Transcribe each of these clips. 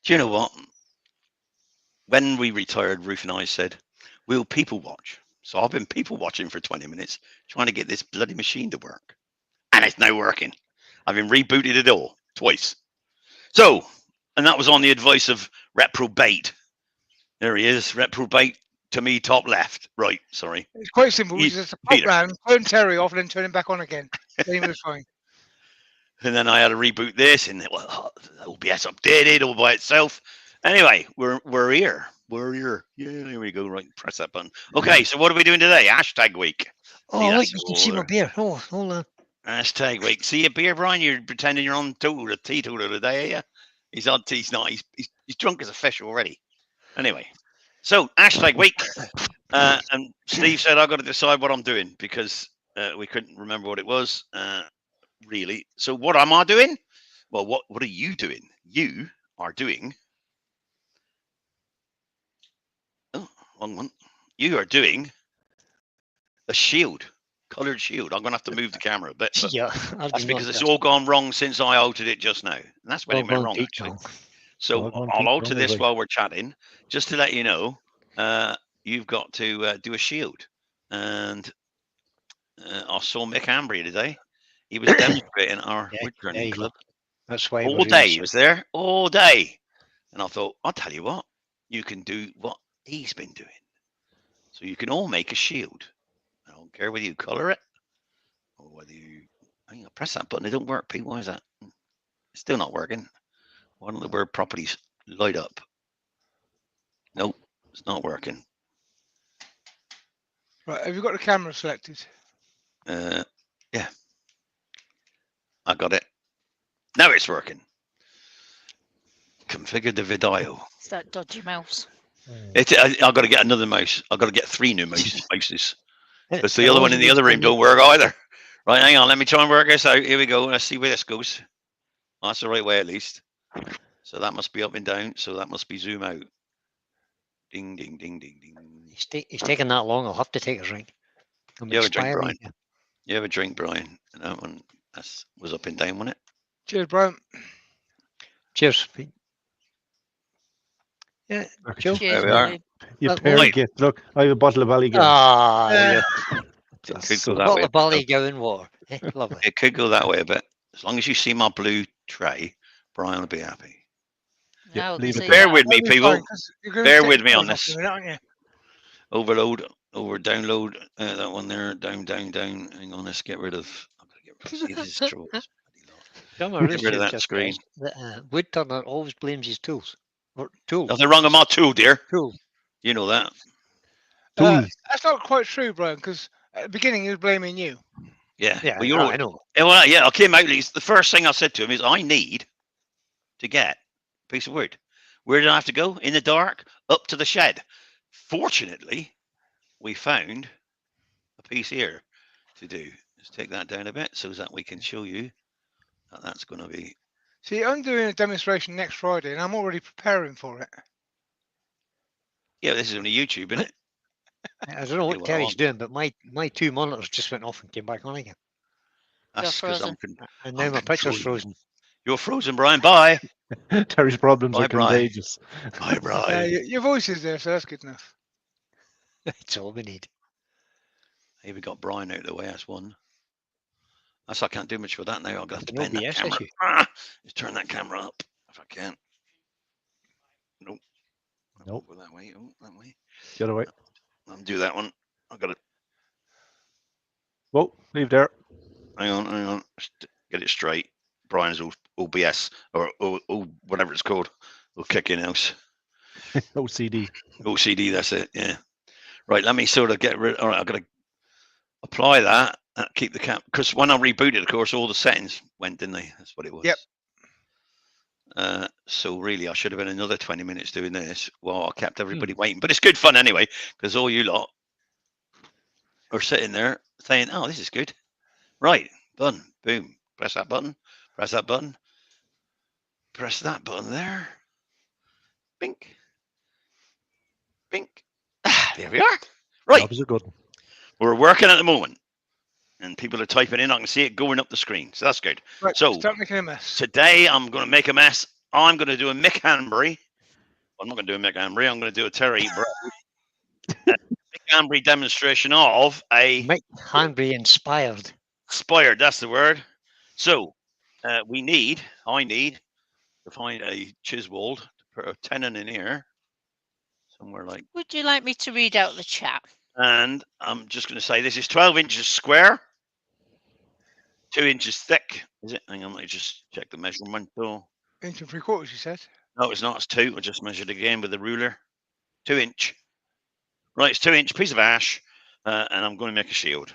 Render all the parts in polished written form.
Do you know what? When we retired, Ruth and I said, we'll people watch. So I've been people watching for 20 minutes, trying to get this bloody machine to work. And it's now working. I've been rebooted it all twice. So, and that was on the advice of Reprobate. There he is, Reprobate to me, top left. Right, sorry. It's quite simple. You just pop round, turn Terry off, and then turn him back on again. Then he was fine. And then I had to reboot this, and well, OBS updated all by itself. Anyway, we're here. We're here. Yeah, there we go. Right, press that button. Okay, so what are we doing today? Hashtag week. Oh, look, you can see my beer. Oh, hold on. Hashtag week. See your beer, Brian? You're pretending you're on total, a teetotaler today, are you? He's on. He's not. He's drunk as a fish already. Anyway, so hashtag week. And Steve said I've got to decide what I'm doing because we couldn't remember what it was. Really. So what am I doing? Well, what are you doing? You are doing. Oh, wrong one. You are doing a shield, coloured shield. I'm going to have to move the camera a bit. Yeah, that's because it's all gone wrong since I altered it just now. And that's when it went wrong, actually. So I'll alter this while we're chatting, just to let you know. You've got to do a shield, and I saw Mick Ambry today. He was demonstrating our Woodturning club. That's why all day he was there, all day. And I thought, I'll tell you what, you can do what he's been doing. So you can all make a shield. I don't care whether you colour it or whether you. I press that button. It don't work, Pete. Why is that? It's still not working. Why don't the word properties light up? Nope, it's not working. Right, have you got the camera selected? Yeah. I got it. Now it's working. Configure the video. It's that dodgy mouse. I've got to get another mouse. I've got to get 3 new mouses. Because the other one in the other room don't work either. Right, hang on. Let me try and work this out. Here we go. Let's see where this goes. Oh, that's the right way at least. So that must be up and down. So that must be zoom out. Ding, ding, ding, ding, ding. He's taking that long. I'll have to take a drink. You have a drink, Brian. You have a drink, Brian. And that one was up and down, wasn't it? Cheers, Brian. Cheers, Pete. Yeah, Cheers, there we are. You pair gift. Look, I have a bottle of Ballygowan. Ah, yeah. It could go that Bottle way. of Ballygowan water. Lovely. It could go that way a bit. As long as you see my blue tray, Brian will be happy. Yeah, bear with me, people. Bear with me on this. Overload, download. That one there. Down. Hang on, let's get rid of. I'm gonna get rid of this trouble. Get rid of that screen. Woodturner always blames his tools. Nothing wrong with my tool, dear. Tool. You know that. That's not quite true, Brian, because at the beginning he was blaming you. Yeah. Yeah, well, I know. Well, yeah, I came out. The first thing I said to him is, I need to get a piece of wood. Where did I have to go? In the dark, up to the shed. Fortunately, we found a piece here to do. Let's take that down a bit so that we can show you that that's going to be. See, I'm doing a demonstration next Friday, and I'm already preparing for it. Yeah, this is only YouTube, isn't it? I don't know what Terry's doing, but my 2 monitors just went off and came back on again. That's because and now my picture's frozen. You're frozen, Brian. Bye. Terry's problems are contagious. Bye, Brian. Your voice is there, so that's good enough. That's all we need. Here we got Brian out of the way. That's one. I can't do much for that now. I'm going to have to bend that camera. Just turn that camera up if I can. Nope. Nope. Go that way. Oh, that way. The other way. I'll do that one. I've got to. Whoa, leave there. Hang on. Get it straight. Brian's OBS or whatever it's called will kick in house. OCD. OCD, that's it. Yeah. Right. Let me sort of get rid. All right. I've got to apply that. Keep the cap, because when I rebooted, of course, all the settings went, didn't they? That's what it was. Yep. So really, I should have been another 20 minutes doing this while I kept everybody waiting. But it's good fun anyway, because all you lot are sitting there saying, "Oh, this is good." Right, button, boom, press that button, press that button, press that button there. Bink, bink. There we are. Right. That was a good one. We're working at the moment. And people are typing in. I can see it going up the screen. So that's good. Right, so start making a mess. Today I'm going to make a mess I'm going to do a Mick Hanbury. I'm not going to do a Mick Hanbury. I'm going to do a Terry Mick Hanbury demonstration of a Mick Hanbury inspired. Inspired. That's the word. So I need to find a Chiswold to put a tenon in here somewhere like. Would you like me to read out the chat? And I'm just going to say this is 12 inches square, 2 inches thick. Is it? Hang on, let me just check the measurement. Oh, Inch and 3/4, you said. no, it's not. It's 2. I just measured again with the ruler. 2 inch. Right, it's 2 inch piece of ash, and I'm going to make a shield.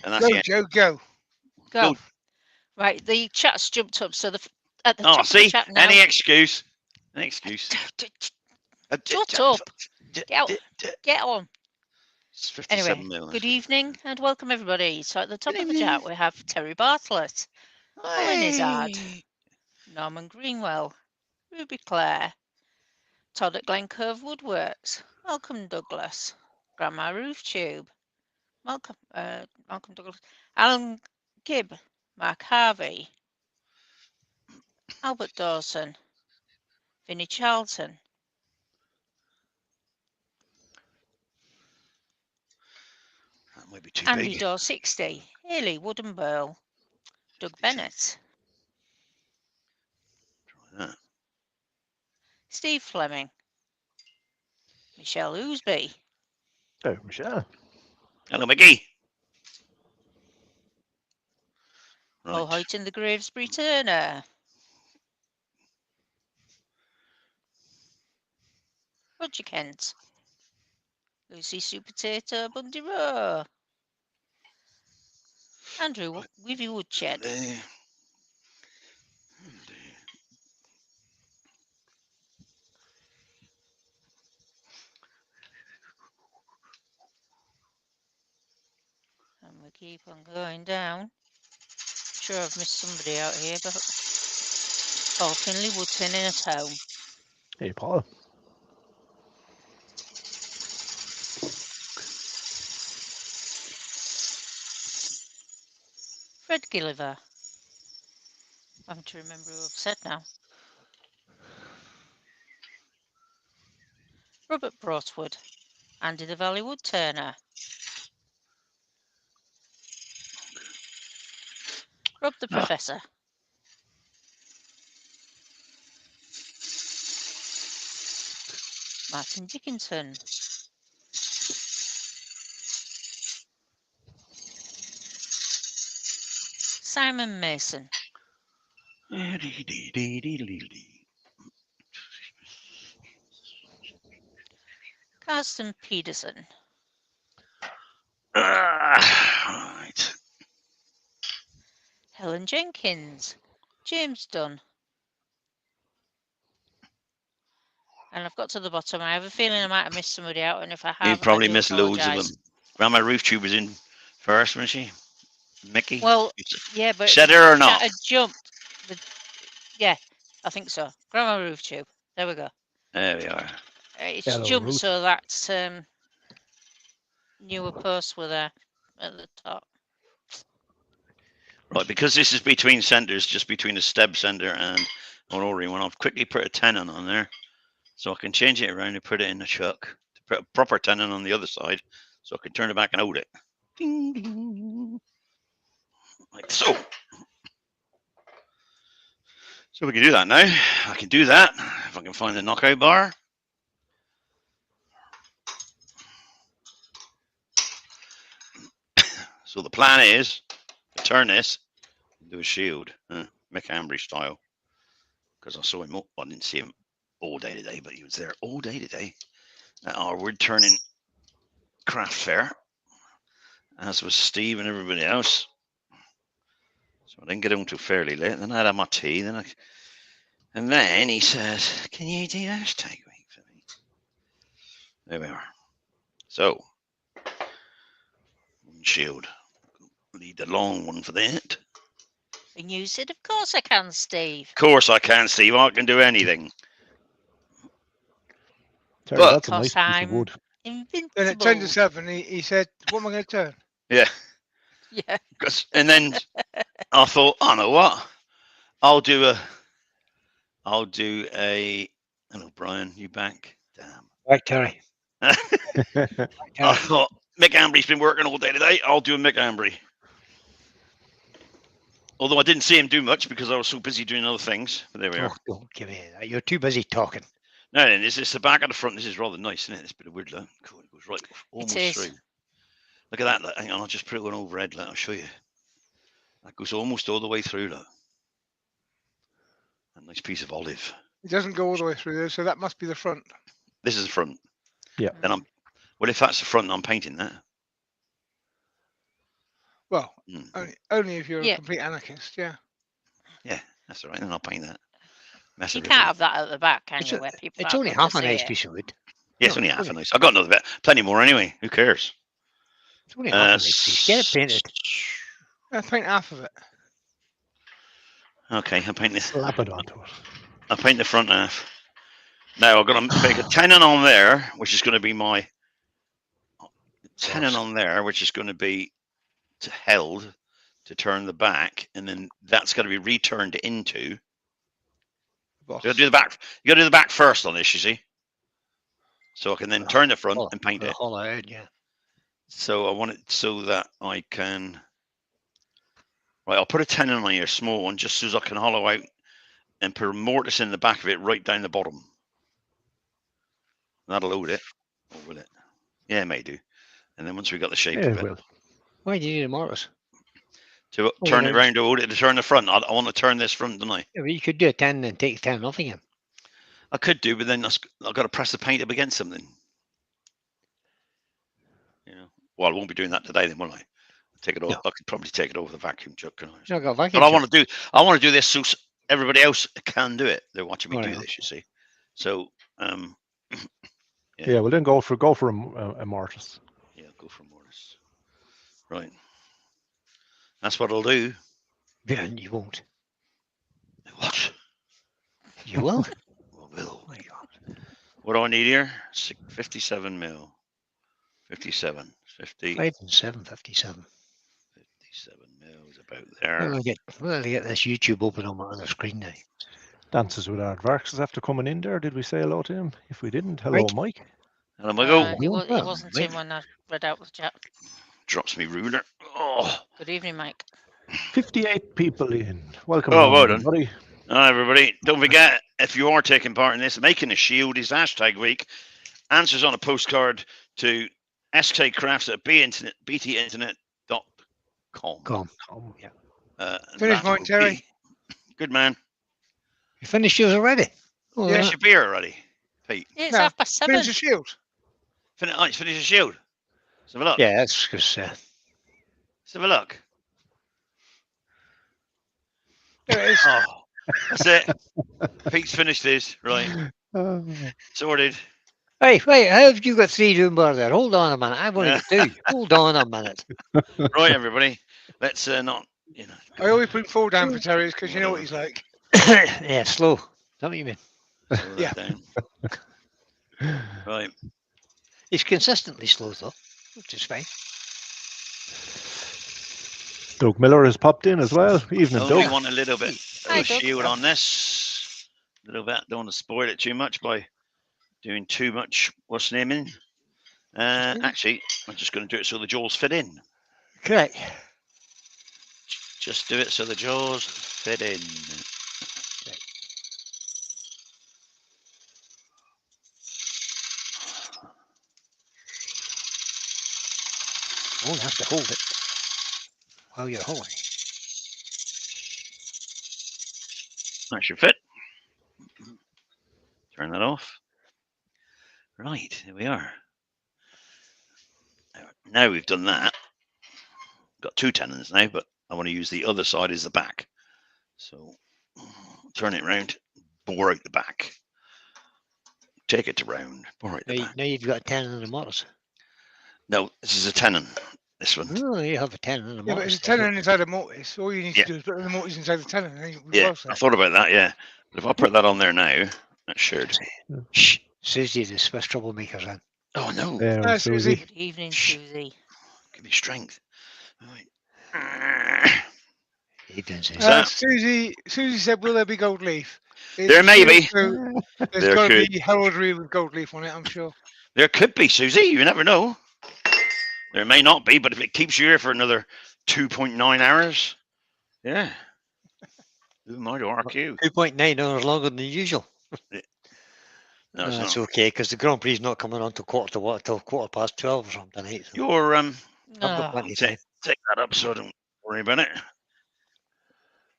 And that's Go, the end. Joe, go. Go. Go. Right, the chat's jumped up. So at the Oh, top of the see? chat now. Any excuse. Any excuse. Shut up. Get on. It's 57 Anyway, mil. good evening and welcome everybody. So at the top of the chat we have Terry Bartlett, Colin Izzard, Norman Greenwell, Ruby Clare, Todd at Glen Cove Woodworks, Malcolm Douglas, Grandma Roof Tube, Malcolm Douglas, Alan Gibb, Mark Harvey, Albert Dawson, Vinnie Charlton, That might be too Andy big. Door 60, Haley Woodenburl, Doug Bennett, Try that. Steve Fleming, Michelle Ousby, Oh, Michelle. Hello, Mickey. Paul Right. Hoyt in the Gravesbury Turner, Roger Kent, Lucy Supertato Bundy Rowe, Andrew Weavy Woodshed, and we keep on going down. Sure, I've missed somebody out here, but Paul Finley Woodturning at home. Hey, Paul. Fred Gilliver. I'm having to remember who I've said now. Robert Broadwood, Andy the Valley Woodturner, Rob the Professor, Martin Dickinson, Simon Mason, Carsten Peterson, Right. Helen Jenkins, James Dunn. And I've got to the bottom. I have a feeling I might have missed somebody out, and if I have, You probably I do missed loads of them. apologise. Grandma Roof Tube was in first, wasn't she? Mickey? Well, yeah, but said her or not? chat had jumped. Yeah, I think so. Grandma Roof Tube. There we go. There we are. It's Hello, jumped Ruth. so that newer posts were there at the top. Right, because this is between centres, just between the steb centre and an O-ring one, I've quickly put a tenon on there. So I can change it around and put it in the chuck. To put a proper tenon on the other side, so I can turn it back and hold it. Ding, ding. Like so. So we can do that now. I can do that if I can find the knockout bar. So the plan is to turn this into a shield, Mick Hanbury style. Because I saw him, I didn't see him all day today, but he was there all day today at our Woodturning craft fair, as was Steve and everybody else. So I didn't get home till fairly late. Then I had my tea. And then he says, "Can you do hashtag week for me?" There we are. So, shield. Need the long one for that. And you said, of course I can, Steve. Of course I can, Steve. I can do anything. Terry, But- that's a nice piece of wood. Then Invincible. at 10 to 7, he said, what am I going to turn? Yeah. Yeah. And then I thought, I know what? I'll do I'll do a. Hello, Brian. You back? Damn. Right, Terry. I Terry. thought Mick Ambry's been working all day today. I'll do a Mick Ambry. Although I didn't see him do much because I was so busy doing other things. But there we are. Oh, don't give me that. You're too busy talking. Now then, is this the back of the front? This is rather nice, isn't it? It's a bit of weird look. Cool. It goes right almost is. through. Look at that. Look. Hang on, I'll just put it on overhead. Look, I'll show you. That goes almost all the way through. Look. A nice piece of olive. It doesn't go all the way through there, so that must be the front. This is the front. Yeah. Then I'm. Well, if that's the front, I'm painting that. Well, Mm. only if you're Yeah. a complete anarchist, yeah. Yeah, that's all right. Then I'll paint that. Mess You everything can't up. have that at the back, can It's you? a- Where people It's aren't only going to half a see nice it. piece of wood. Yeah, it's No, only it's half a only- nice. I've got another bit. Plenty more anyway. Who cares? It's only half a nice piece. Get it painted. Paint half of it. Okay, I'll paint this. Slap it onto it. I'll paint the front half. Now I've got to make a tenon on there, which is going to be my tenon on there, which is going to be held to turn the back, and then that's got to be returned into. Boss. You got to do the back. You got to do the back first on this, you see. So I can then turn the front Oh, and paint for the it. hollow out, yeah. So I want it so that I can. Right, I'll put a tenon on here, a small one, just so as I can hollow out and put a mortise in the back of it, right down the bottom. That'll load it, or will it? Yeah, it may do. And then once we got the shape Yeah, of it it, will. Why do you need a mortise? to Oh, turn yeah. it round to hold it to turn the front. I want to turn this front, don't I? Yeah, well, you could do a 10 and take the 10 off again. I could do, but then I've got to press the paint up against something. You know. Well, I won't be doing that today, then, will I? Take it off. No. I could probably take it over the vacuum truck. Can I? You've not got a vacuum But I truck. want to do. I want to do this so everybody else can do it. They're watching me Oh, do yeah. this. You see. So, Yeah, well then go for a mortise. yeah, go for mortise. Right. That's what I'll do. Yeah, you won't. What? You will? I will. Oh my God. What do I need here? 57 mil. 57. 50. 5 and 7, 57. 57 mil is about Well, there. I get this YouTube open on my other screen now. Dances with Aardvarks is after coming in there. Did we say hello to him? If we didn't, hello, Right. Mike. And I'm going to go. It, Well, was, well, it wasn't right. him when I read out the chat. Drops me ruler. Oh. Good evening, Mike. 58 people in. Welcome. Oh, along, well done. everybody. Hi, everybody. Don't forget, if you are taking part in this, making a shield is hashtag week. Answers on a postcard to skkrafts at btinternet.com. Come. Yeah. And Finish that mine, will Terry. be- Good man. You finished yours already? Oh, Yeah. Finish your beer already, Pete. Yeah, it's No, 7:30. Finish the shield. Finish your shield. Let's have a look. yeah, that's because Let's have a look. There it is. Oh, that's it. Pete's finished his. Right. Sorted. Hey, wait, how have you got 3 doing bar there? Hold on a minute. I've only got 2. Hold on a minute. Right, everybody. Let's not, you know. I always put 4 down for Terry because you know what he's like. Yeah, slow. Is that what you mean? slow that Yeah. down. Right. He's consistently slow though, which is fine. Doug Miller has popped in as well. Evening, Only Doug. want a little bit Hi, of a Doug. shield on this. A little bit. Don't want to spoil it too much by doing too much. What's the name in? Actually, I'm just going to do it so the jaws fit in. Correct. Just do it so the jaws fit in. You won't have to hold it while you're holding. That should fit. Turn that off. Right, here we are. Now we've done that. Got 2 tenons now, but I want to use the other side as the back. So turn it round, bore out the back. Take it to round, bore out the back. Now you've got a 10 and a mortise. No, this is a tenon. This one. Oh, you have a 10 and a Yeah, but mortise. it's a tenon inside a mortise. All you need Yeah. to do is put the mortise inside the tenon. And then Yeah, reverse I that. thought about that, yeah. But if I put that on there now, that should. Shh. Susie, the Swiss troublemakers then. Oh, no. There, No, Susie. Susie. Good evening, Shh. Susie. Give me strength. Right. Evening, Susie. So- Susie said, "Will there be gold leaf?" There may be. There's There got to could. be heraldry with gold leaf on it, I'm sure. There could be, Susie. You never know. There may not be, but if it keeps you here for another 2.9 hours, yeah. Who might argue? 2.9 hours longer than usual. No, it's That's not. okay, because the Grand Prix is not coming on till quarter past 12 or something tonight. So You're I've got Oh, plenty of take, time. take that up so I don't worry about it.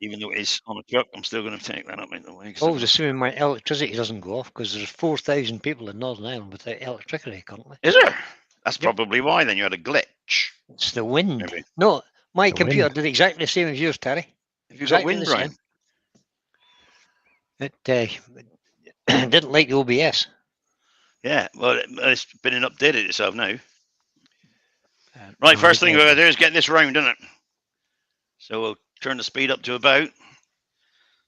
Even though it is on a truck, I'm still going to take that up in the way. Always assuming my electricity doesn't go off, because there's 4,000 people in Northern Ireland without electricity currently. Is there? That's Yep. probably why. Then you had a glitch. It's the wind. Maybe. No, my The computer wind. did exactly the same as yours, Terry. Have you got Exactly wind, the same. It didn't like the OBS. Yeah. Well, it's been updated itself now. Right. First thing we're going to do is get this round, isn't it? So we'll turn the speed up to about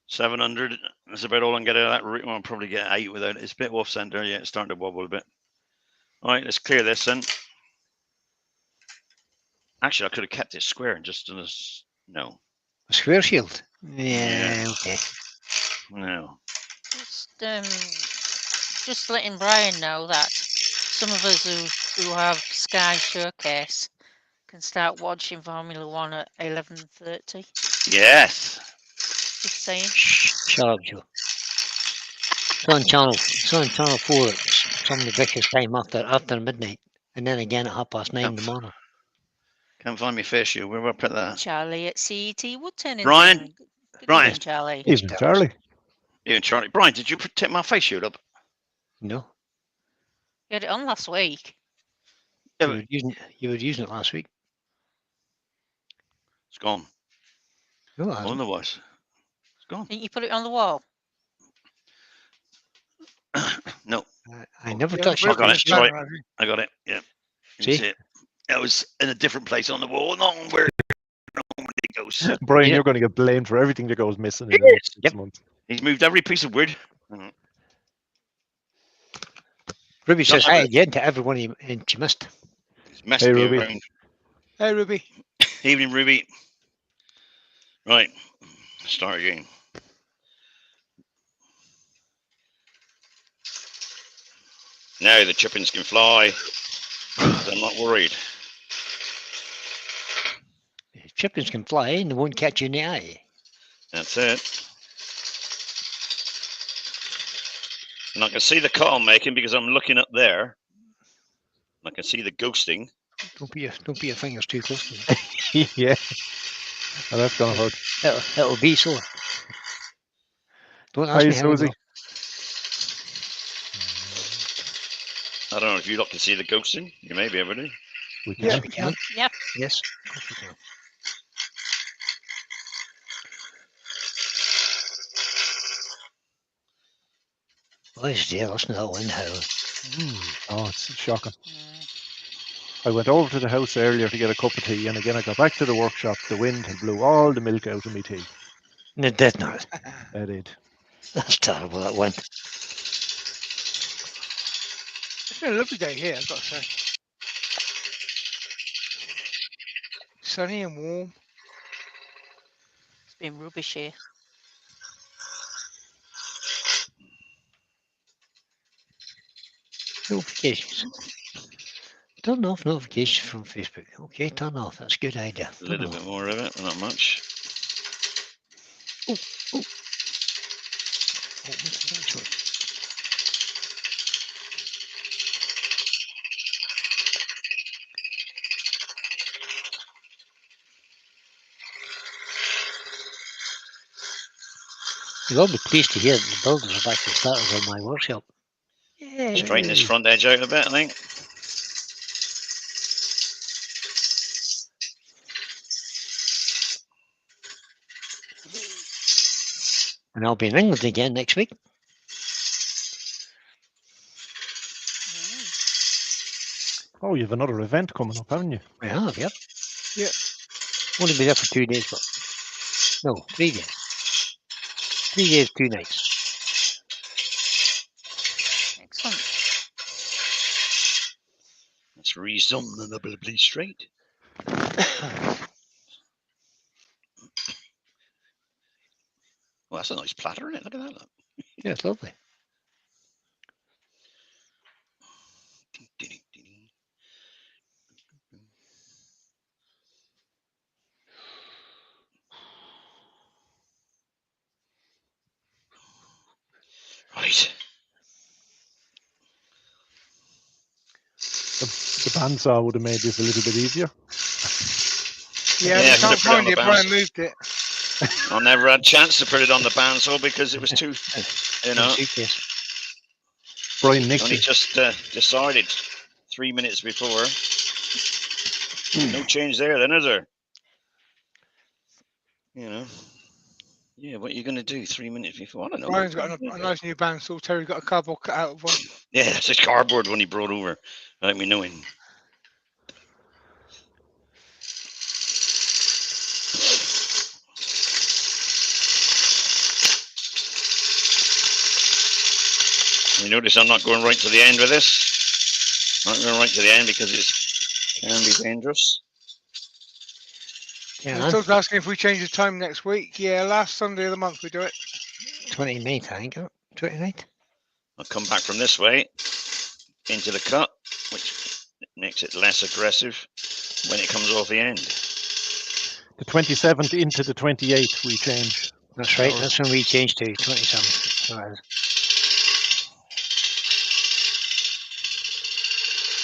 700. That's about all I can get out of that route. I'll probably get 8 without it. It's a bit off center. Yeah, it's starting to wobble a bit. All right, let's clear this then. Actually, I could have kept it square and just done this. No. A square shield. Yeah. Yeah, okay. No. just letting Brian know that some of us who have Sky Showcase can start watching Formula One at 11:30. Yes. Just saying. Shut up, Joe. It's on channel 4 at some ridiculous time after midnight, and then again at 9:30 in the morning. Can't find my face shield. Where will I put that? Charlie at CET Woodturning. Brian. Good Brian. evening, Charlie. Even Charlie. You and Charlie. Brian, did you take my face shield up? No, You had it on last week. Yeah, you were using it last week. it's gone. No, it hasn't. Otherwise, it's gone. Didn't you put it on the wall? No, I never Yeah, touched I it. got it. it's Sorry. fine, right? I got it. Yeah. You See? see it. It was in a different place on the wall, not where it normally goes. Brian, Yeah. you're going to get blamed for everything that goes missing in the next 6 Yep. months. He's moved every piece of wood. Ruby says Not hi like again to everyone she missed. He's messed Hey, me Ruby. around. Hey, Ruby. Evening, Ruby. Right. Start again. Now the chippings can fly. I'm not worried. Chickens can fly and they won't catch you in the eye. That's it. And I can see the cut I'm making because I'm looking up there. I can see the ghosting. Don't put your fingers too close to it. Yeah. Oh, that's going to hurt. It'll be sore. Don't ask Hi, me how I Susie. know. I don't know if you lot can see the ghosting. You may be able to. We Yeah. can. We can. Yep. Yes, of course we can. Boys, dear, listen to that wind howl. Oh, it's shocking. Mm. I went over to the house earlier to get a cup of tea, and again I got back to the workshop. The wind had blew all the milk out of me tea. No, it did not. It did. That's terrible, that wind. It's been a lovely day here, I've got to say. Sunny and warm. It's been rubbish here. Notifications. Turn off notifications from Facebook. Okay, turn off. That's a good idea. A little bit more of it, but not much. Oh, what's the next one? You'll all be pleased to hear that the builders have actually started on my workshop. Straighten this front edge out a bit, I think. And I'll be in England again next week. Oh, you have another event coming up, haven't you? I have, yep. Yeah. Only be there for 2 days, but no, 3 days. 3 days, 2 nights. Excellent. That's reasonably straight. Well, that's a nice platter, isn't it? Look at that. Look. Yeah, it's lovely. Right. The bandsaw would have made this a little bit easier. Yeah, Yeah, we I could've can't put it on find the it. Brian bounce. moved it. I never had a chance to put it on the bandsaw because it was too, you know. Suitcase. Brian nicked Only it. just decided 3 minutes before. No change there, then, is there? You know. Yeah, what are you going to do 3 minutes before? I don't know. Brian's got a nice new bandsaw. Terry got a cardboard cut out of one. Yeah, that's a cardboard one he brought over. Without me knowing. You notice I'm not going right to the end with this. I'm not going right to the end because it can be dangerous. Yeah, I'm still asking if we change the time next week. Yeah, last Sunday of the month we do it. 29th, I think. 29th. I'll come back from this way into the cut, which makes it less aggressive when it comes off the end. The 27th into the 28th we change. That's right. That's when we changed to 27th.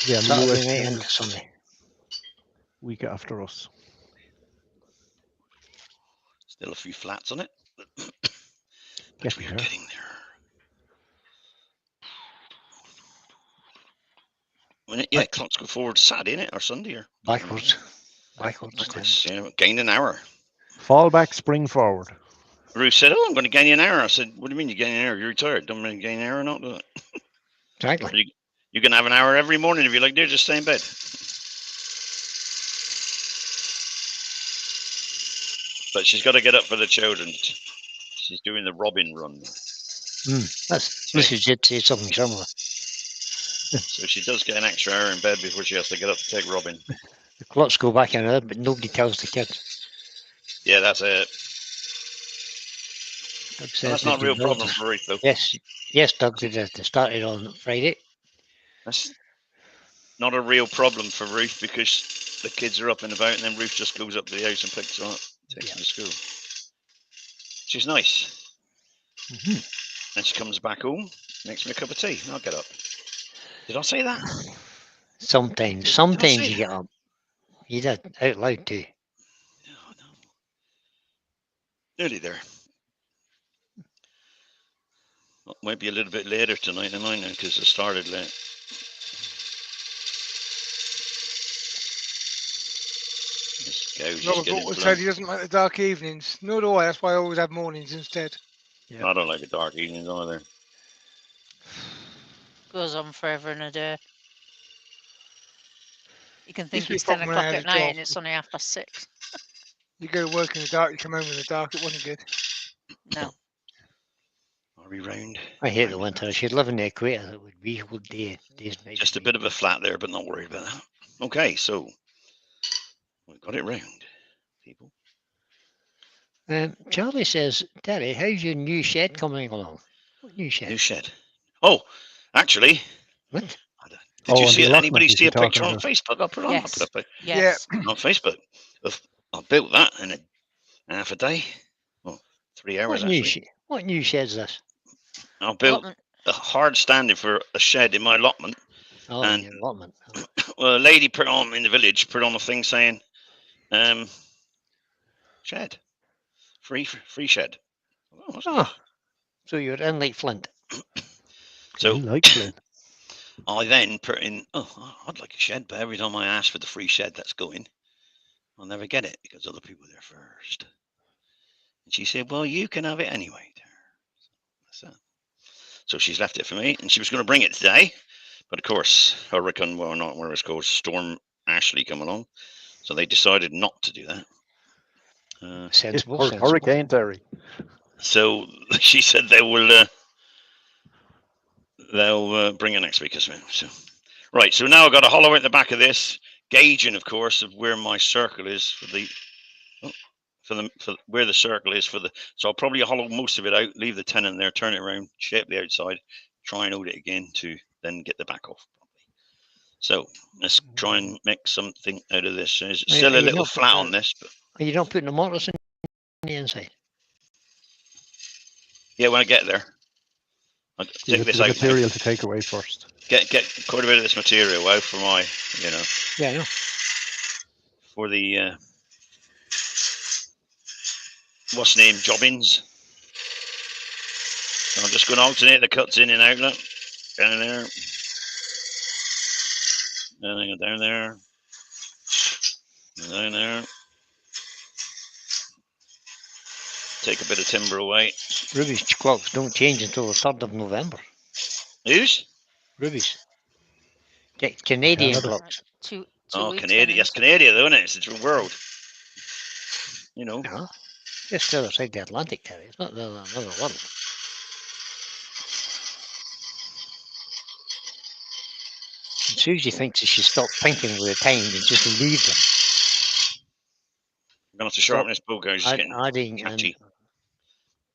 Yeah, the Saturday US night changes into Sunday. week after us. Still a few flats on it. Yes, We're we are. getting there. Yeah, clocks go forward Saturday, innit? Or Sunday or Backwards. Backwards. backwards. Yeah, gained an hour. Fall back, spring forward. Ruth said, "Oh, I'm going to gain you an hour." I said, "What do you mean you gain an hour? You're retired. Don't mean gain an hour or not, does it? Exactly. You can have an hour every morning if you like. There, just stay in bed." But she's got to get up for the children. She's doing the Robin run. Mrs. did say something similar. So she does get an extra hour in bed before she has to get up to take Robin. The clocks go back in there, but nobody tells the kids. Yeah, that's it. Doug Well, says that's not a they real do problem for Ruth, though. Yes, Doug did it. They started on Friday. That's not a real problem for Ruth because the kids are up and about, and then Ruth just goes up to the house and picks them up, takes them to school. She's nice. And she comes back home, makes me a cup of tea, and I'll get up. Did I say that? Sometimes you get up. You did out loud too. No. Nearly there. Well, might be a little bit later tonight than I know because I started late. Robert said he doesn't like the dark evenings. Nor do I. That's why I always have mornings instead. Yeah. I don't like the dark evenings either. Goes on forever and a day. You can think Used to be it's a 10 problem when I o'clock had at a night job. and it's only 6:30. You go to work in the dark, you come home in the dark. It wasn't good. No. Are we round? I hate the winter. I should live in the equator. It would be whole days and nights. Just a bit of a flat there, but not worried about that. Okay, so we've got it round, people. Charlie says, Terry, how's your new shed coming along? What new shed? New shed. Oh, actually. What? Did you see anybody see a picture on Facebook? I'll put on. Yes. I'll put Yes. on Facebook. I built that in half a day. Well, 3 hours actually. What new shed is this? I built a hard standing for a shed in my allotment. Oh, and your allotment. Well, a lady put on in the village, put on a thing saying, shed. Free shed. Oh, so you're in like Flint. So like Flint. I then put in, I'd like a shed, but every time I ask for the free shed that's going, I'll never get it because other people are there first. And she said, well, you can have it anyway. So she's left it for me, and she was going to bring it today. But of course, Hurricane, well, not where it's called, Storm Ashley come along. So they decided not to do that. Sensible. Hurricane Terry. So she said they'll bring it next week as well. So, right, so now I've got a hollow at the back of this, gauging, of course, of where my circle is for for where the circle is for the. So I'll probably hollow most of it out, leave the tenon there, turn it around, shape the outside, try and out it again to then get the back off. So let's try and make something out of this. It's still a little flat on this, but Are you not putting the mortise in the inside? yeah, when I get there, I'll take this the out. material to take away first. Get quite a bit of this material out for my, Yeah, I know. for the what's the name, jobbins. So I'm just going to alternate the cuts in and out. Look, down there, then I go down there, down there. Take a bit of timber away. Ruby's clocks don't change until the 3rd of November. Whose? Ruby's. Canadian Canada. clocks. Two Oh, weeks Canadian. then, Yes, isn't it? Canadian, though, isn't it? It's a different world. You know. Yeah. Just the other side of the Atlantic, Terry. It's not the other world. And Susie thinks she should stop thinking with the times and just leave them. I'm going to have to sharpen this bow, guys. It's getting Adding catchy.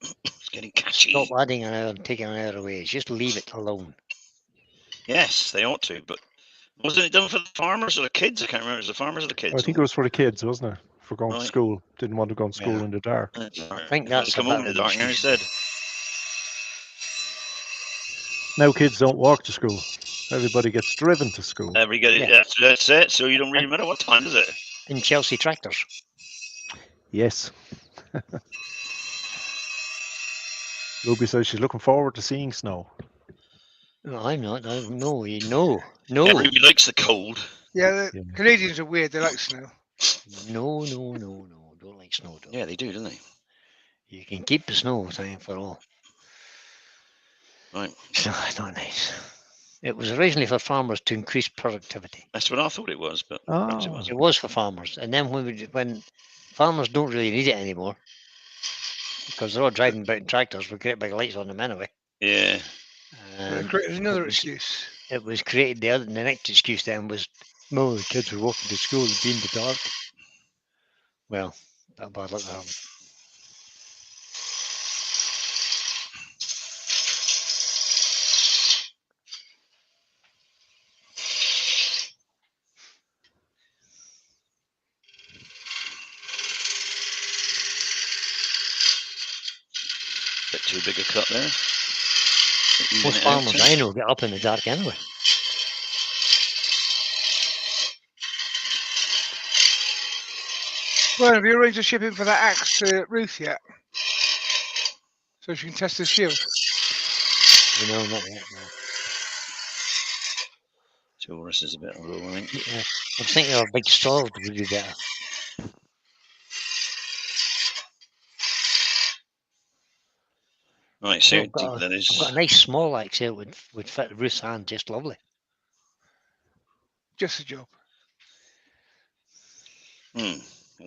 and It's getting catchy. stop adding an hour and taking an hour away. Just leave it alone. Yes, they ought to, but wasn't it done for the farmers or the kids? I can't remember. It was the farmers or the kids? I think it was for the kids, wasn't it? For going to Right. school. Didn't want to go to school Yeah. in the dark. I think that's come a home in bit the of dark an now excuse. instead. Now kids don't walk to school. Everybody gets driven to school. Yeah. That's it. So you don't really matter what time, does it? In Chelsea tractors. Yes. Ruby says she's looking forward to seeing snow. No, I'm not. No. Everybody likes the cold. Yeah, the Yeah. Canadians are weird. They like snow. No. Don't like snow, don't. Yeah, they do, don't they? You can keep the snow time for all. Right. So it's not nice. It was originally for farmers to increase productivity. That's what I thought it was, but perhaps it Oh. wasn't. It was for farmers, and then when farmers don't really need it anymore because they're all driving about in tractors with great big lights on them anyway. Yeah. And There's another it was- excuse. It was created. The next excuse then was, no, the kids were walking to school and being in the dark. Well, that bad luck happened. Bit too big a cut there. Most farmers I know get up in the dark anyway. Well, have you arranged a shipping for that axe to Ruth yet? So she can test his shield. No, not yet. No. Taurus is a bit low, I think. Yeah, I was thinking of a big sword would be better. Right, so I've got that is. I've got a nice small axe here would fit Ruth's hand just lovely. Just a job. Won't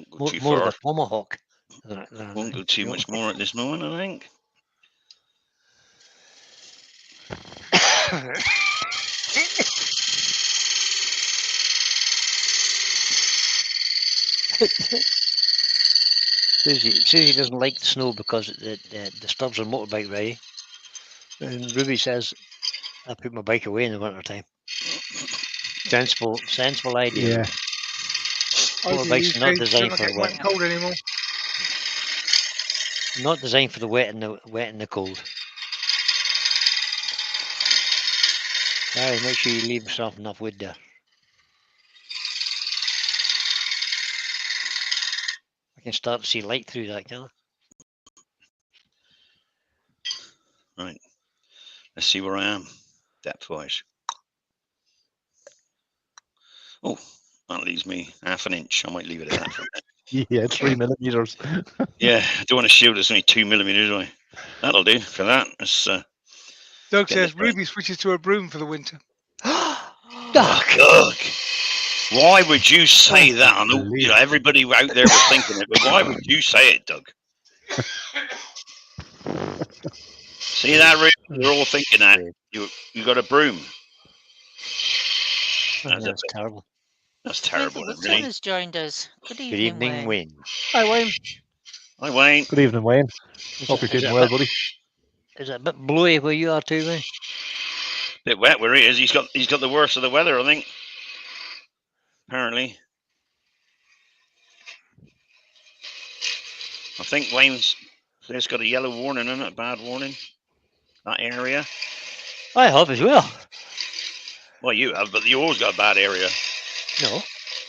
go More, too more far. of a tomahawk. than Won't go a- too much more at this moment, I think. Susie doesn't like the snow because it disturbs her motorbike riding. And Ruby says, I put my bike away in the winter time. Sensible idea. Yeah. Motorbike's not designed for get wet wet. and cold anymore. Not designed for the wet and the cold. Gary, make sure you leave yourself enough wood there. I can start to see light through that, can I? Right. Let's see where I am, depth-wise. Oh, that leaves me half an inch. I might leave it at that for a minute. Yeah, 3 millimeters. Yeah, I don't want to shoot. It's only 2 millimeters, do I? That'll do for that. Let's, Doug Get says this right. Ruby switches to a broom for the winter. Doug! Doug, why would you say that? I know, believe everybody out there was thinking it, but why would you say it, Doug? See that, Ruby? They're all thinking that. You got a broom. That's terrible. That's Wayne terrible, Woodturning really. has joined us. Good Good evening, evening, Wayne. Wayne. Hi, Wayne. Hi, Wayne. Good evening, Wayne. Is Hope it, you're is, keeping it, well, buddy. is it a bit blowy where you are too, Wayne? Bit wet where he is. He's got the worst of the weather, I think. Apparently. I think Wayne's place got a yellow warning in it, a bad warning. That area. I have as well. Well, you have, but you always got a bad area. No,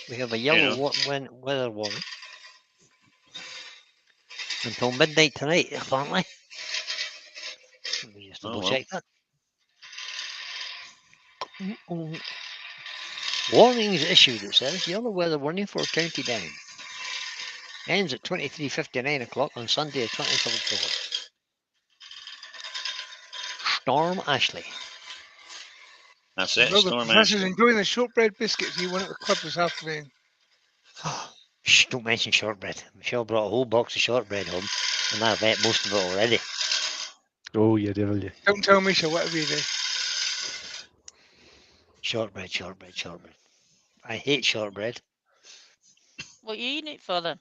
we have a yellow know. weather warning until midnight tonight, apparently. Let me just double check that. Warnings issued, it says. Yellow weather warning for County Down. Ends at 23:59 o'clock on Sunday, the 20th of October. Storm Ashley. That's it. Well, the Storm professor's Ashley. enjoying the shortbread biscuits he won at the club this afternoon. Shh, don't mention shortbread. Michelle brought a whole box of shortbread home, and I've ate most of it already. Oh, you devil, you. Don't tell Misha, whatever you do. Shortbread, shortbread, shortbread. I hate shortbread. What are you eating it for then?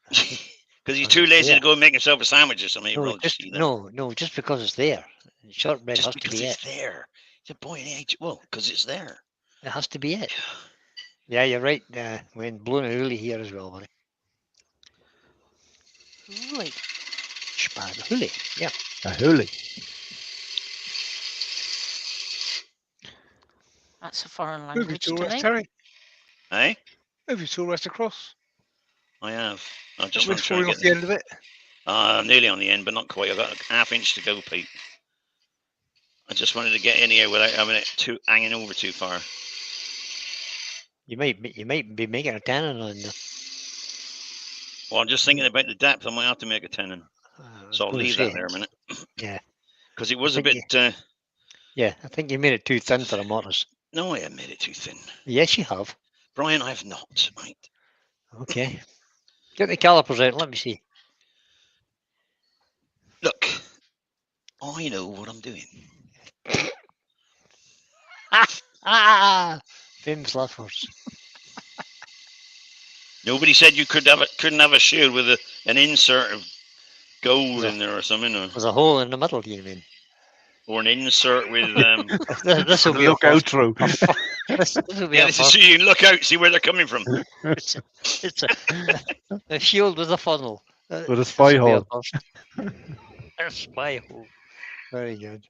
Because he's too lazy to go and make himself a sandwich or something. No, just because it's there. Shortbread just has to because be it's it. there. He's a boy in age. Well, because it's there. It has to be it. Yeah, you're right. When blowing a hoolie here as well, buddy. Hoolie. Spad hoolie. Yeah. A hoolie. That's a foreign Move your language tool to rest, me. Terry. Eh? Move your tool rest across. I have. I just Don't want risk to try and falling get off the end of it. I'm nearly on the end, but not quite. I've got a half inch to go, Pete. I just wanted to get in here without having it hanging over too far. You might be making a tannin on the. Well, I'm just thinking about the depth. I might have to make a tenon. So I'll leave that there a minute. Yeah. Because it was a think bit. Yeah, I think you made it too thin for a mortise. No, I haven't made it too thin. Yes, you have. Brian, I have not. Right. Okay. Get the calipers out. Let me see. Look, I know what I'm doing. Famous last words. Nobody said you couldn't have a shield with an insert of gold in there or something, There's a hole in the middle, you mean? or an insert with. This will be Look out through. This will be Yeah, a this is first. so you can look out, see where they're coming from. It's a shield with a funnel. With a spy This will be hole. a first. A spy hole. Very good.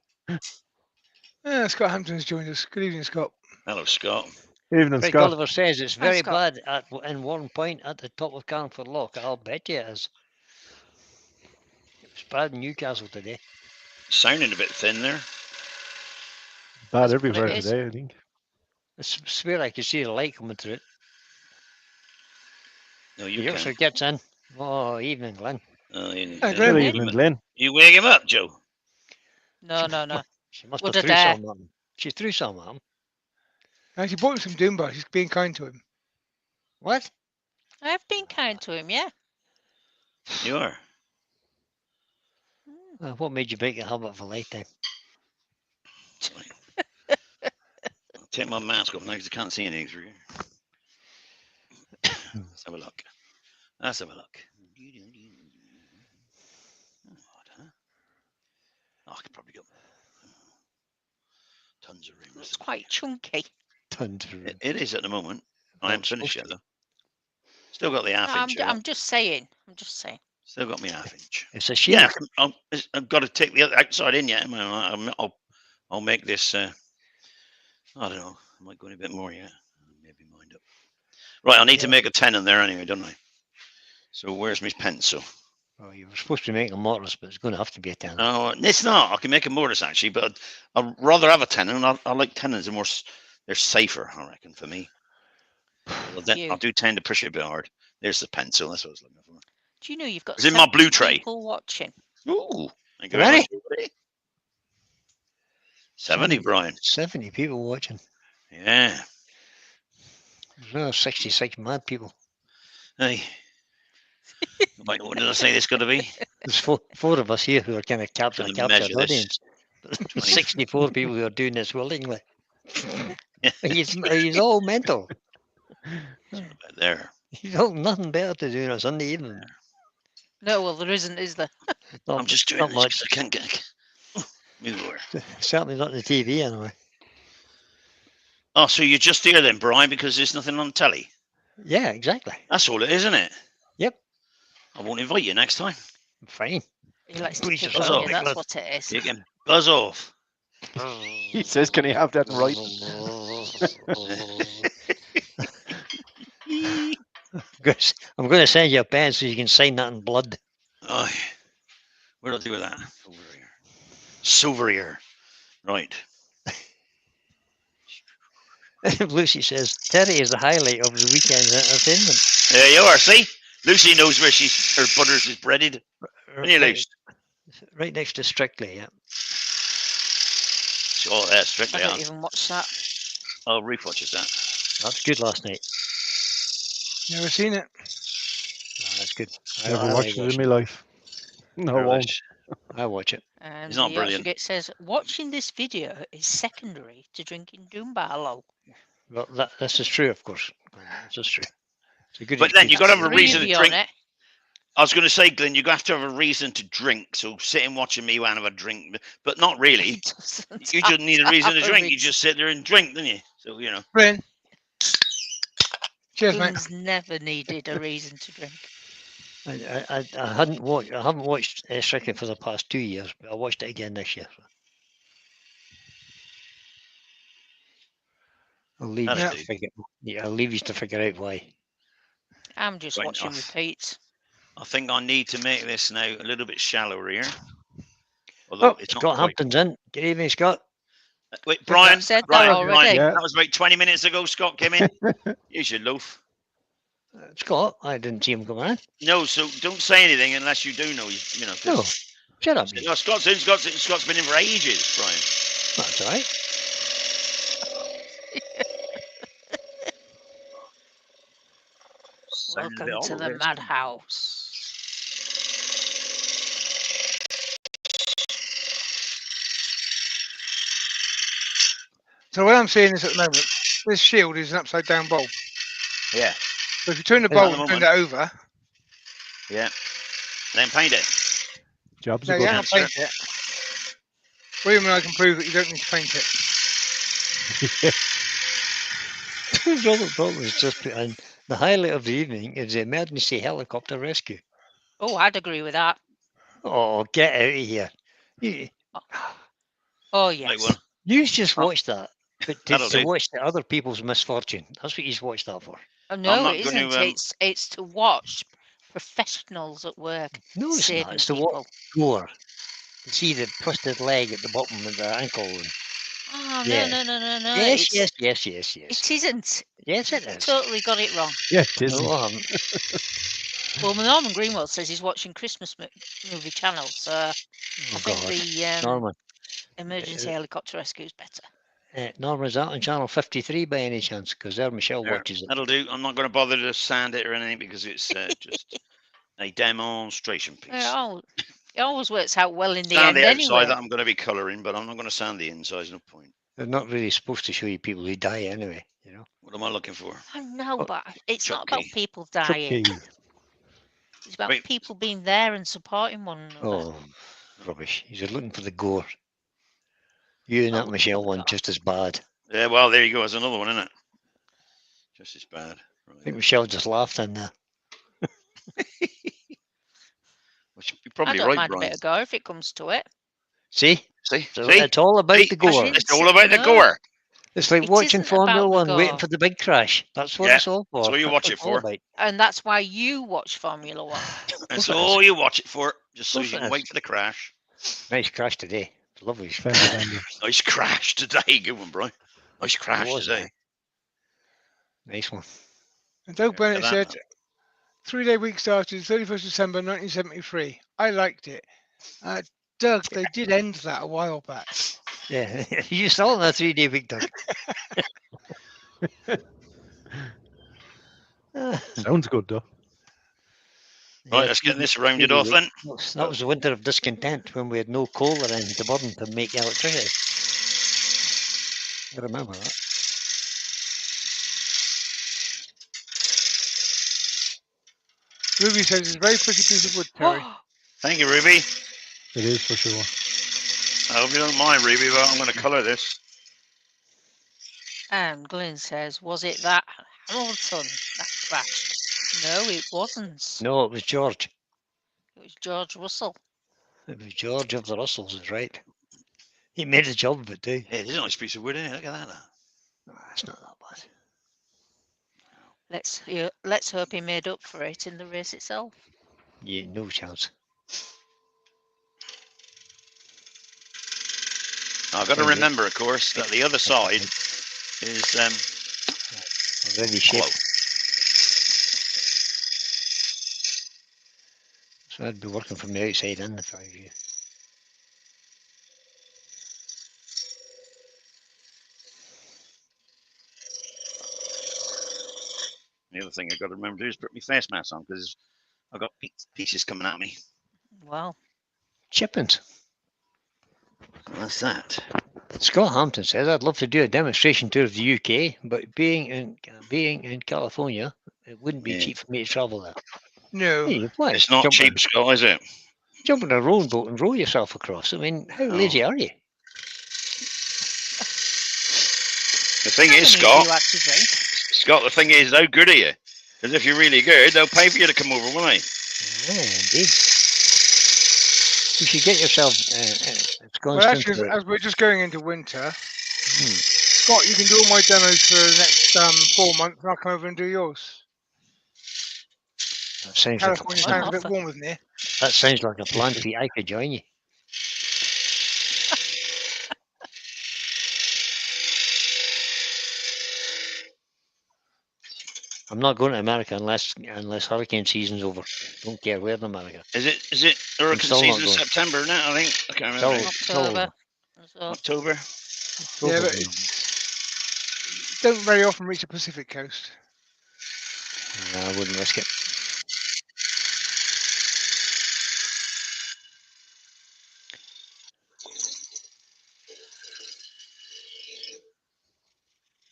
Scott Hampton's joined us. Good evening, Scott. Hello, Scott. Evening, Craig Scott. Oliver says it's Hi, very Scott. bad in one point at the top of Carnforth Lock. I'll bet you it is. It was bad in Newcastle today. Sounding a bit thin there. Bad That's what everywhere it is. today, I think. I swear I could see the light coming through it. No, you Yorkshire can't. gets in. Oh, evening, Glenn. You Hi, Good Glenn. evening, Glenn. You wake him up, Joe. No, no, no. She must Would have I threw dare? some at him. She threw some at him. Actually, bought him some Doom bars. He's being kind to him. What? I have been kind to him, yeah. You are. What made you break your habit for a lifetime? I'll take my mask off now because I can't see anything through here. Let's have a look. Let's have a look. Oh, I could probably go. Tons of room. It's quite chunky. Tons of room. It is at the moment. I haven't Not finished supposed yet, though. Still got the half I'm, inch. I'm just saying. I'm just saying. Still got me half inch. It's a shame. Yeah, I've got to take the outside in yet. I'll make this. I don't know. I might go in a bit more yet. Maybe mind up. Right, I need to make a 10 in there anyway, don't I? So where's my pencil? Oh, you were supposed to be making a mortise, but it's going to have to be a 10. Oh, it's not. I can make a mortise actually, but I'd rather have a 10, and I like 10s. They're safer, I reckon, for me. I'll do 10 to push it a bit hard. There's the pencil. That's what I was looking for. Do you know you've got It's in my blue 70 tray. people watching? Ooh, thank you Ready? very much, everybody. 70, Brian. 70 people watching. Yeah. There's another 66 mad people. Hey. What did I say this got to be? There's four of us here who are kind of captured Gonna measure this. audience. 64 people who are doing this willingly. Yeah. He's all mental. About there. He's all nothing better to do on a Sunday evening. No, well, there isn't, is there? Not, I'm just doing not this much. because I can't get. Move over. Certainly not the TV anyway. Oh, so you're just here then, Brian, because there's nothing on the telly. Yeah, exactly. That's all it is, isn't it? Yep. I won't invite you next time. Fine. He likes to Please pick just on off. you, that's what it is. You can buzz off. He says, "Can he have that in writing?" I'm going to send you a pen so you can sign that in blood. Oh, what do I do with that? Over here. Silver here. Right. Lucy says, Terry is the highlight of the weekend's entertainment. There you are. See? Lucy knows where her butters is breaded. When you Right, lose. right next to Strictly, yeah. Oh, that's I strictly don't on. even watch that. Oh, Ruth watches that. That's good last night. Never seen it. Oh, that's good. Never I watched it in my life. No, I Really. won't. I watch it. And It's not the brilliant. It says, watching this video is secondary to drinking Doom Barlow. Well, this is true, of course. This is true. It's a good But then you got to have a Three reason of to you drink. on it. I was going to say, Glenn, you have to have a reason to drink. So sitting watching me when I have a drink, but not really. He doesn't You have just need a reason to have a drink. You reason. just sit there and drink, don't you? So Bryn. Cheers, mate. Glenn's never needed a reason to drink. I haven't watched. I haven't watched Strictly for the past 2 years, but I watched it again this year. So. I'll leave you That'll to do. figure. Yeah, I'll leave you to figure out why. I'm just Right, watching nice. repeats. I think I need to make this now a little bit shallower here. Although Oh, it's not Scott quite. Hampton's in. Good evening, Scott. Wait, Brian. Said that Brian, already. Yeah. that was about 20 minutes ago. Scott came in. Here's your loaf. Scott, I didn't see him come in. No, so don't say anything unless you do know. No, shut up. No, Scott's in. Scott's been in for ages, Brian. That's all right. Welcome to the madhouse. So what I'm seeing is at the moment, this shield is an upside down bowl. Yeah, So if you turn the Is that bowl the and turn moment? it over, yeah. Then paint it. Job's no, a you good haven't one. painted it. William and I can prove that you don't need to paint it. Robert Butler's just put in the highlight of the evening is the emergency helicopter rescue. Oh, I'd agree with that. Oh, get out of here. Oh, Like yes. one. You just Oh, watched that, but that'll to do. watch the other people's misfortune. That's what you've watched that for. Oh, no, not it gonna, isn't. It's to watch professionals at work No, it's saving not. It's to people. watch gore. To see the twisted leg at the bottom of the ankle. And Oh, Yeah. no. yes, it's, yes. It isn't. Yes, it You is. totally got it wrong. Yeah, it isn't. No, I haven't. Well, Norman Greenwell says he's watching Christmas movie channel, so I Oh, think God. the Norman. emergency helicopter rescue is better. Norman, is that on channel 53 by any chance? Because there Michelle There, watches it. that'll do. I'm not going to bother to sand it or anything because it's just a demonstration piece. It always works out well in the Sand end the outside anyway. that I'm going to be colouring, but I'm not going to sand the inside. There's no point. They're not really supposed to show you people who die anyway, you know. What am I looking for? I know, Oh, but it's not about Chucky. people dying. Chucky. It's about Wait. people being there and supporting one another. Oh, rubbish. He's looking for the gore. You and that Oh, Michelle fuck one off. just as bad. Yeah, well, there you go. There's another one, isn't it? Just as bad. I think Right. Michelle just laughed in there. Which you're I probably don't right, mind a Brian. bit of gore if it comes to it. See? See? So See? it's all about See? the gore. It's all about the No. gore. It's like It watching isn't Formula about the One, waiting gore. for the big crash. That's what Yeah, it's all for. that's what you watch what it it's all for. about. And that's why you watch Formula One. That's Course it all you watch it for, just so Course you it can is. wait for the crash. Nice crash today. Lovely. Fender bender. Nice crash today. Good one, Brian. Nice crash was, today. Nice one. And Doug Yeah, Bennett that said, one. 3-day week started 31st December 1973. I liked it. Doug, they did end that a while back. Yeah, you still on a 3-day week, Doug. Sounds good though. Right, let's get this rounded off then. That was the winter of discontent when we had no coal around to burn to make electricity. I remember that. Ruby says it's a very pretty piece of wood, Terry. Thank you, Ruby. It is for sure. I hope you don't mind, Ruby, but I'm going to colour this. And Glyn says, was it that Hamilton that crashed? No, it wasn't. No, it was George. It was George Russell. It was George of the Russells, is right. He made a job of it too. Hey, there's a nice piece of wood in it. Look at that. It's not that bad. Let's hope he made up for it in the race itself. Yeah, no chance. I've got to Okay. remember, of course, that the other side is Already hollow. shaped. So I'd be working from the outside in if I were you. The other thing I've got to remember to do is put my face mask on because I've got pieces coming at me. Well, Chippings. So that's that. Scott Hampton says, I'd love to do a demonstration tour of the UK, but being in California, it wouldn't be Yeah. cheap for me to travel there. No. Hey, why? It's not cheap, Scott, is it? Jump in a rowing boat and row yourself across. I mean, how No. lazy are you? The thing how is, many do Scott, you like to drink? Scott, the thing is, how good are you? Because if you're really good, they'll pay for you to come over, won't they? Yeah, indeed. You should get yourself Well, actually, as we're just going into winter, Hmm. Scott, you can do all my demos for the next 4 months, and I'll come over and do yours. That sounds like California a sounds a plan. bit warm, isn't it? That sounds like a plan, Pete. I could join you. I'm not going to America unless hurricane season's over. Don't care where in America. Is it hurricane still not season in going. September now? I think I can't remember. Still over. October. So, October. Yeah, October. but don't very often reach the Pacific coast. No, I wouldn't risk it.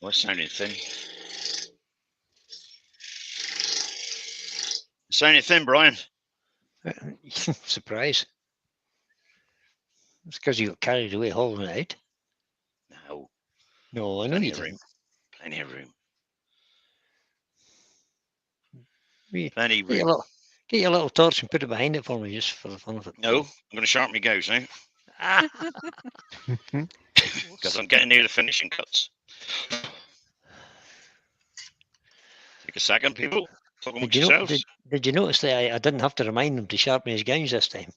What's sounding thin? Sounding thin, Brian. Surprise. It's because you got carried away hauling it out. No, No, I know plenty you of room. didn't. Plenty of room. We- Plenty of Get your, room. get your little torch and put it behind it for me, just for the fun of it. No, I'm going to sharpen my goes now Ah, because I'm getting near the finishing cuts. Take a second, people. Talk amongst yourselves. did you notice that I didn't have to remind him to sharpen his gowns this time?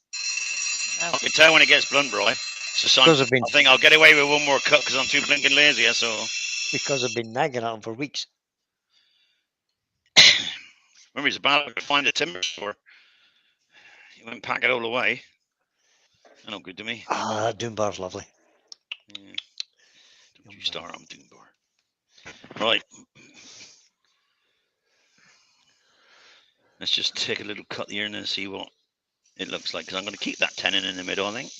I can tell when it gets blunt, Brian. So Because I've been I think I'll get away with one more cut because I'm too blinking lazy. That's all. because I've been nagging at him for weeks. Remember, he's about to find a timber store. He went and pack it all away. That's not good to me. Ah, that Dunbar's lovely. Yeah. Don't you start on Dunbar. Right. Let's just take a little cut here and then see what it looks like. Because I'm going to keep that tenon in the middle, I think.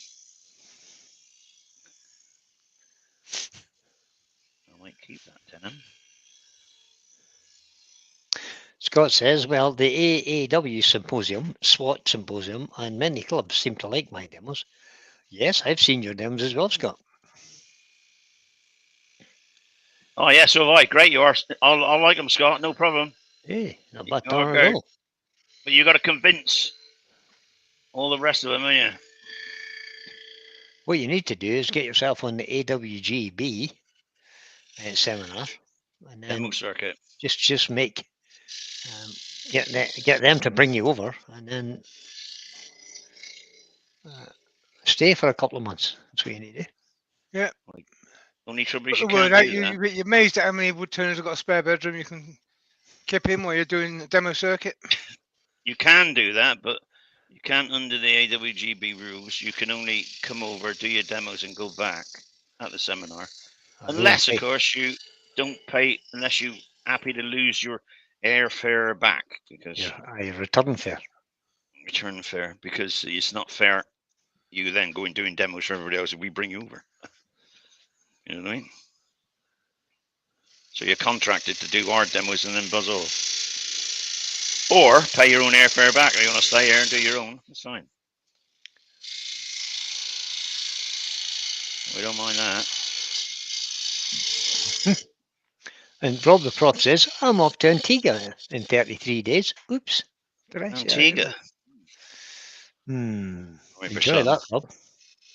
I might keep that tenon. Scott says, well, the AAW symposium, SWAT symposium, and many clubs seem to like my demos. Yes, I've seen your demos as well, Scott. Oh, yeah, so have I. Great, you are. I'll like them, Scott. No problem. Hey, not bad Oh, darn okay. at all. But you got to convince all the rest of them, ain't you? What you need to do is get yourself on the AWGB seminar, and then Demo circuit. just make get them to bring you over, and then stay for a couple of months. That's what you need to do. Only trouble Put is you the word can't out. do that. You're amazed at how many woodturners have got a spare bedroom you can kip in while you're doing the demo circuit. You can do that, but you can't under the AWGB rules. You can only come over, do your demos, and go back at the seminar. Unless, of course, you don't pay, unless you're happy to lose your airfare back, because your return fare. return fare, because it's not fair. You then go and doing demos for everybody else, and we bring you over. You know what I mean? So you're contracted to do our demos and then buzz off. Or pay your own airfare back. Or you want to stay here and do your own? That's fine. We don't mind that. And Rob the Prop says, I'm off to Antigua in 33 days. Oops. Did I say that? Antigua. Wait for Enjoy sun. that, Rob.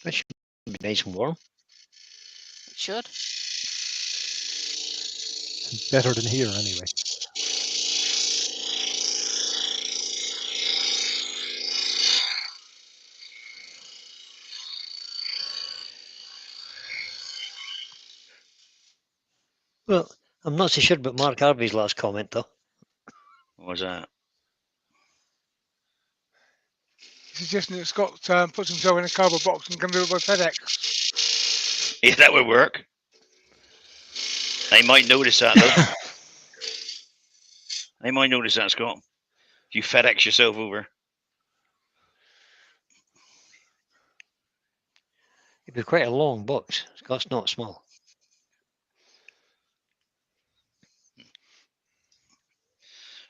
That should be nice and warm. It should. Better than here, anyway. Well, I'm not so sure about Mark Harvey's last comment, though. What was that? Suggesting that Scott puts himself in a cardboard box and can do it by FedEx. Yeah, that would work. They might notice that, though. They might notice that, Scott. If you FedEx yourself over. It'd be quite a long box. Scott's not small.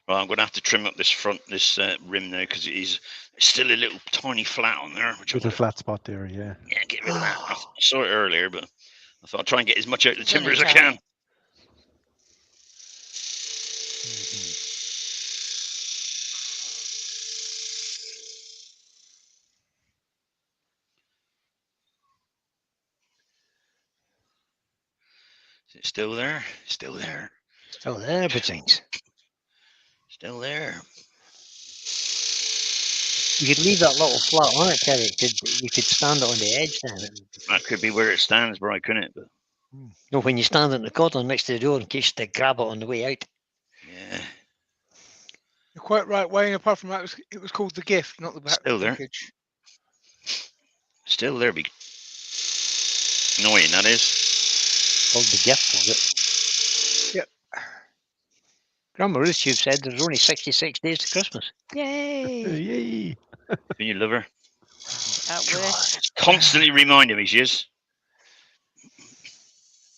Well, I'm going to have to trim up this rim now because it is still a little tiny flat on there. Which With a flat spot there, yeah. Yeah, get rid of that. I saw it earlier, but I thought I'd try and get as much out of the It's only timber as I tiny. can. Is it still there? Still there. Still there, but things. Still there. You could leave that little flat on it, Terry. You could stand it on the edge then. That could be where it stands, Brian, couldn't it? But No, when you stand in the corner next to the door in case they grab it on the way out. yeah, You're quite right, Wayne. Apart from that, it was called the gift, not the back Still there. package. still there. Be annoying, that is. Called the gift, was it? Yep. Grandma Ruth Tube said there's only 66 days to Christmas. Yay! Yay! Can you love her? Can't wait. Constantly reminding me she is.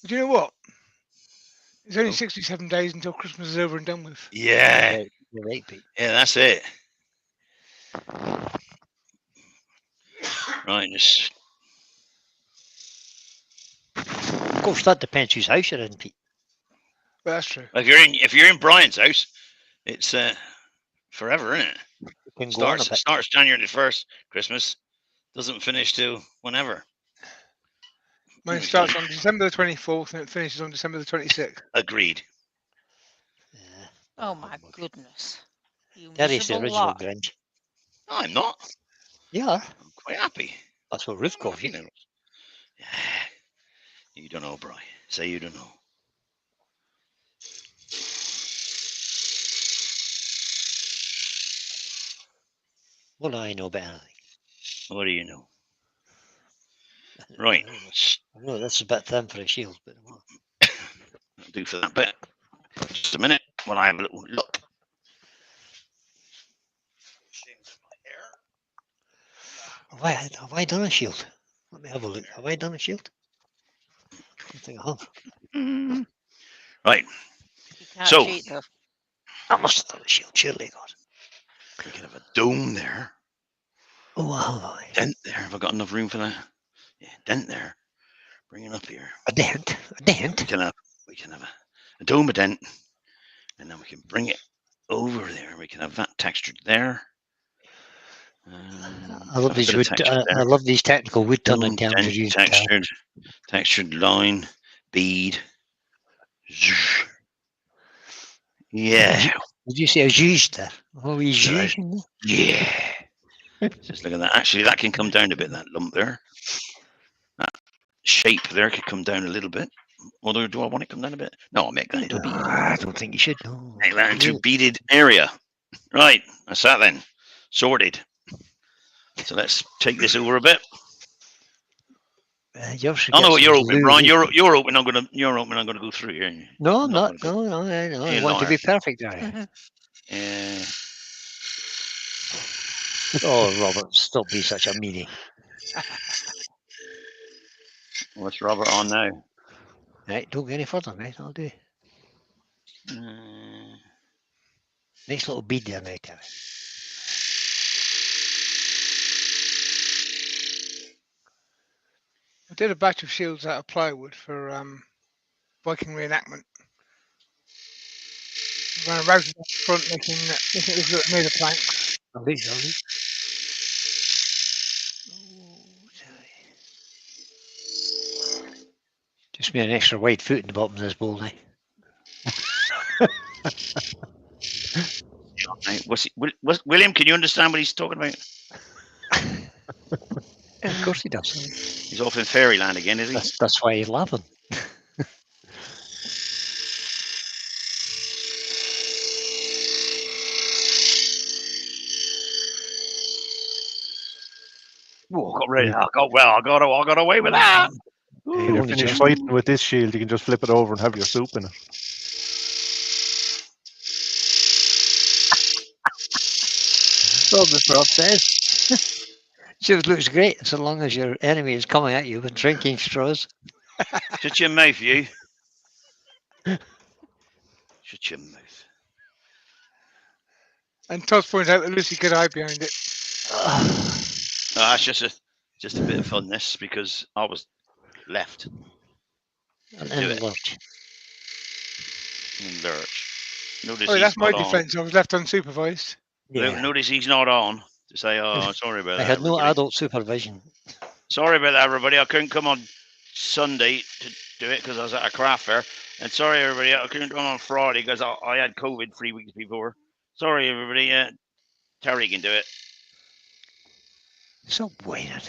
But you know what? It's only Oh. 67 days until Christmas is over and done with. Yeah, You're right, Pete. yeah, that's it. Right, just Of course, that depends whose house you're in, Pete. But that's true. if you're in Brian's house, it's forever, isn't it? You can go on a bit. Starts January the 1st, Christmas. Doesn't finish till whenever. Mine starts on December the 24th and it finishes on December the 26th. Agreed. Yeah. Oh my goodness. You Terry's the miserable original lot. Grinch. No, I'm not. Yeah, I'm quite happy. that's what Ruth calls you. Yeah. You don't know, Brian. Say you don't know. What do I know about anything? What do you know? Right. I know that's a bit thin for a shield, but well, I'll do for that bit. Just a minute while I have a little look. have I done a shield? Let me have a look. Have I done a shield? I think I have. Right. You can't So- cheat though. I must have done a shield, surely, God. We can have a dome there. Oh, have I? Dent there. Have I got enough room for that? Yeah, dent there. Bring it up here. A dent? A dent? We can have a dome, a dent, and then we can bring it over there. We can have that textured there. I love these wood. I love these technical wood turning terms dent, you use. textured line, bead. Zhoosh. Yeah, Did you say a juge there? Oh, we Sorry. juge in there? yeah. Just look at that. Actually, that can come down a bit. That lump there, that shape there could come down a little bit. Although, do I want it to come down a bit? No, I'll make that into a bead. I don't think you should. No. Make that into a beaded area. Right, that's that then. Sorted. So let's take this over a bit. I know what you're hoping, Brian. You're hoping I'm gonna go through here. No, I'm not not. gonna No. I You want to liar. be perfect, Gary. Oh, Robert, stop being such a meanie. What's Robert on now? Right, don't go any further, mate. I'll do. Nice little bead there now, Terry. I did a batch of shields out of plywood for Viking reenactment. I'm going to route it up front, making it look made of planks. Lovely, lovely. Oh, Terry. Just me an extra wide foot in the bottom of this bowl now. Right, William, can you understand what he's talking about? Yeah, of course he does. He's off in fairyland again, is he? That's why he's laughing. Oh, I got away with that. When you're Only finished just. fighting with this shield, you can just flip it over and have your soup in it. Well, Mr. Rob says. Shield looks great so long as your enemy is coming at you with drinking straws. Shut your mouth, you. Shut your mouth. And Todd points out that Lucy could hide behind it. No, that's just a bit of fun, this, because I was left And Do then it. lurch. in lurch. Notice Oh, he's that's my not on. defence. I was left unsupervised. Yeah. Notice he's not on to say, "Oh, sorry about I that." had no everybody. adult supervision. Sorry about that, everybody. I couldn't come on Sunday to do it because I was at a craft fair. And sorry, everybody, I couldn't come on Friday because I had COVID 3 weeks before. Sorry, everybody. Terry can do it, So weird.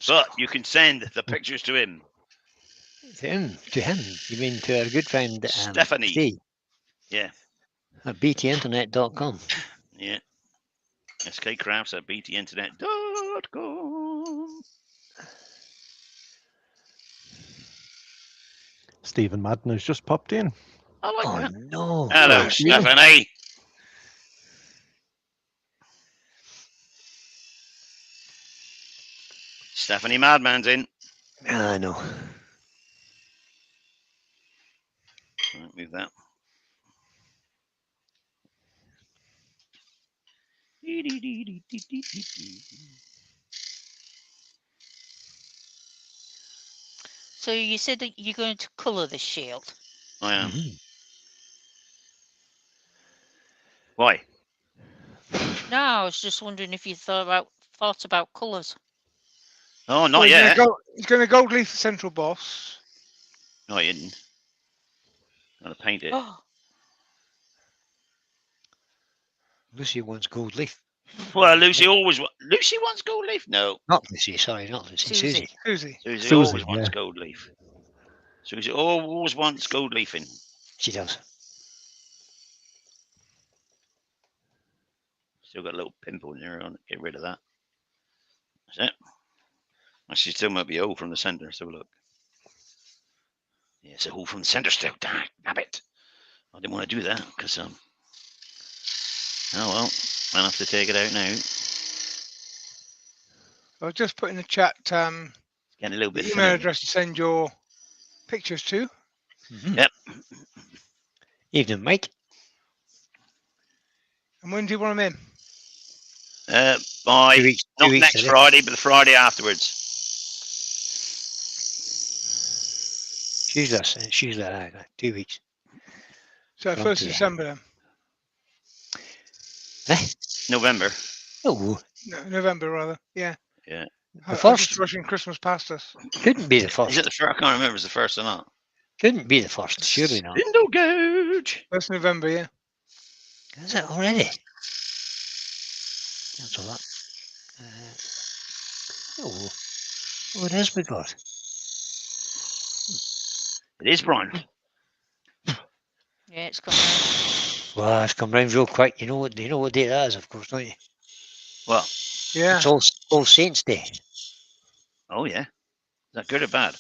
but you can send the pictures to him. To him. You mean to our good friend Stephanie. Steve Yeah, at btinternet.com. yeah. skkrafts at btinternet.com. Stephen Madden has just popped in. I like Oh that. no. Hello, Oh, Stephen. Stephanie. Stephanie Madman's in. I know. Right, move that. So you said that you're going to colour this shield. I am. Mhm. Why? No, I was just wondering if you thought about colours. Oh, not Well, yet. He's going to gold leaf the central boss. No, I didn't. Gotta paint it. Oh, Lucy wants gold leaf. Well, Lucy wants gold leaf. No, Not Lucy, sorry, not Lucy. Susie. Susie. Susie. Susie Susie, always wants yeah. gold leaf. Susie always wants gold leafing. She does. Still got a little pimple in there. I'll get rid of that. That's it. She still might be old from the centre. So look. Yeah, it's a hole from the centre still. Damn it! I didn't want to do that because oh well, I'll have to take it out now. I'll just put in the chat Getting a little the bit email thinner. address to send your pictures to. Mhm. Yep. Evening, Mike. And when do you want them in? By 2 weeks. not 2 weeks. next today. Friday, but the Friday afterwards. She's that. 2 weeks. So From 1st of today. December then. November. Oh, No, November rather. Yeah. Yeah. I'm first? just rushing Christmas past us. couldn't be the Is first. it the first? I can't remember if it's the first or not. Couldn't be the first. Surely not. Window gauge. 1st November, yeah. Is it already? That's all that. What else we got? It is Brian. Yeah, it's coming out. Well, it's come round real quick. You know what day that is, of course, don't you? Well, Yeah. It's All Saints Day. oh yeah. Is that good or bad?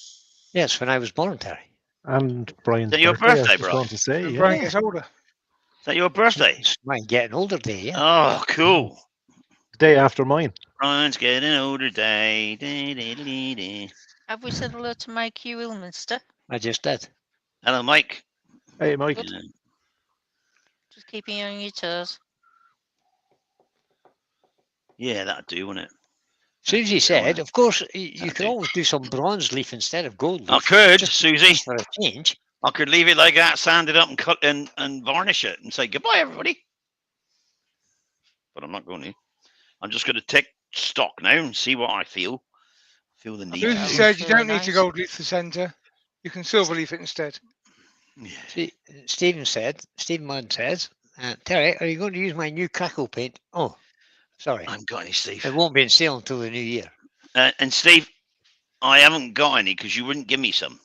Yeah, it's when I was born, Terry. And Brian's Is that your birthday, I birthday, just Brian? want to say, And yeah. Brian gets older. Is that your birthday? It's my getting older day, yeah. Oh, cool. The day after mine. Brian's getting older day. Day. Have we said hello to Mike Hugh Ilminster? I just did. Hello, Mike. Hey, Mike. Good. Just keeping you on your toes. Yeah, that'd do, wouldn't it? Susie Yeah, said, wouldn't it? of course, you That'd could do. always do some bronze leaf instead of gold leaf. I could, just, Susie. Just for a change. I could leave it like that, sand it up and cut and varnish it and say goodbye, everybody. But I'm not going to. I'm just going to take stock now and see what I feel. Feel the need. Susie Yeah, said you really don't need to nice. gold leaf the centre. You can silver leaf it instead. Yeah. See, Stephen Munn says, Terry, are you going to use my new crackle paint? Oh, sorry. I haven't got any, Steve. It won't be on sale until the new year. And Steve, I haven't got any because you wouldn't give me some.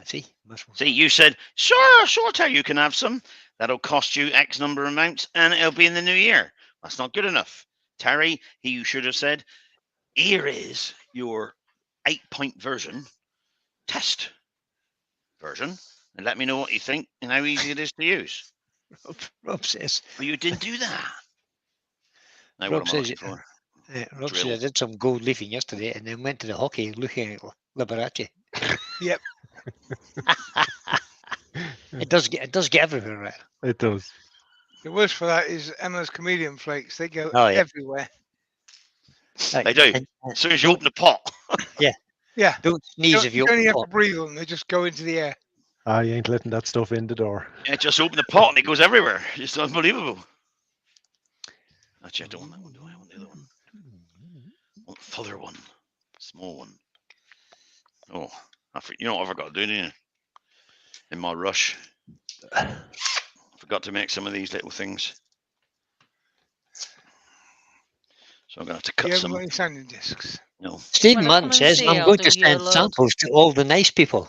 See, See, you said, sure, Terry, you can have some. That'll cost you X number of amounts and it'll be in the new year. That's not good enough. Terry, you should have said, here is your 8-point version, test version, and let me know what you think and how easy it is to use. Rob says. But you didn't do that. Now, Rob what am I says, looking for? Rob says Drill. I did some gold leafing yesterday and then went to the hockey looking at Liberace. Yep. It does get everywhere, right? It does. The worst for that is Emma's chameleon flakes. They go Oh, yeah. everywhere. They do. As soon as you open the pot. Yeah. Don't sneeze if you You open only the have pot. to breathe them. They just go into the air. You ain't letting that stuff in the door. Yeah, just open the pot and it goes everywhere. It's unbelievable. Actually, I don't want that one, do I? I want the other one. I want the fuller one. Small one. Oh, you know what I forgot to do, didn't you? In my rush. I forgot to make some of these little things. So I'm going to have to cut You haven't some. got any sanding discs. No. Stephen When I come Munn and says see I'm you, going I'll to do you a send load. samples to all the nice people.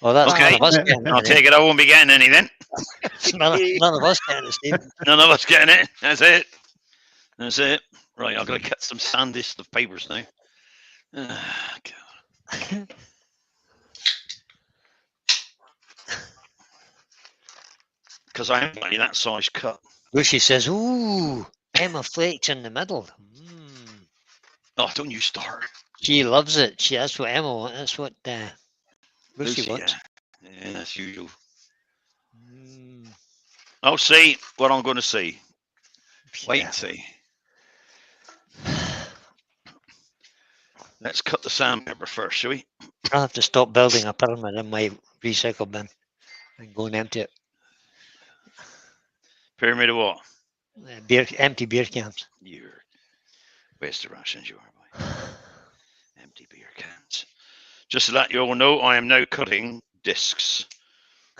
Well, that's Okay. none of us getting I'll it. take it. I won't be getting any then. None of us getting it, Steve. None of us getting it. That's it. That's it. Right, I've got to cut some sandisk of papers now. Because I haven't got any that size cut. Lucy says, ooh, Emma flakes in the middle. Oh, don't you start. She loves it. That's what Emma wants. That's what Lucy Lucy, wants. Yeah, that's usual. Mm, I'll see what I'm going to see. Wait yeah. and see. Let's cut the sandpaper first, shall we? I'll have to stop building a pyramid in my recycle bin and go and empty it. Pyramid of what? Empty beer cans. Where's the rations you are, boy? Empty beer cans. Just to let you all know, I am now cutting discs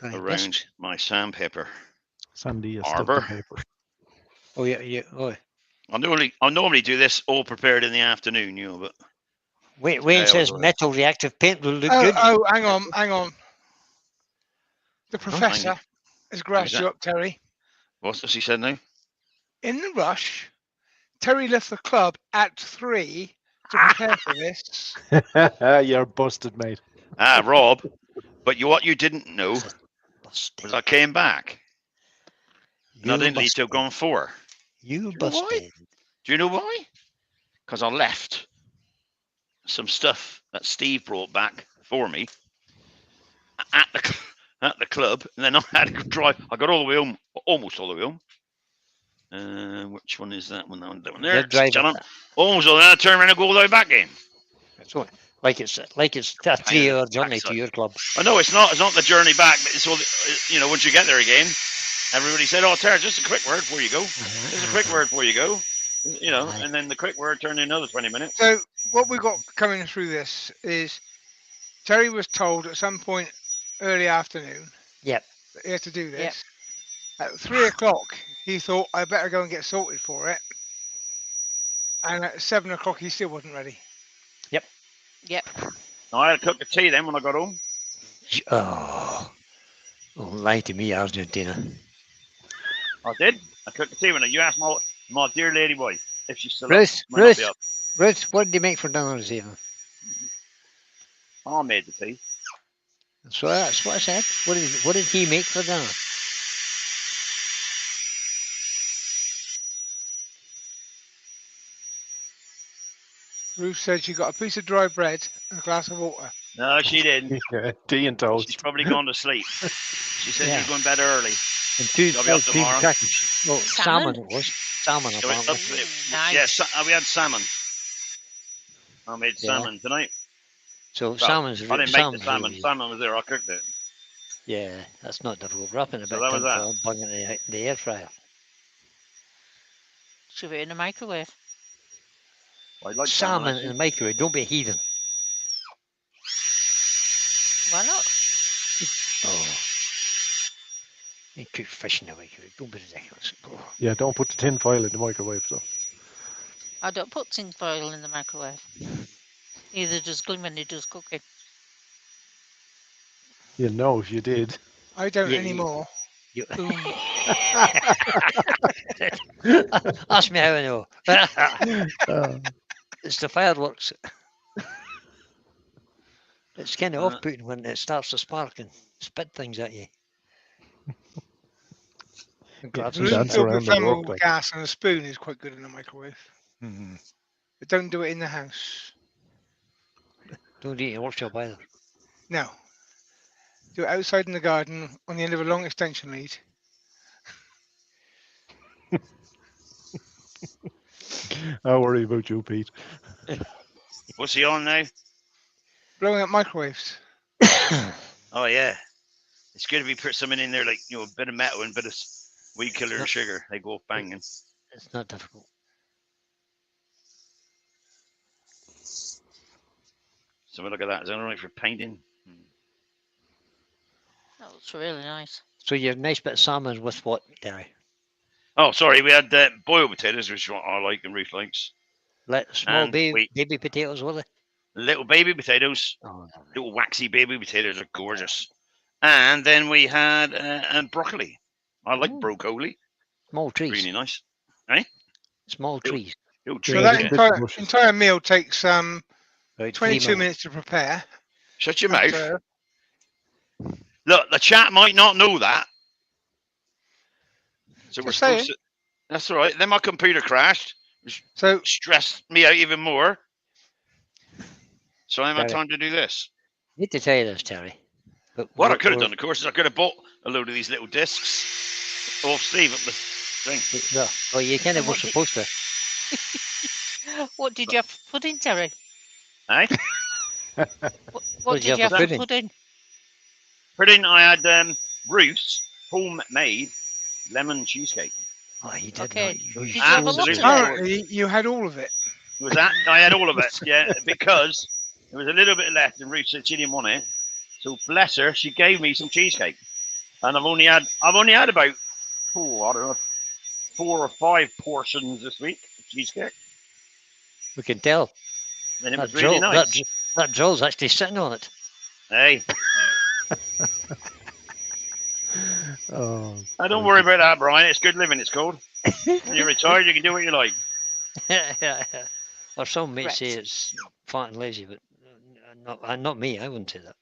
around my sandpaper. Sandy is Arbor. stuck in paper. Oh yeah. Oh. I normally do this all prepared in the afternoon, but Wayne Yeah, says well, metal reactive paint will look good. Oh, hang on. The professor has grassed that? you up, Terry. What's he said now? In the rush, Terry left the club at 3 to prepare for this. You're busted, mate. Rob. But what you didn't know Busted. was I came back. And I You didn't leave till busted. gone 4. You you know why? busted. Do you know why? Because I left some stuff that Steve brought back for me at the club, and then I had to drive. I got all the way home, almost all the way home. Which one is that one? That one there. You're driving. Almost all the way. I turn around and go all the way back in. That's what. Like it's a 3-hour journey to your club. I know it's not. It's not the journey back, but it's all. Once you get there again, everybody said, "Oh, Terry, just a quick word before you go. Just a quick word before you go." And then the quick word turned in another 20 minutes. So what we got coming through this is Terry was told at some point early afternoon Yep. that he had to do this. At 3 o'clock, he thought, I better go and get sorted for it. And at 7 o'clock, he still wasn't ready. Yep. I had a cup of tea then when I got home. Oh, don't lie to me, Argentina. I did. I cooked the tea when you asked my dear lady wife if she's still Ruth, up. Might not be up. Ruth, what did you make for dinner this evening? I made the tea. That's what I said. What did he make for dinner? Ruth said she got a piece of dry bread and a glass of water. No, she didn't. Tea and toast. She's probably gone to sleep. She said Yeah. she's going to bed early. And 2 I'll be up cream tomorrow. crackers. Well, salmon it was. salmon So apparently. yeah, Nice. we had salmon. I made Yeah. salmon tonight. So Well, salmon's I didn't make the salmon's salmon. really, Salmon was there. I cooked it. yeah, that's not difficult. Wrapping a So bit that of was tin that. foil, bung it in the air fryer. Shove it in the microwave. I like Salmon in actually. the microwave. Don't be a heathen. Why not? Oh, you cook fish in the microwave. Don't be ridiculous. Oh. Yeah, don't put the tin foil in the microwave, though. I don't put tin foil in the microwave. Neither does Glenn when he does cooking. You'll know if you did. I don't Yeah, anymore. you- Boom. Ask me how I know. Uh, It's the fireworks. It's kind of Uh, off-putting when it starts to spark and spit things at you. Grab some and Balloon dance filled salmon. with around the work flammable like. gas and a spoon is quite good in the microwave. Mhm. But don't do it in the house. Don't eat in your workshop either. No. Do it outside in the garden on the end of a long extension lead. I worry about you, Pete. what's he on now? Blowing up microwaves. Oh yeah, it's good if you put something in there like a bit of metal and a bit of weed killer and sugar. They go off banging. It's not difficult. So look at that. Is that all right for painting? That looks really nice. So your nice bit of salmon with what, Terry? Oh, sorry. We had boiled potatoes, which is what I like and Ruth likes. Small And baby potatoes, were they? little baby potatoes, Oh, lovely. little waxy baby potatoes are gorgeous. And then we had broccoli. I like Mm. broccoli. Small trees. Really nice. Small trees. Little So trees, that yeah. entire meal takes About 3 22 minutes to prepare. Shut your And, mouth. Look, the chat might not know that. So we're Just supposed saying. to. That's all right. Then my computer crashed, which So stressed me out even more. So I haven't had Terry. time to do this. Need to tell you this, Terry. But What I could have done, of course, is I could have bought a load of these little discs off Steve at the thing. Well, you kind of And were what did- supposed to. What did you have to put in, Terry? Eh? What did you have to put in? Put in, I had Ruth's homemade lemon cheesecake. Oh, you did Okay. not. Did you have a look Absolutely. at it? apparently you had all of it. It was that I had all of it, yeah, because there was a little bit left, and Ruth said she didn't want it. So bless her, she gave me some cheesecake, and I've only had about I don't know, 4 or 5 portions this week of cheesecake, We can tell. and it That was really drill, nice. that drill's actually sitting on it. Hey, Oh, don't worry about that, Brian. It's good living. It's called. When you're retired, you can do what you like. Or some may say Correct. it's fat and lazy, but not me. I wouldn't say that.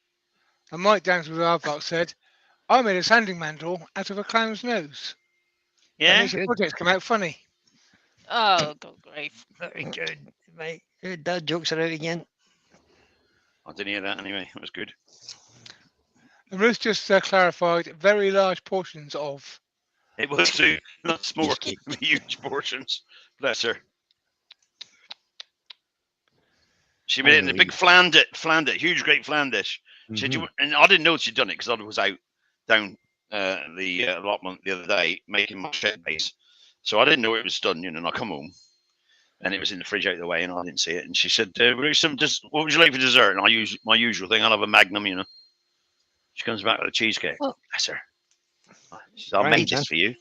And Mike Downs with our box said, I made a sanding mantle out of a clown's nose. That Yeah. makes your projects come out funny. Oh, good grief. Very good. Right. Dad jokes are out again. I didn't hear that anyway. It was good. And Ruth just clarified very large portions of. It was too, not small, Cheesecake. huge portions. Bless her. She made it in a big flan dish, huge, great flan dish. She said, and I didn't know she'd done it because I was out down the allotment the other day making my shed base. So I didn't know it was done, and I come home and it was in the fridge out the way and I didn't see it. And she said, what would you like for dessert? And I use my usual thing. I'll have a Magnum, She comes back with a cheesecake. Oh. Bless her. She said, I Right, made this for you.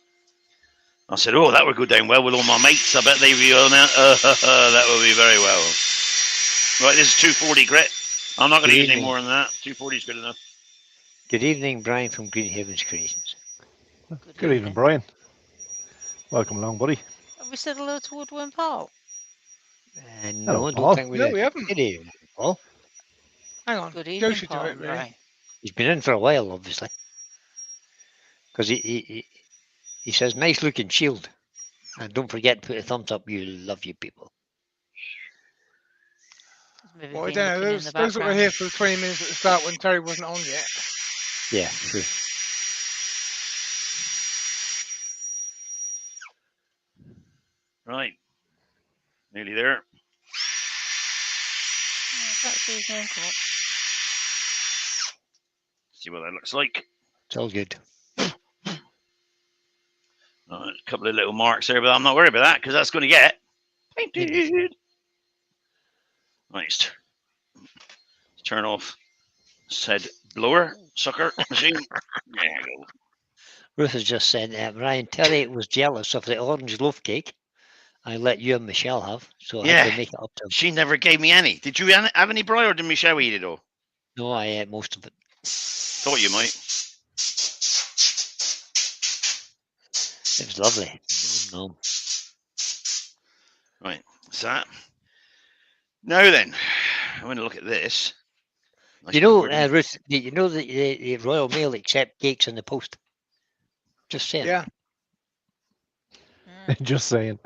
I said, oh, that would go down well with all my mates. I bet they'd be on that. That would be very well. Right, this is 240 grit. I'm not going to use any more than that. 240 is good enough. Good evening, Brian from Green Havens Creations. good evening, Brian. Welcome along, buddy. Have we said hello to Woodworm Paul? No, Hello, I Paul. don't think we No, did. we haven't. Good evening, Paul. Hang on. Good Joe evening, should Paul do it, and really. Brian. He's been in for a while, obviously. Because he says, nice looking shield. And don't forget to put a thumbs up. You love you people. Maybe Well, I been don't know. looking in the Those that were background. here for 20 minutes at the start when Terry wasn't on yet. Yeah, true. Right. Nearly there. I can't see his name come up. See what that looks like. It's all good. A couple of little marks there, but I'm not worried about that because that's going to get painted. Nice. Turn off said blower sucker machine. There you go. Ruth has just said, Ryan, Terry was jealous of the orange loaf cake I let you and Michelle have, so I had Yeah. to make it up to him. She never gave me any. Did you have any, Bri, or did Michelle eat it all? No, I ate most of it. Thought you might. It was lovely. No. Right. That's that. Now then, I'm going to look at this. Nice You know, bit of Ruth, you know that the Royal Mail accept cakes in the post? Just saying. Yeah. Just saying.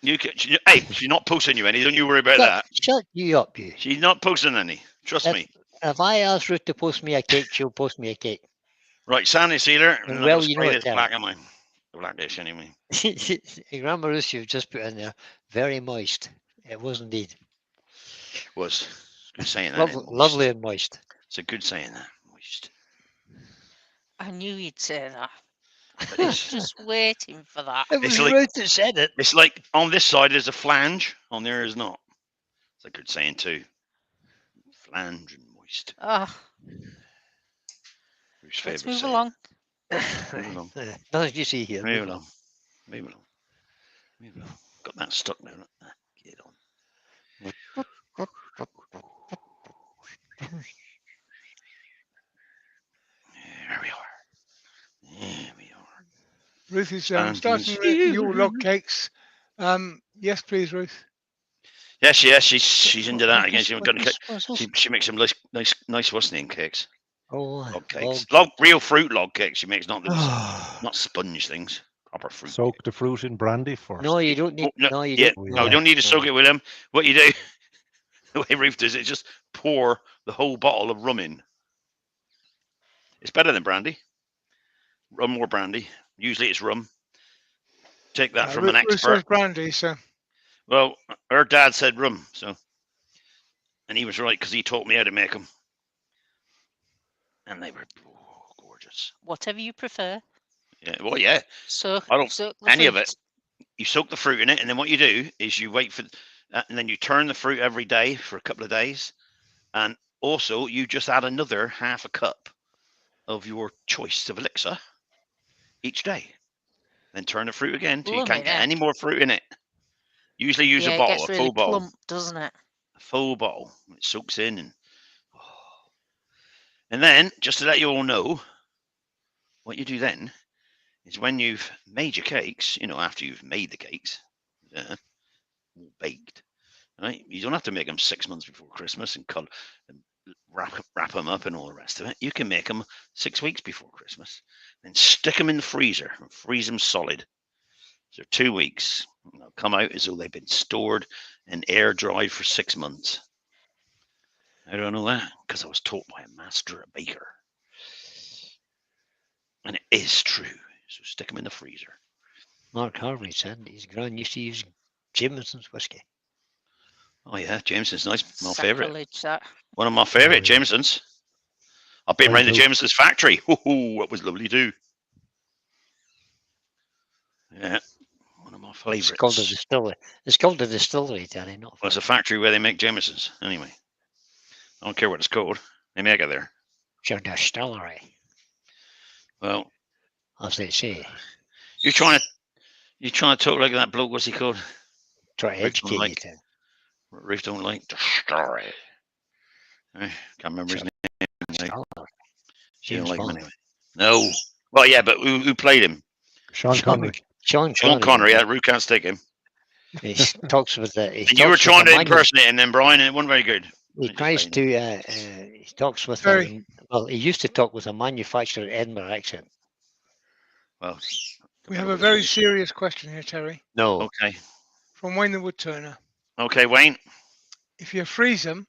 You can, hey, she's not posting you any. Don't you worry about that. Shut you up, you. She's not posting any. Trust me. If I ask Ruth to post me a cake, she'll post me a cake. Right, sandy sealer. And I'm well, gonna you spray know it, this Terry. black on my blackish anyway. Remember, Ruth, you've just put in there, very moist. It was indeed. Was good saying that. Lovely and moist. It's a good saying that. Moist. I knew you'd say that. But I was it's, just waiting for that. It was like- Ruth that said it. it's like on this side there's a flange, on there is not. It's a good saying too. Flange and moist. Oh, Whose let's favourite move saying? along. Move along. Nothing you see here. Move along. Move along. Move along. Got that stuck now. Look. Get it on. There we are. There we are. Ruth is Standing starting with your log cakes. Yes, please, Ruth. Yes, she's into that again. She makes some nice whistling cakes. Oh, Log cakes. Real fruit log cakes she makes, not Soak sponge things. Proper fruit. the fruit in brandy first. no, you don't need. Oh, no, No, you yeah, don't. no, you don't need to soak it, William. What you do, the way Ruth does it, just pour the whole bottle of rum in. It's better than brandy. Rum or brandy. Usually it's rum. Take that from an Ruth expert. says brandy, so Well, her dad said rum, so, and he was right because he taught me how to make them, and they were gorgeous. Whatever you prefer. Yeah, well, yeah. So I don't soak the any of fruit. it. You soak the fruit in it, and then what you do is you wait for, and then you turn the fruit every day for a couple of days, and also you just add another half a cup of your choice of elixir each day. Then turn the fruit again till you can't get any more fruit in it. Usually use Yeah, a it bottle, gets a really full bottle. plump, doesn't it? A full bottle. It soaks in, and then just to let you all know, what you do then is when you've made your cakes, after you've made the cakes, all baked, right? You don't have to make them 6 months before Christmas and cut and wrap them up and all the rest of it. You can make them 6 weeks before Christmas, then stick them in the freezer and freeze them solid. So 2 weeks, and they'll come out as though they've been stored and air dried for 6 months. I don't know that because I was taught by a master, a baker. And it is true. So stick them in the freezer. Mark Harvey said his gran used to use Jameson's whiskey. Oh, yeah. Jameson's nice. My favourite. Sacrilege, that. One of my favourite yeah. Jamesons. I've been Mine around the too. Jameson's factory. Oh, it was lovely too. Yeah. One of my favourites. It's called a distillery. It's called a distillery, Terry, not Well, it's a factory where they make Jamesons. Anyway. I don't care what it's called. They make it there. it's a distillery, Well, as they say. you're trying to talk like that bloke. What's he called? Try to Rich don't educate you, like- Terry. Ruth don't like the story. Can't remember his name. Distillery. She don't James like him Bond. anyway. No. Well, yeah, but who played him? Sean Connery. Sean Sean Connery. Yeah, Ruth can't stick him. He talks with the. And you were trying to impersonate him then, Brian, and it wasn't very good. He just tries saying. to. He talks with. Very. Well, he used to talk with a manufactured Edinburgh accent. Well, we have a very serious question here, Terry, No. Okay. from Wayne the Woodturner. Okay, Wayne. If you freeze them,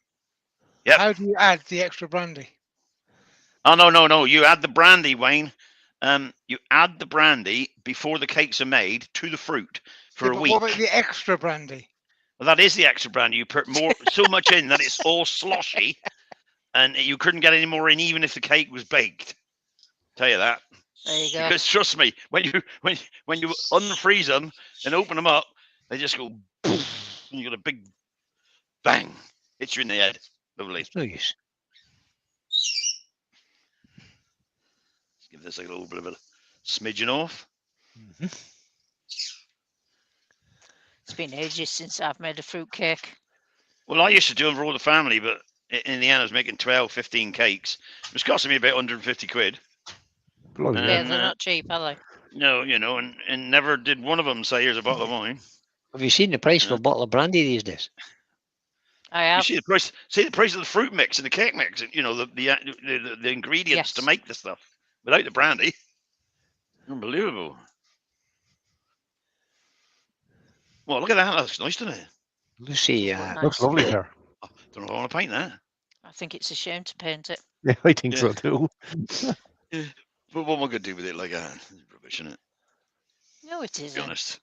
Yep. how do you add the extra brandy? Oh, no. You add the brandy, Wayne, you add the brandy before the cakes are made to the fruit for Yeah, a but week. what about the extra brandy? Well, that is the extra brandy. You put so much in that it's all sloshy, and you couldn't get any more in even if the cake was baked. Tell you that. There you go. Because trust me, when you unfreeze them and open them up, they just go poof, and you got a big bang, hits you in the head. Lovely. It's no use. Let's give this a little bit of a smidgen off. Mhm. It's been ages since I've made a fruit cake. Well, I used to do them for all the family, but in the end, I was making 12, 15 cakes. It was costing me about 150 quid. Bloody And, Yeah, hell. they're not cheap, are they? No, and never did one of them say, "Here's a bottle of wine." Have you seen the price for Yeah. a bottle of brandy these days? I You have. see the price. See the price of the fruit mix and the cake mix. You know the ingredients to Yes. make the stuff without the brandy. Unbelievable. Well, look at that. That's nice, doesn't it? Lucy, Does look nice. Looks lovely there. I don't know if I want to paint that. I think it's a shame to paint it. Yeah, I think so Yeah. too. But what am I going to do with it? Like, rubbish, isn't it? No, it To be isn't. honest.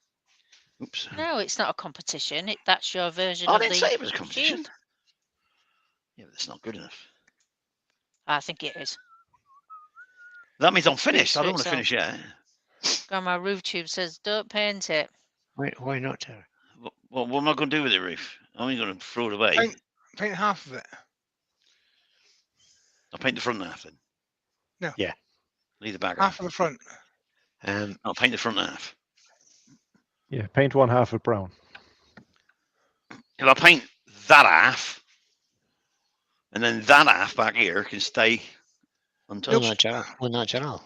Oops. No, it's not a competition. That's your version I of didn't the say it was a competition. shield. Yeah, but it's not good enough. I think it is. That means I'm It speaks finished. I for don't want to itself. finish yet. Grandma Roof Tube says, don't paint it. why not, Tara? What am I going to do with it, Ruth? I'm only going to throw it away. Paint half of it. I'll paint the front half then. No. Yeah. Leave the back Half half. of the front. I'll paint the front half. Yeah, paint one half of brown. If I paint that half, and then that half back here can stay untouched. Au natural.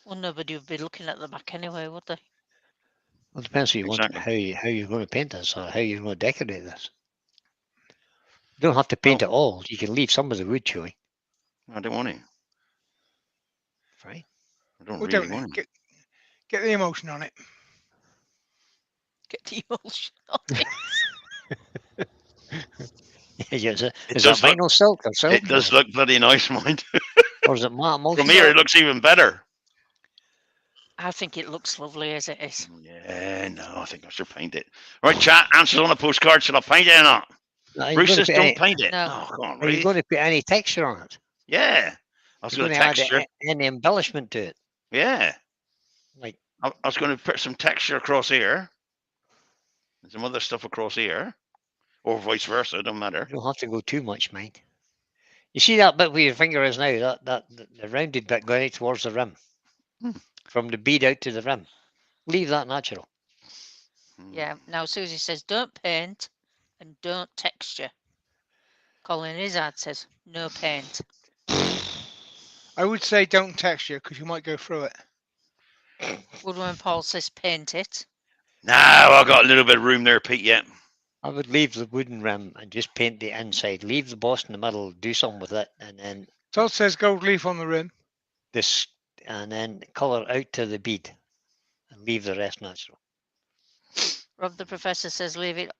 Well, nobody would be looking at the back anyway, would they? Well, it depends Exactly. how you're going to paint this or how you're going to decorate this. You don't have to paint it all. You can leave some of the wood showing. I don't want it. Right. I don't Well, really don't want it. get the emotion on it. Get the emulsion on it. Is that does look- vinyl silk or silk? It does look bloody nice, mind. Or is it matte emulsion? From here, it looks even better. I think it looks lovely as it is. Yeah, no, I think I should paint it. Right, chat, answers on a postcard. Should I paint it or not? Are you Bruce going to says put don't any, paint it. No. Oh, come on, are you Ruth. going to put any texture on it? Yeah. I was You're going going to to add texture. any embellishment to it? Yeah. Like, I was going to put some texture across here. And some other stuff across here. Or vice versa, don't matter. you don't have to go too much, mind. You see that bit where your finger is now, the rounded bit going out towards the rim. Hmm. From the bead out to the rim. Leave that natural. Yeah. Now Susie says, don't paint and don't texture. Colin Izzard says, no paint. I would say don't texture because you might go through it. Woodworm Paul says, paint it. No, I've got a little bit of room there, Pete, yet. I would leave the wooden rim and just paint the inside. Leave the boss in the middle, do something with it, and then Todd says gold leaf on the rim. this, and then colour out to the bead, and leave the rest natural. Rob the Professor says, leave it.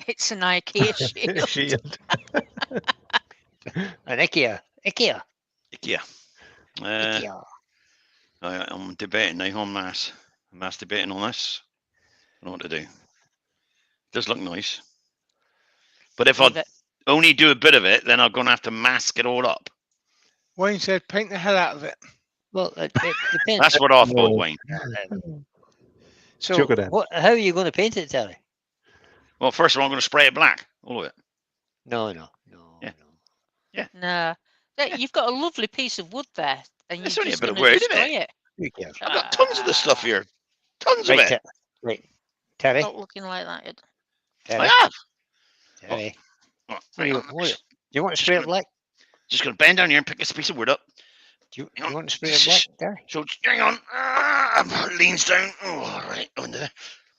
It's an IKEA shield. Shield. An IKEA. Yeah. IKEA. I'm debating now on mass. Mass debating on this. I don't know what to do. It does look nice. But if Leave I it. only do a bit of it, then I'm going to have to mask it all up. Wayne said paint the hell out of it. Well, it depends. That's what I thought, No. Wayne. So, Chuck it in. how are you going to paint it, Terry? Well, first of all, I'm going to spray it black. All of it. No. Yeah. No. You've got a lovely piece of wood there. And It's you're only a just bit of gonna wood, isn't destroy it. Who cares? I've got tons of the stuff here. Tons Right, of it. right. Terry, Not looking like that. Terry, I have. Terry. Oh, Do hang you, on. do you want to spray it black? Just going to bend down here and pick this piece of wood up. Do you Hang on. want to spray it black, Terry? So, hang on. Leans down. Oh, right under there.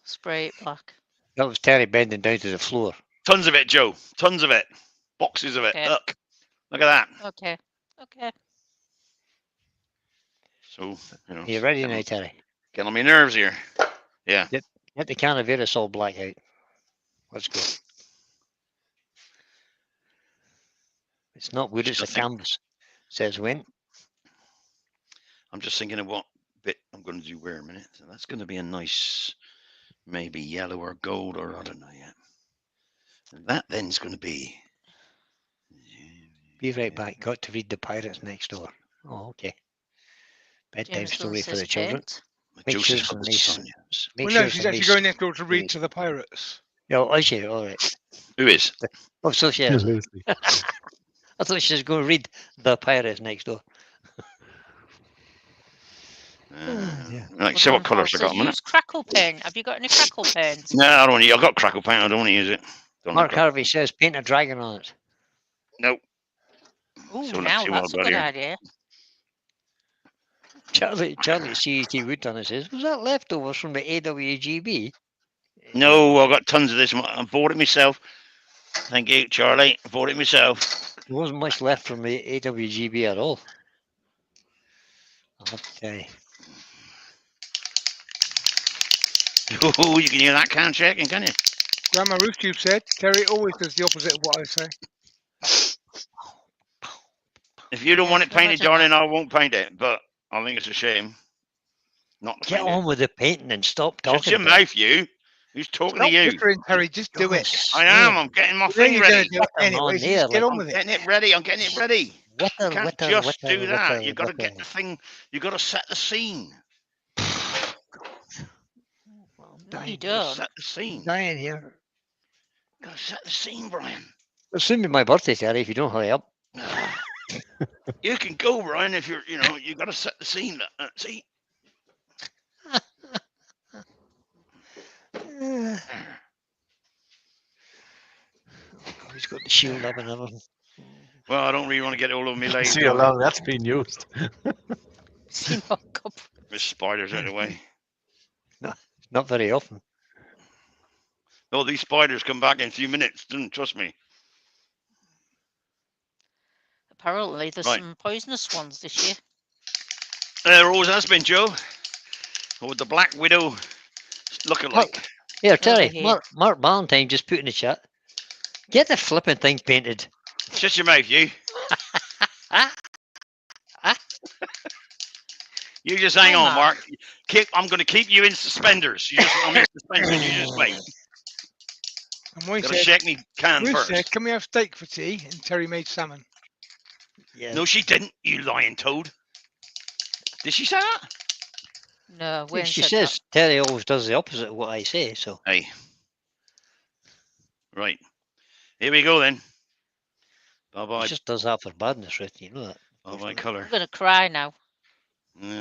Spray it black. That was Terry bending down to the floor. Tons of it, Joe. Tons of it. Boxes of it. Okay. Look. Look at that. Okay. Okay. So, Are you ready now, Terry? Get on my nerves here. Yeah. Get the Canaveras all black out. Let's go. It's not wood, it's a Just think- canvas, says Wayne. I'm just thinking of what bit I'm going to do where a minute. So that's going to be a nice, maybe yellow or gold, or I don't know yet. And that then's going to be. Be right back. Got to read The Pirates Next Door. Oh, okay. Bedtime James still story for says the children. paint. Make sure Joseph it's a called nice. Sonia. Make Well, sure no, it's she's a actually nice. going next door to read to the pirates. Oh, is she? All right. Who is? Oh, so she is. Lucy. I thought she was going to read The Pirates Next Door. Yeah. Right, see what colours I got. A minute. Use crackle paint. Have you got any crackle paint? No, I don't want to. I've got crackle paint. I don't want to use it. Don't Mark like Harvey says paint a dragon on it. Nope. Oh, So let's now see what that's I've a got good here. idea. Charlie CET Woodturning says, was that leftovers from the AWGB? No, I've got tons of this. I bought it myself. Thank you, Charlie. I bought it myself. There wasn't much left from the AWGB at all. I'll have to tell you. Oh, you can hear that can checking, can you? Grandma Ruth Tube said, Terry always does the opposite of what I say. If you don't want it can painted, imagine darling, I won't paint it. But I think it's a shame not to Get paint on with the painting and stop it. Shut talking your about it. mouth, you. Who's talking Stop to you? whispering, Terry. Just do it. I am. I'm getting my You know thing you're going ready. to do it Come anyway, on so there, just get like- on with I'm it. getting it ready. I'm getting it ready. You Witter, can't witter, just witter, do that. witter, You've got to get witter. the thing. You've got to set the scene. Well, I'm No, you dying, don't. Set the scene. dying here. Got to set the scene, Brian. It'll soon be my birthday, Terry, if you don't hurry up. You can go, Brian, if you're, you got to set the scene. See? He's got the shield up and everything. Well, I don't really want to get it all over me legs. See how long that's been used. Seen a couple. There's spiders out of the way. Not very often. Oh, these spiders come back in a few minutes. Trust me. Apparently, there's Right. some poisonous ones this year. There always has been, Joe. With the Black Widow look-alike. Here, Terry, here. Mark Valentine just put in the chat. Get the flipping thing painted. Shut your mouth, you. You just hang Oh, on, Mark. I'm going to keep you in suspenders. I'm in suspenders. You just wait. And Moy Got to said, shake me can Ruth first. said, can we have steak for tea? And Terry made salmon. Yeah. No, she didn't, you lying toad. Did she say that? No, Wayne She said says Terry always does the opposite of what I say, so. Hey. Right. Here we go then. He Bye-bye. just does that for badness, right? You know that. Bye-bye that. colour. I'm going to cry now.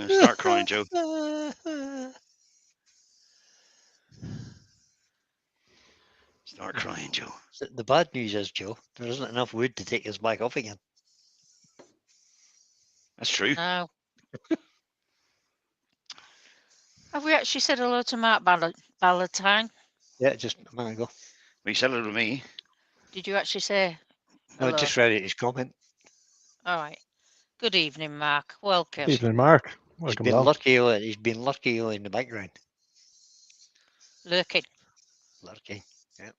Start crying, Joe. Start crying, Joe. The bad news is, Joe, there isn't enough wood to take us back off again. That's true. No. Have we actually said hello to Mark Ballantyne? Yeah, just a minute ago. Well, you said it to me. Did you actually say No, hello? just read his comment. All right. Good evening, Mark. Welcome. Evening, Mark. He's Welcome been along. lucky. He's been lucky in the background. Lurking. Lucky. Yeah.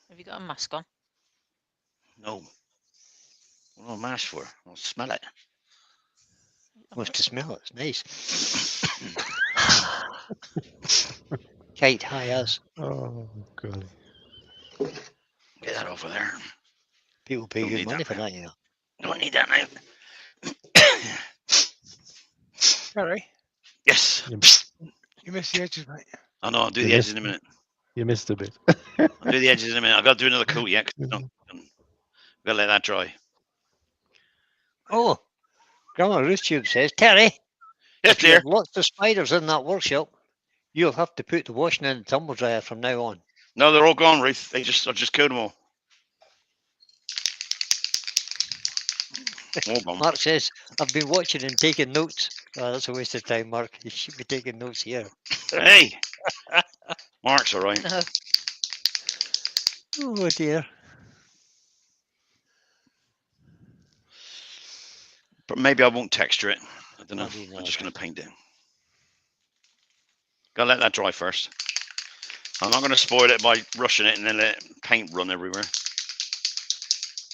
Have you got a mask on? No. What do I mask for? I'll smell it. Wants to smell it. It's nice. Kate, hi us. Oh, God. Get that off of there. People pay Don't good need money that for now. that, you know. Don't need that now. Terry, Yes. you missed the edges, mate. I know. I'll do You the edges missed in a minute. You missed a bit. I'll do the edges in a minute. I've got to do another coat yet. I've got to let that dry. Oh, Grandma Ruth Tube says, Terry, Yes, if you dear. have lots of spiders in that workshop, you'll have to put the washing in the tumble dryer from now on. No, they're all gone, Ruth. I just killed them all. All gone. Mark says, I've been watching and taking notes. Oh, that's a waste of time, Mark. You should be taking notes here. Hey. Mark's all right. No. Oh, dear. But maybe I won't texture it. I don't know. Maybe I'm not. just going to paint it. Got to let that dry first. I'm not going to spoil it by rushing it and then let paint run everywhere.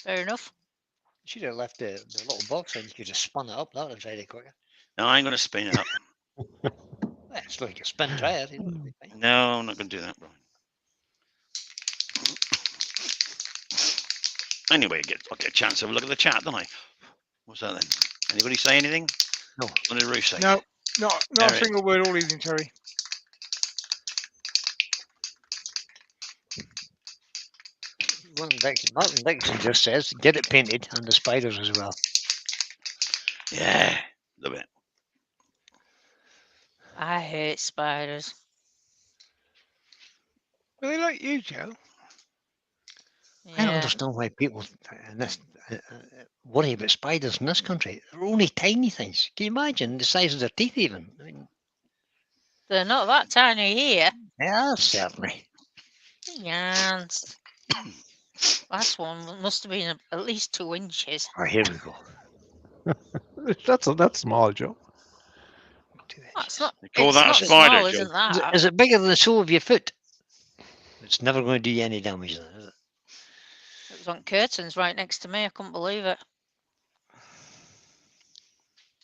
Fair enough. You should have left the little box and you could have spun it up. That would have tried it quicker. No, I'm going to spin it up. Well, it's like a spin tire. You know, it'd be fine. No, I'm not going to do that, Brian. Anyway, I'll get a chance to have a look at the chat, don't I? What's that then? Anybody say anything? No. What did Ruth say? No, not a Eric. single word all evening, Terry. Martin Dixon just says, get it painted and the spiders as well. Yeah, love it. I hate spiders. Well, they like you, Joe. I don't Yeah. understand why people in this, worry about spiders in this country. They're only tiny things. Can you imagine the size of their teeth even? I mean, They're not that tiny here. yeah, certainly. Yes. Last one must have been at least 2 inches. Oh, here we go. That's small, Joe. That's not. They call It's that a not spider, small, Joe. isn't that? Is it bigger than the sole of your foot? It's never going to do you any damage, then, is it? It was on curtains right next to me. I couldn't believe it.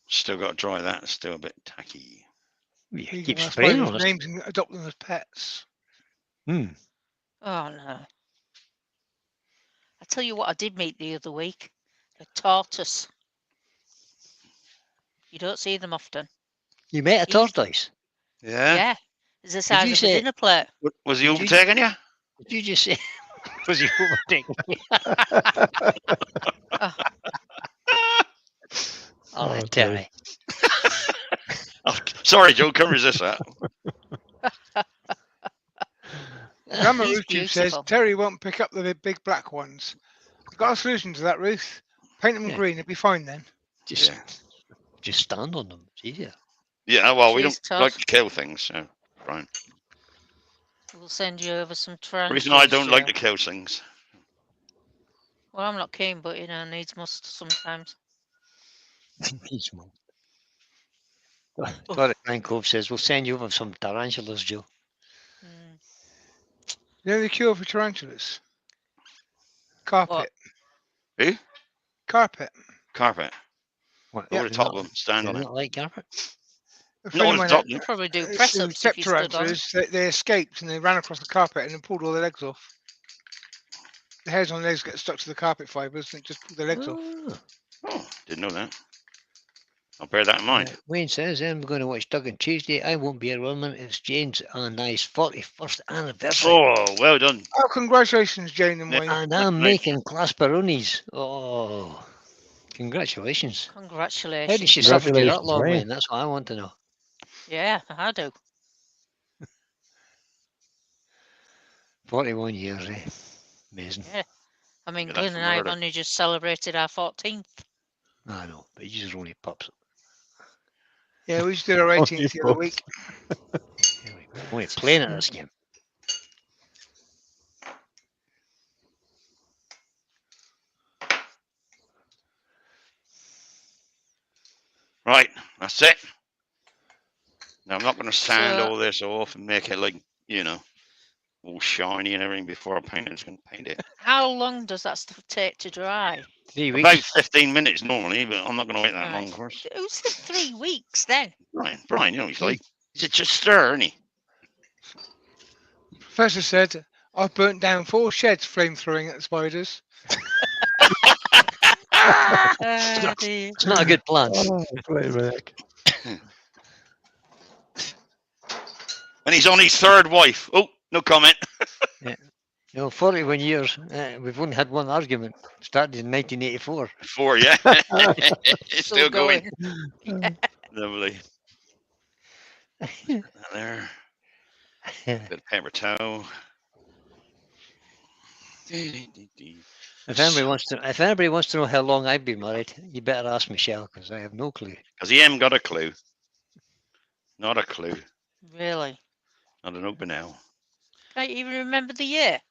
Still got to dry that. It's still a bit tacky. You You keep can spraying spiders' on it. names and adopt them as pets. Hmm. Oh no. I tell you what, I did meet the other week. A tortoise. You don't see them often. You met a He's- tortoise. Yeah. Yeah. It's the size you of a say- dinner plate. Was he Did you- overtaking you? Did you just say? Was he overtaking you? All right, Oh, Terry. Oh, sorry, Joe. Can't resist that. Grandma He's Ruth Tube says beautiful. Terry won't pick up the big black ones. I've got a solution to that, Ruth. Paint them Yeah. green, it'll be fine then. Just, Yeah. just stand on them. It's easier. Yeah. Well, we Cheers, don't Todd. like to kill things, so Brian. We'll send you over some The tarantulas. reason I don't like Joe. to kill things. Well, I'm not keen, but you know, needs must sometimes. He's mum. Doric Cove says, we'll send you over some tarantulas, Joe. Mm. You know the cure for tarantulas? Carpet. Who? Carpet. Carpet. What, Over the do you top not- of them. Stand do on you it. not like carpet? A Not friend on of the mine top. You'd probably do who press ups if kept you stood on. tarantulas, they escaped and they ran across the carpet and then pulled all their legs off. The hairs on their legs get stuck to the carpet fibres and it just pulled their legs off. Ah. Oh, didn't know that. I'll bear that in mind. Wayne says, I'm going to watch Doug on Tuesday. I won't be a woman. It's Jane's and I's 41st anniversary. Oh, well done. Oh, congratulations, Jane and Yeah. Wayne. And I'm Right. making clasperonis. Oh, congratulations. Congratulations. How did she suffer you that Congratulations, long, Wayne. Wayne? That's what I want to know. Yeah, I do. 41 years, eh? Amazing. Yeah. I mean, Yeah, that's Glenn and I have murder. only just celebrated our 14th. I know, but you just only pups. Yeah, we just did our 18th the other week. Here we go. Only playing at this game. Right, that's it. Now, I'm not going to sand So- all this off and make it like, you know, all shiny and everything before I paint it. I'm just going to paint it. How long does that stuff take to dry? 3 About weeks. 15 minutes normally, but I'm not going to wait that long, Right. of course. Who said 3 weeks then? Brian, you know what he's like. He's just stir, isn't he? Professor said, I've burnt down 4 sheds flamethrowing at the spiders. Dear. It's not a good plan. Oh, playback. And he's on his third wife. Oh, no comment. No, 41 years. We've only had one argument. Started in 1984. 4, yeah. It's still going. Lovely. There. Bit of paper towel. If anybody wants to know how long I've been married, you better ask Michelle because I have no clue. Because he ain't got a clue. Not a clue. Really? Not an open now. Can't you even remember the year?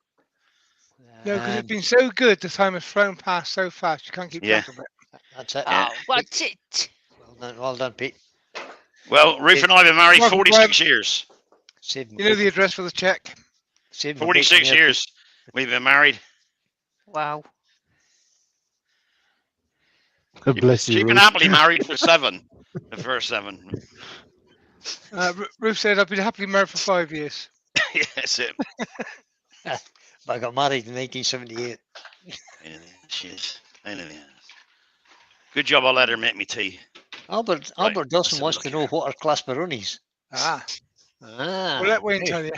No, because Um, it's been so good, the time has flown past so fast, you can't keep Yeah. track of it. That's it. Yeah. Oh, what's it? Well done, Pete. Well, Ruth and I have been married Welcome, 46 years. Saved You know the address for the check? 46 46 years we've been married. Wow. Bless you, She's been Ruth. happily married for 7. The first 7. Ruth said, I've been happily married for 5 years. Yeah, that's it. But I got married in 1978. Pain in the ass, she is. Pain in the ass. Good job I let her make me tea. Albert Right, Dawson let's have a wants look to know here. what are class baronies. Ah, Ah, well, let Wayne okay. tell you.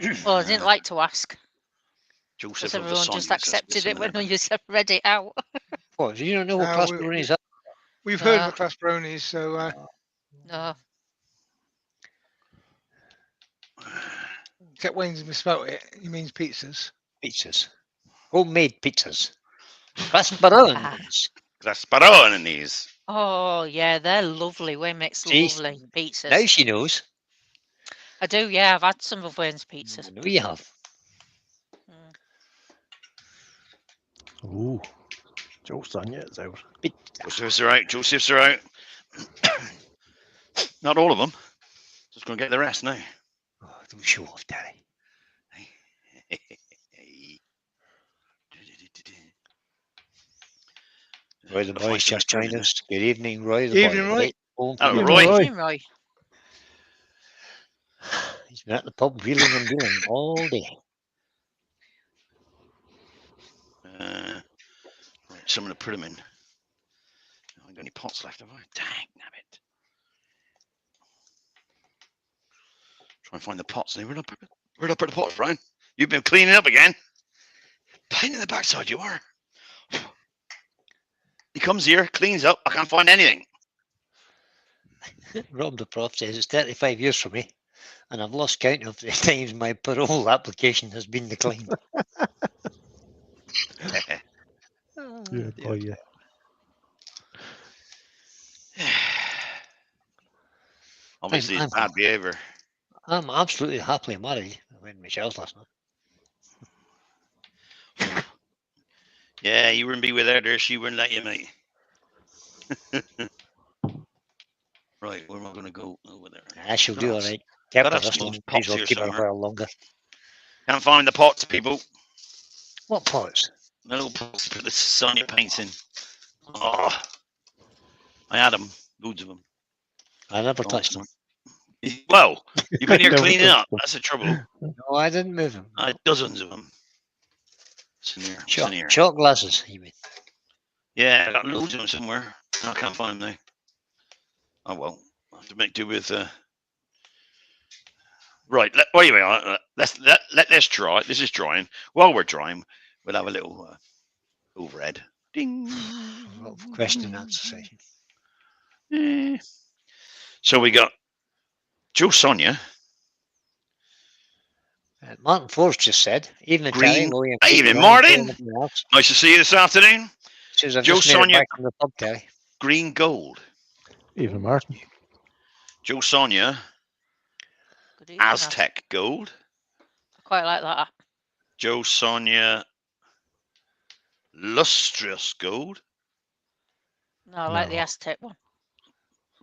Mhm. Well, I didn't like to ask Joseph because of the everyone just Sonias, that's accepted it when similar. you read it out. What, do you not know what class baronies are? We've heard of No. the class bronies, so No. except Wayne's misspelt it. He means pizzas. Pizzas. Homemade pizzas. Class baronies. Gasparoni's. Oh, yeah, they're lovely. Wayne makes See, lovely pizzas. now she knows. I do, yeah. I've had some of Wayne's I pizzas. know you have. Mm. Ooh, Joe Sonia is out. Joseph's are out. Joseph's are out. Not all of them. Just going to get the rest now. Oh, don't show off, Daddy. Roy the Gotta find boys some just food joined in us. Good evening, Roy the Good boy. evening, Roy. Late home from Hello, the Roy. pub. Roy. Jim Roy. He's been at the pub wheeling and dealing all day. Right, so I'm going to put them in. I haven't got any pots left, have I? Dang, nabbit. Try and find the pots. Where'd I put the pots, Brian? You've been cleaning up again. Pain in the backside, you are. He comes here, cleans up. I can't find anything. Rob the Prof says it's 35 years for me, and I've lost count of the times my parole application has been declined. Yeah, boy, yeah. Obviously, it's I'm bad behavior. I'm absolutely happily married. I went to Michelle's last night. Yeah, you wouldn't be with her there. She wouldn't let you, mate. Right, where am I going to go over there? Ah, she'll do all Gotta right. Kept gotta her have this some long. pots Might as well here keep her a somewhere. while longer. Can't find the pots, people. What pots? The little pots to put the Sonia paints in. Oh, I had them, loads of them. I never touched them. Well, you've been here Never cleaning touched up. them. That's the trouble. No, I didn't move them. Dozens of them. What's in here? What's in here? Shot glasses, you mean? Yeah, I got loads of them somewhere. I can't find them now. Oh well, I have to make do with. Right. Wait a minute. Let this dry. This is drying. While we're drying, we'll have a little overhead. Ding. A lot of question and answer session. So we got Joe Sonia. Martin Forrest just said, evening, Green- Terry. William, Evening, Ryan, Martin. anything else? Nice to see you this afternoon. Says I've Joe just made it Sonia- back from the pub, Terry. Green gold. Even Martin. Joe Sonia. Good evening, Ash. Aztec gold. I quite like that. Joe Sonia. Lustrous gold. No, I like the No. Aztec one.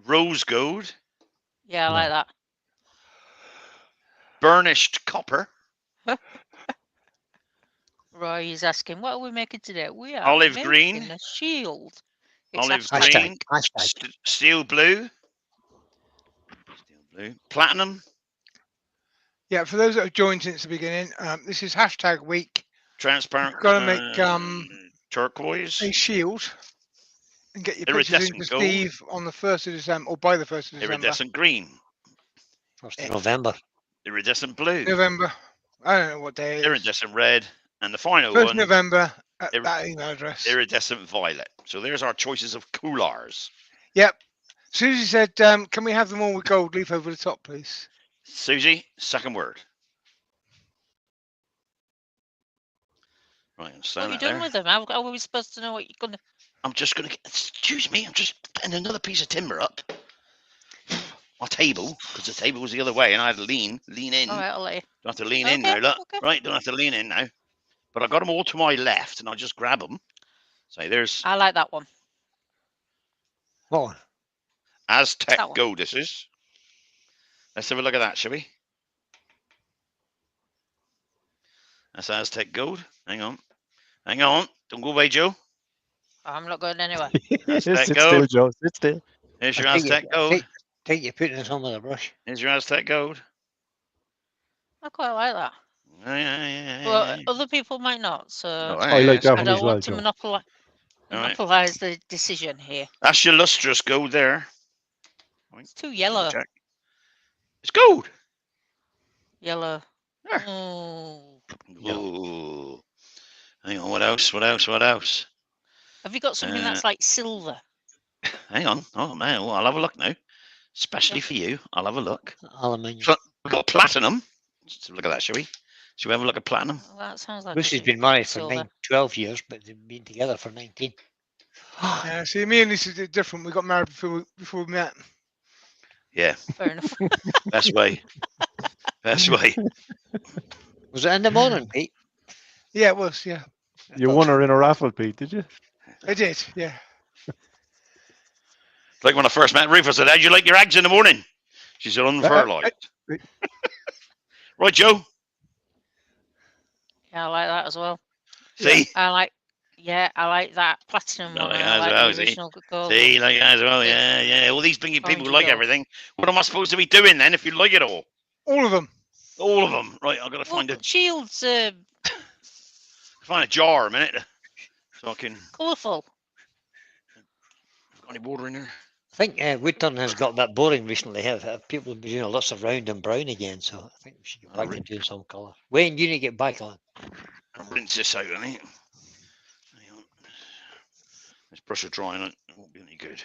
Rose gold. Yeah, I like that. Burnished copper. Roy is asking, what are we making today? We are Olive making green. a shield. It's Olive hashtag. green. Hashtag. Steel blue. Steel blue. Platinum. Yeah, for those that have joined since the beginning, this is hashtag week. Transparent. You've gotta make, turquoise. A shield and get your pictures Iridescent into gold. Steve on the 1st of December or by the 1st of December. Iridescent green. 1st of November. Iridescent blue. November. I don't know what day it is. Iridescent red. And the final 1st one, November at Irid- that email address. iridescent violet. So there's our choices of coolars. Yep. Susie said, can we have them all with gold leaf over the top, please? Susie, second word. Right, I'm What are standing you doing there. with them? How are we supposed to know what you're going to... I'm just going to excuse me, I'm just putting another piece of timber up. My table, because the table was the other way and I had to lean in. All right, I'll let you. Don't have to lean in Okay, now, look. okay. Right, don't have to lean in now. But I got them all to my left and I'll just grab them. So there's I like that one. What one? Aztec That one. gold, this is. Let's have a look at that, shall we? That's Aztec gold. Hang on. Hang on. Don't go away, Joe. I'm not going anywhere. That's Sit that still, gold. Joe. Sit still. Here's your I take Aztec gold. Take your putting it on with a brush. Here's your Aztec gold. I quite like that. Yeah. But other people might not, so I like that I one don't as well, want to Joe. monopolize the decision here. That's your lustrous gold there. It's too yellow. Check. It's gold. Yellow. There. Oh. Ooh. Hang on. What else? Have you got something that's like silver? Hang on. Oh man. Well, I'll have a look now. Especially for you. I'll have a look. Aluminium. So we've got platinum. Let's look at that, shall we? Shall we have a look at platinum? Well, that sounds like Lucy's a been married for silver. 12 years, but they've been together for 19. Yeah, see, me and Lisa did different. We got married before we met. Yeah. Fair enough. Best way. Best way. Was it in the morning, Pete? Yeah, it was. Yeah, You won her in a raffle, Pete, did you? I did. Yeah. Like when I first met Ruth, I said, how'd you like your eggs in the morning? She said, unfertilized. Right, Joe? Yeah, I like that as well. See? I like that platinum one. Like I as like well, the see? original gold. See, like that as well. Yeah. All these blingy people Orange who like gold. everything. What am I supposed to be doing then if you like it all? All of them. All of them. Right, I've got to Well, find Shields find a jar a minute. So I can. colourful. Got any water in there? I think Woodturning has got a bit boring recently. Have people have been doing lots of round and brown again, so I think we should get back to doing some colour. Wayne, you need to get back on. I'll rinse this out, I think. Hang on. This brush will dry on it. It won't be any good.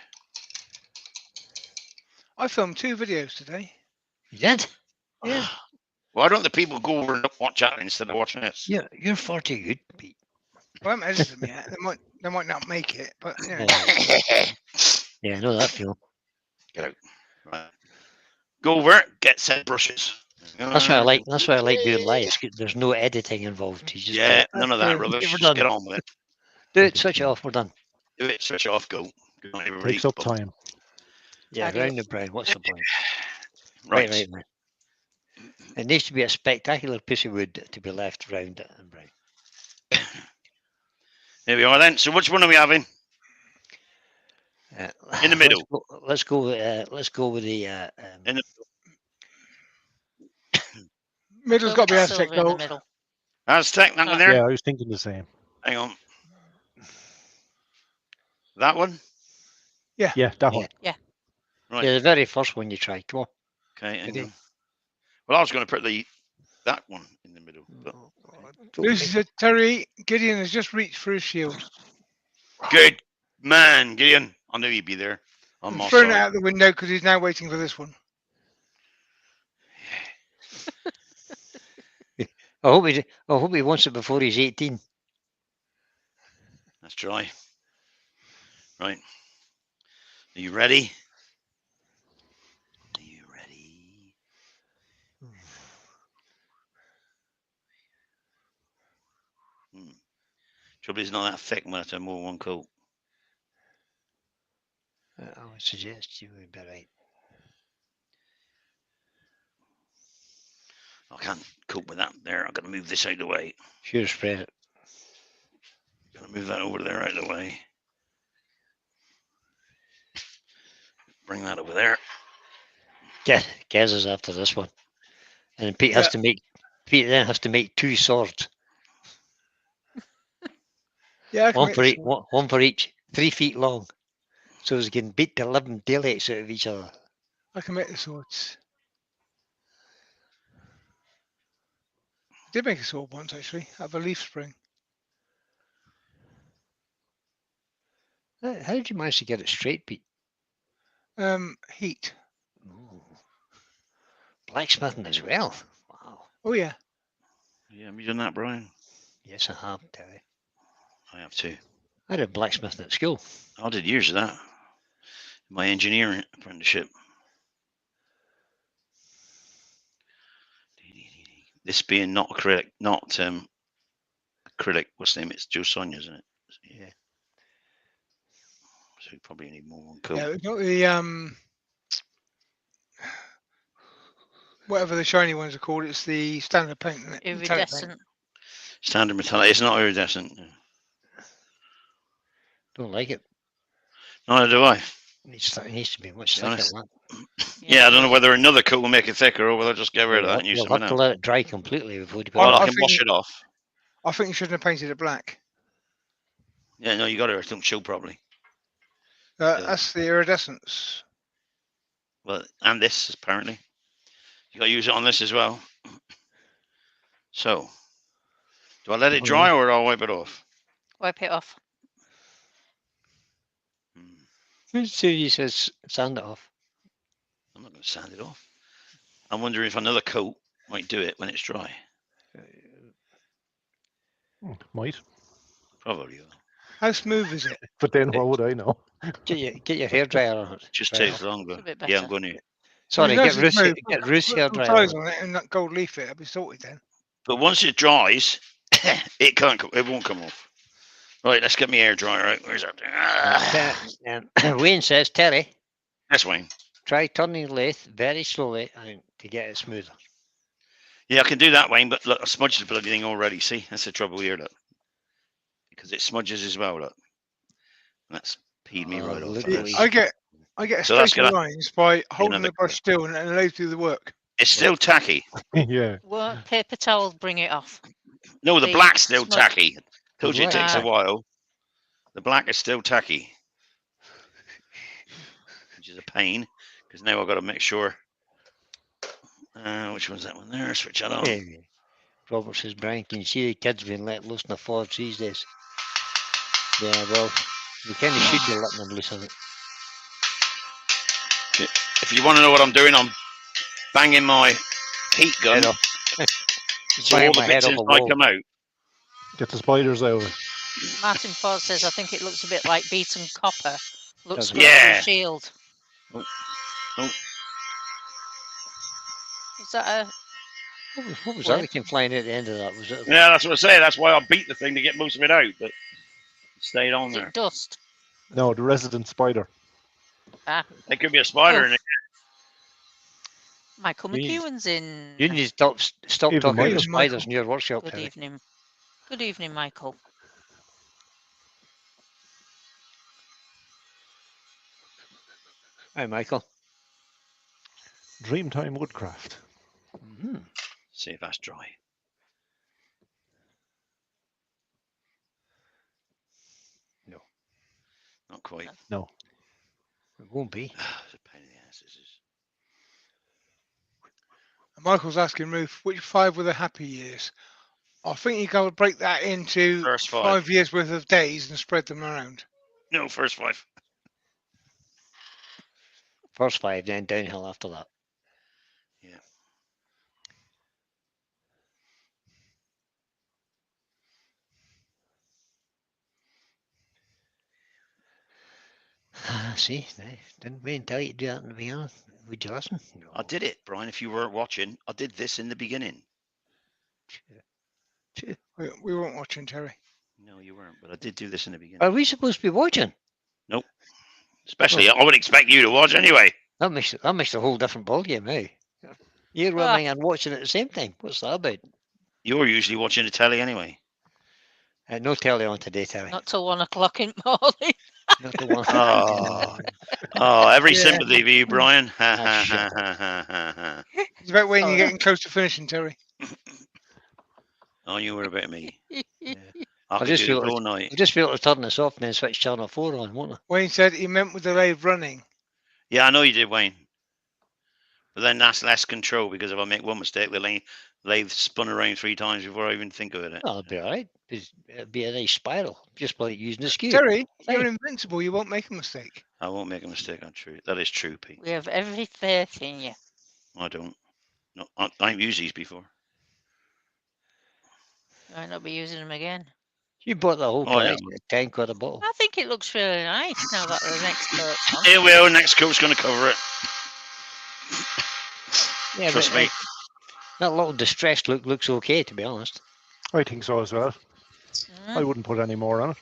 I filmed 2 videos today. You did? Yeah. Why don't the people go over and watch that instead of watching this? Yeah, you're far too good, Pete. I haven't edited them yet. They might not make it, but yeah. Yeah, I know that feel. Get out. Right. Go over, get set brushes. That's why I like. That's why I like doing live. There's no editing involved. You just Yeah, none of that Yeah, rubbish. we're Just done. get on with it. do it. Switch it off. We're done. Do it, switch off, go. Good night, everybody. Takes up time. Yeah, Adios. round and brown. What's the point? Right. Right, man. It needs to be a spectacular piece of wood to be left round and brown. Here we are then. So which one are we having? In the middle. Let's go with the. In the Middle's got to be Aztec Silver in the gold. middle. Aztec, that one there. Yeah, I was thinking the same. Hang on. That one? Yeah, that one. Right. Yeah, the very first one you tried. Come on. Okay, hang Okay. on. Well, I was going to put that one in the middle. But Lucy said, Terry, Gideon has just reached for his shield. good man, Gideon. I knew you'd be there. On my He's thrown it side. out the window because he's now waiting for this one. I hope he wants it before he's 18. Let's try. Right. Are you ready? Are you ready? Trouble is not that thick when I have more than one coat. I would suggest you would be right. I can't cope with that there. I've got to move this out of the way. Sure, spread it. Got to move that over there out of the way. Bring that over there. Gez is after this one, and Pete has to make. Pete then has to make 2 swords. Yeah, I can One make for this each. one. One for each. 3 feet long, so as can beat the living daylights out of each other. I can make the swords. I did make a sword once actually, out of a leaf spring. How did you manage to get it straight, Pete? Heat. Ooh. Blacksmithing as well. Wow. Oh yeah. Yeah, have you done that, Brian? Yes, I have, Terry. I have too. I did blacksmithing at school. I did years of that. My engineering apprenticeship. This being not acrylic, acrylic. What's the name? It's Joe Sonia, isn't it? Yeah. So you probably need more than coat. Yeah, we've got the whatever the shiny ones are called. It's the standard paint, isn't it? Metallic paint. Iridescent. Standard metallic. It's not iridescent. Don't like it. Neither do I. It needs to be much To be thicker. honest. That. Yeah, I don't know whether another coat will make it thicker or whether I'll just get rid of that and use You'll something have to else. let it dry completely before you put Well, it I I can think- wash it off. I think you shouldn't have painted it black. Yeah, no, you got it. It don't show properly. That's the iridescence. Well, and this apparently. You got to use it on this as well. So, do I let it dry or do I wipe it off? Wipe it off. Susie says sand it off. I'm not going to sand it off. I'm wondering if another coat might do it when it's dry. Might. Probably will. How smooth is it? But then what would I know? Get your hair dryer on it. Just dry it takes off. longer. It's a bit Yeah, I'm better. going to. Sorry, Well, get you know it's Ruth's smooth. get Ruth's hair Put dryer some on ties it. on it and that gold leaf it. It'll be sorted then. But once it dries, it can't. It won't come off. Right, let's get my hair dryer out. Where's that? Wayne says, Terry, That's Wayne. try turning the lathe very slowly and to get it smoother. Yeah, I can do that, Wayne. But look, I smudged the bloody thing already. See, that's the trouble here, look. Because it smudges as well, look. That's peed me right off. look on at this. what I get So that's straighter gonna lines by holding another the brush still and letting it do the work. It's still tacky. Yeah. Won't paper towel bring it off? No, the The black's still smudge- tacky. Told you it black takes a tacky. while. The black is still tacky, which is a pain because now I've got to make sure. Which one's that one there? Switch that on. Hey, Robert says, Brian, can you see the kids being let loose in the forge these days? Yeah, well, we kind of should be letting them loose on it. If you want to know what I'm doing, I'm banging my heat gun Head off. so all Banging the my head bits off a inside wall. come out. Get the spiders out of it. Martin Ford says, I think it looks a bit like beaten copper. Looks Does good it? for Yeah. a shield. Oh. Is that a... What was What? that? We came flying at the end of that. Was it? Yeah, that's what I say. That's why I beat the thing to get most of it out, but it stayed on Is there. it dust? No, the resident spider. Ah, There could be a spider Oh. in it. Michael You need- McEwen's in. You need to stop Even talking Michael. about spiders in your workshop, Good Terry. evening. Good evening, Michael. Hi, Michael. Dreamtime Woodcraft. Mhm. See if that's dry. No. Not quite. It won't be. It's a pain in the ass. This is. Michael's asking Ruth, which 5 were the happy years? I think you got to break that into First 5. 5 years worth of days and spread them around. No, first 5. First 5, then downhill after that. Yeah. See, didn't Wayne tell you to do that in the beginning? Would you listen? No. I did it, Brian. If you weren't watching, I did this in the beginning. We weren't watching, Terry. No, you weren't, but I did do this in the beginning. Are we supposed to be watching? Especially, I would expect you to watch anyway. That makes a whole different ballgame, eh? You're Ah. running and watching at the same time. What's that about? You're usually watching the telly anyway. No telly on today, Terry. Not till 1 o'clock in the morning. Not the one. Oh. Oh, every Yeah. sympathy for you, Brian. Ha Ah, ha shut ha ha ha ha. It's about when Oh. you're getting close to finishing, Terry. Oh, you were about me. Yeah. I could just do feel this it's- all night. I'll just be able to turn this off and then switch channel 4 on, won't I? Wayne said he meant with the lathe running. Yeah, I know you did, Wayne. But then that's less control because if I make one mistake, the lathe spun around 3 times before I even think of it. Oh, it'll be all right. It'll be a nice spiral, just like using the skew. Terry, Hey. you're invincible. You won't make a mistake. I won't make a mistake. That is true, Pete. We have every faith in you. I don't. No, I've used these before. You might not be using them again. You bought the whole Oh, yeah. collection at 10 quid a bottle. I think it looks really nice now that the next coat's on. Here we go. Next coat's going to cover it. Yeah, Trust but, me. that little distressed look looks okay, to be honest. I think so as well. I Mm. wouldn't put any more on it.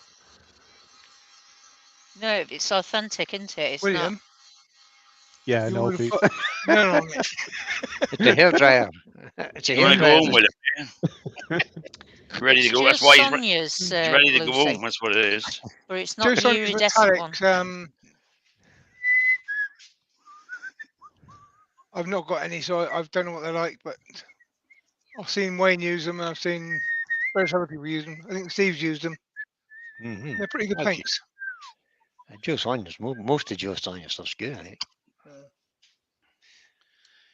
No, it's authentic, isn't it? It's William, Yeah, you no, would have Pete. put none on it. It's a hairdryer. It's a You want to go home hairdryer. with it? Ready to It's go. That's just why Sonia's he's ready to go Lucy, home. That's what it is. but it's not Just the on his iridescent one. metallics, I've not got any, so I don't know what they're like, but I've seen Wayne use them, and I've seen various other people use them. I think Steve's used them. Mm-hmm. They're pretty good paints. Joe Saunders, most of Joe Saunders stuff's good, I think.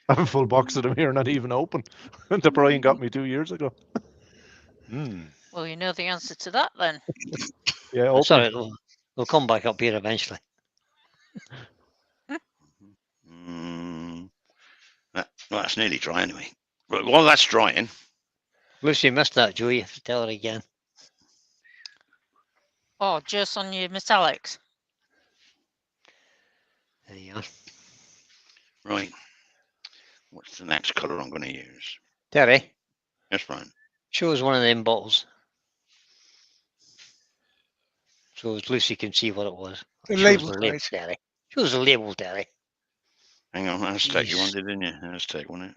I have a full box of them here, not even open. that Brian got me 2 years ago. Mm. Well, you know the answer to that then. Yeah, That's open. all right. They'll come back up here eventually. That's nearly dry anyway. But while that's drying, Lucy missed that, Joe. You have to tell her again. Oh, just on your metallics. There you are. right. What's the next colour I'm going to use? Terry, Yes, Brian. show us one of them bottles. So as Lucy can see what it was. The Show us label the label, guys. Terry. Show us the label, Terry. Hang on, Aztec. You Jeez. wanted, didn't you? Aztec, wasn't it?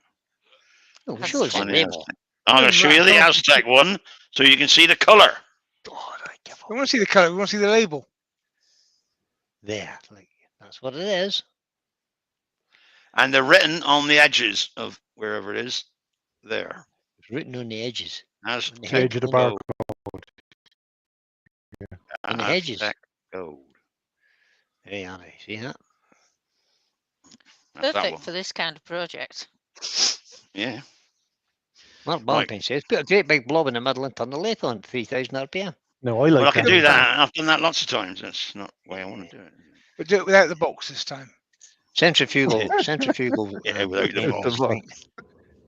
No, That's show us the Find the label. Aztec. I'm going to show you the Right, Aztec one so you can see the colour. God, I give We up. want to see the colour. We want to see the label. There, like that's what it is. And they're written on the edges of wherever it is. There. It's written on the edges. Aztec The edge of the on barcode. on the hedges. Aztec gold. There you are. See that? That's that Perfect one. for this kind of project. Yeah. Mark Right. Ballantyne says, put a great big blob in the middle and turn the lathe on 3,000 RPM. No, I like Well, I can that. do that. I've done that lots of times. That's not the way I want to do it. But do it without the box this time. Centrifugal Yeah, without the paint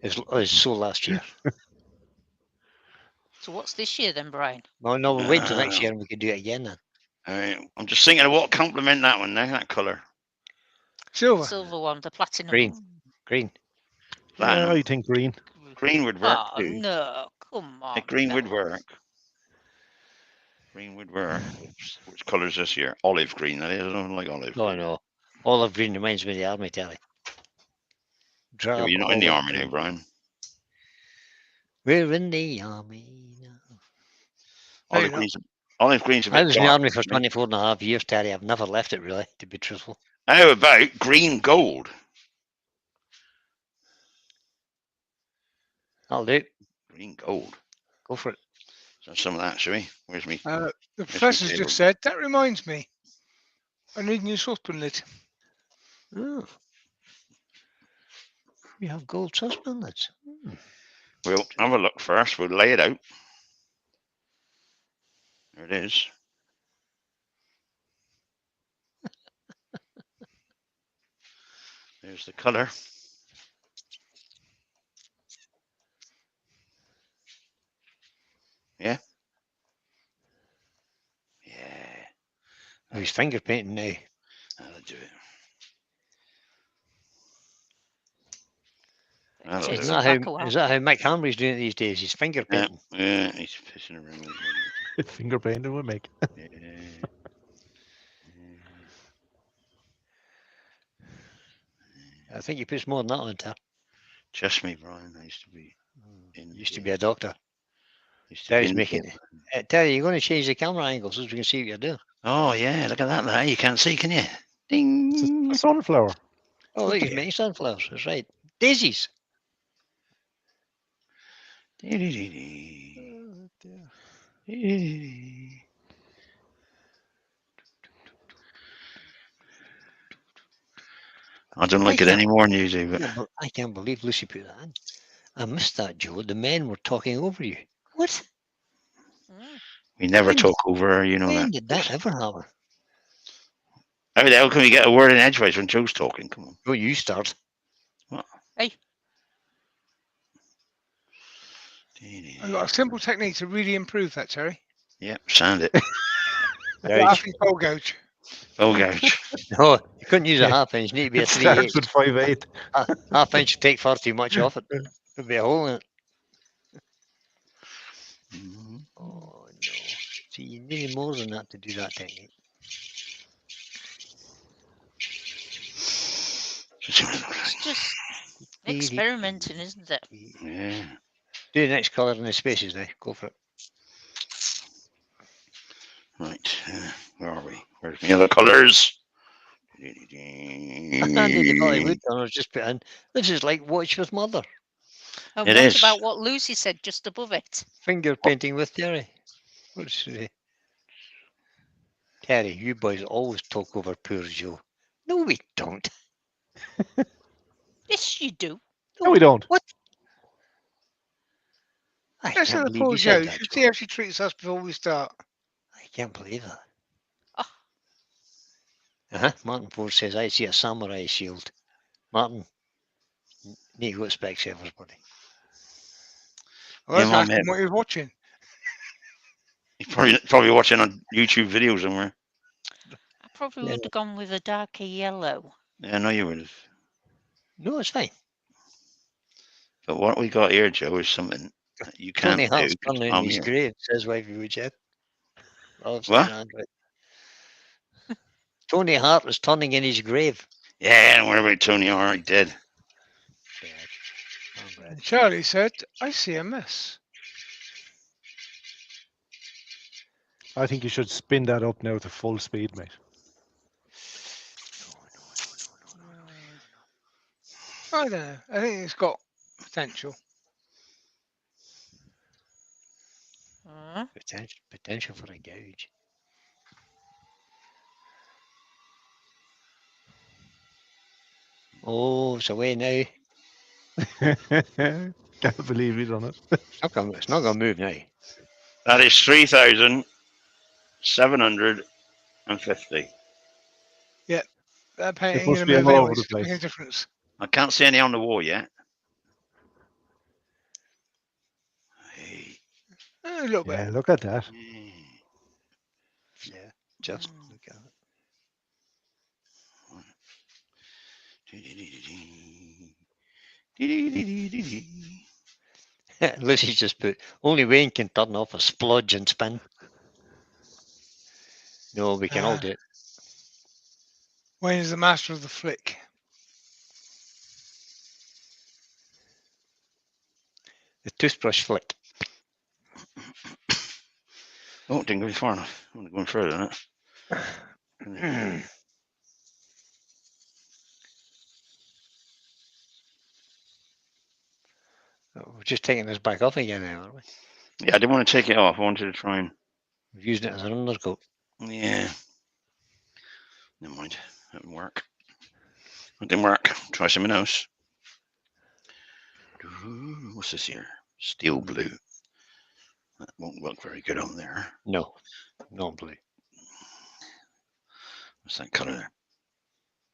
box. is so last year. So what's this year then, Brian? Well, no, we'll wait till next Uh, year and we can do it again then. I'm just thinking of what compliment that one now, that colour. Silver. Silver one, the platinum. Green. Yeah, Platinum. I think green. Green would work Oh too. no, come on. Green would fellas. work. Green would work. Which colour's this year? Olive green. I don't like olive. Oh no. Olive green reminds me of the army, Terry. Yeah, well, you're not in the olive army now, green. Brian. We're in the army now. No, Olive you're green's, olive green's a bit I was in the dark army for for me. 24 and a half years, Terry. I've never left it, really, to be truthful. How about green gold? I'll do it. Green gold. Go for it. So some of that, shall we? Where's me? The me professor's table. just said, that reminds me. I need a new saucepan lid. Oh. We have gold saucepan lids. We'll have a look first. We'll lay it out. There it is. There's the colour. Yeah. Yeah. Oh, he's finger painting now. That'll do it. It That'll takes do Isn't it. that back a while. how, is that how Mike Hamry's doing it these days? He's finger Yeah, painting. yeah, he's pissing around with it. Finger painting we make. Yeah. I think he puts more than that on there. Just me, Brian. I used to be in. Used to be a doctor. Used to be Terry's in making it. Terry, you're going to change the camera angle so we can see what you're doing. Oh yeah, look at that there. You can't see, can you? Ding. A sunflower. Oh, look, he's making sunflowers. That's right. Daisies. I don't like it can't- anymore, you do, but I can't believe Lucy put that in. I missed that, Joe. The men were talking over you. What? Mm. we never When- talk over her, you know When that. did that ever happen? How the hell can we get a word in edgeways when Joe's talking? Come on. Well, you start. I've got a simple technique to really improve that, Terry. Yep, sand it. Laughing bowl gouge. Oh gosh. No, you couldn't use a half inch. You need to be a It 3/8. starts with 5/8. Half inch would take far too much off it. There'd be a hole in it. Mhm. Oh no. See, you need more than that to do that technique. It's just experimenting, isn't it? Yeah. Do the next colour in the spaces now. Go for it. Right. Where are we? Where's my other colours? Andy the Valley Woodturner's just put in. This is like Watch with Mother. And It what is. about what Lucy said just above it? Finger painting with Terry. What's Terry, you boys always talk over poor Joe. No, we don't. Yes, you do. No, we don't. What? I Let's can't the believe poor you Joe. said You that, should Joe. see how she treats us before we start. I can't believe that. Oh, Martin Ford says, I see a samurai shield. Martin, need to go to Specsavers, buddy. I was Yeah, Mum, asking what he was watching. He's probably watching on YouTube video somewhere. I probably Yeah. would have gone with a darker yellow. Yeah, I know you would have. No, it's fine. But what we got here, Joe, is something that you can't Tony do. Hart's 'cause turning in I'm his here. grave, says wifey Woodjet. Oh, What? Tony Hart is turning in his grave. Yeah, don't worry about Tony. All right, dead. Bad. Oh, bad. And Charlie said, I see a mess. I think you should spin that up now to full speed, mate. I don't know. I think it's got potential. Huh? Potential for a gouge. Oh, it's away now. Can't believe you done it. It's not going to move now. That is 3,750. That painting must in be the all movie over was the place. making a difference. I can't see any on the wall yet. Hey. A little bit. Yeah, look at that. Yeah, just look at it. Lucy's just put, only Wayne can turn off a splodge and spin. No, we can all do it. Wayne is the master of the flick. The toothbrush flick. Oh, didn't go far enough. I want to go further than that. We're just taking this back off again now, aren't we? Yeah, I didn't want to take it off. I wanted to try and. We've used it as an undercoat. Yeah. Never mind. That didn't work. It didn't work. Try something else. What's this here? Steel blue. That won't look very good on there. No, not blue. What's that colour there?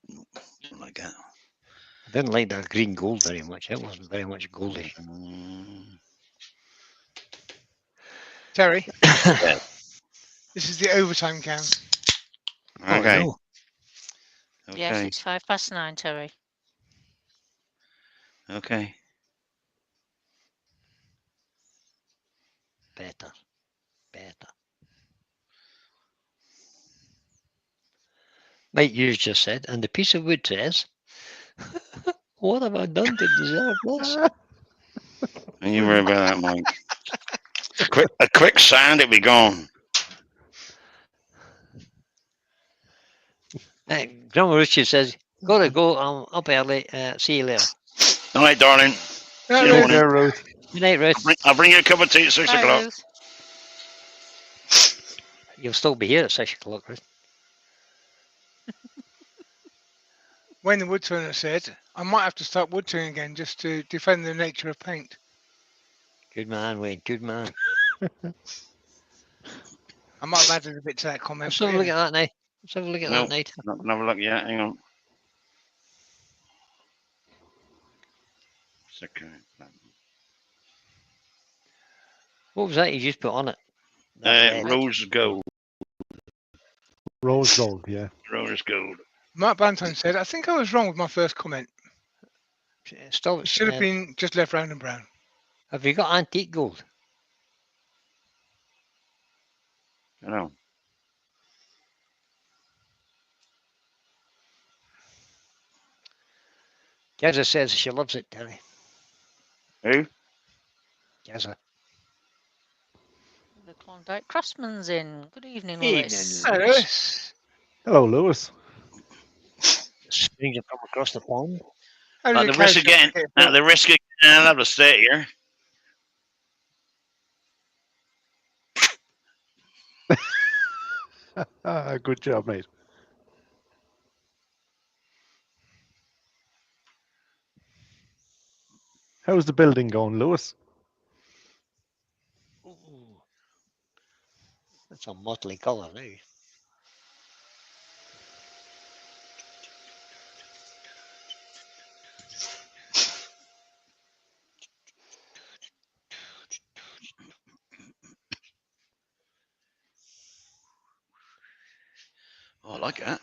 Nope, something like that. I didn't like that green gold very much. It wasn't very much goldy. Terry, this is the overtime count. Okay. Oh, no. Yes, Okay. it's 9:05, Terry. Okay. Better. Better. Like you just said, and the piece of wood says, what have I done to deserve this? Don't you worry about that, Mike. A quick sound, it'll be gone. Grandma Richard says, gotta go, I'm up early. See you later. All right, darling. No, See you in the no, morning. There, Ruth. Good night, Ruth. I'll bring you a cup of tea at 6 Bye, o'clock. Ruth. You'll still be here at 6 o'clock, Ruth. Wayne the woodturner said, I might have to start woodturning again just to defend the nature of paint. Good man, Wayne. Good man. I might have added a bit to that comment. Let's but have a look yeah. at that now. Let's have a look at No. that night. Not gonna have a look yet. Hang on. What was that you just put on it? That red. Rose gold. Rose gold, yeah. Rose gold. Mark Bantone said, I think I was wrong with my first comment. Still, It should have been just left round and brown. have you got antique gold? I know. Gerda says she loves it, Terry. Who? Jazza. The Klondike Craftsman's in. Good evening, Evening, Lewis. Hello, Lewis. Hello, Lewis. Stranger from across the pond. How did At your the risk of couch getting, get at the risk of getting out of the state here. Good job, mate. How's the building going, Lewis? Ooh. That's a motley colour now. Oh, I like that.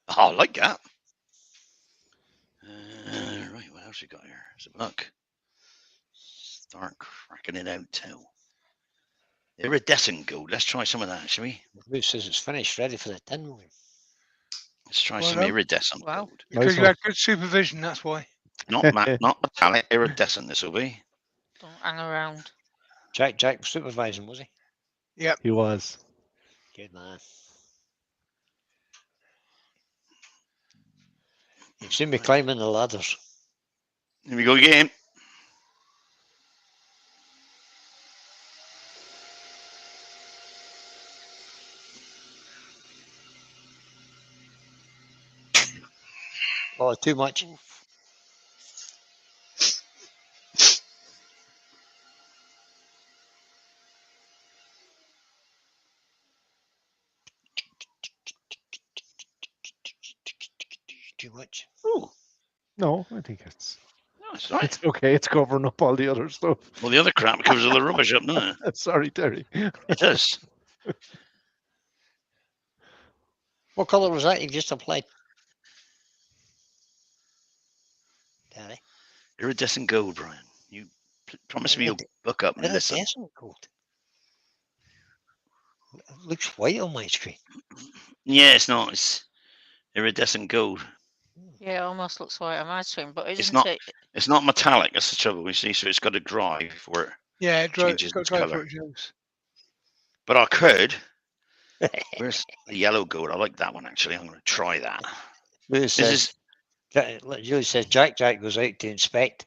Oh, I like that. Right, what else we got here? Let's have a look. Start cracking it out too. Iridescent gold. Let's try some of that, shall we? Bruce says it's finished, ready for the tin wheel. Let's try Well some done. iridescent Wow. gold. Because Nice you one. had good supervision, that's why. Not not metallic, iridescent. This will be. Don't hang around. Jack was supervising, was he? He was. Good man. You've seen me climbing the ladders. Here we go again. Oh, too much. Oof. Too much. Ooh, No, I think it's no, it's right. it's okay. It's covering up all the other stuff. Well, the other crap covers all the rubbish up, doesn't it? Sorry, Terry. It does. What colour was that you just applied? Daddy. Iridescent gold, Brian. You promise me you'll look up and listen. Iridescent gold. It looks white on my screen. Yeah, it's not. It's iridescent gold. Yeah, it almost looks like a my screen, but It's isn't not. it? It's not metallic. That's the trouble. You see, so it's got to dry before it Yeah, changes got its dry colour. before it shows. But I could. Where's the yellow gold? I like that one actually. I'm going to try that. Lewis This says, Julie says Jack goes out to inspect,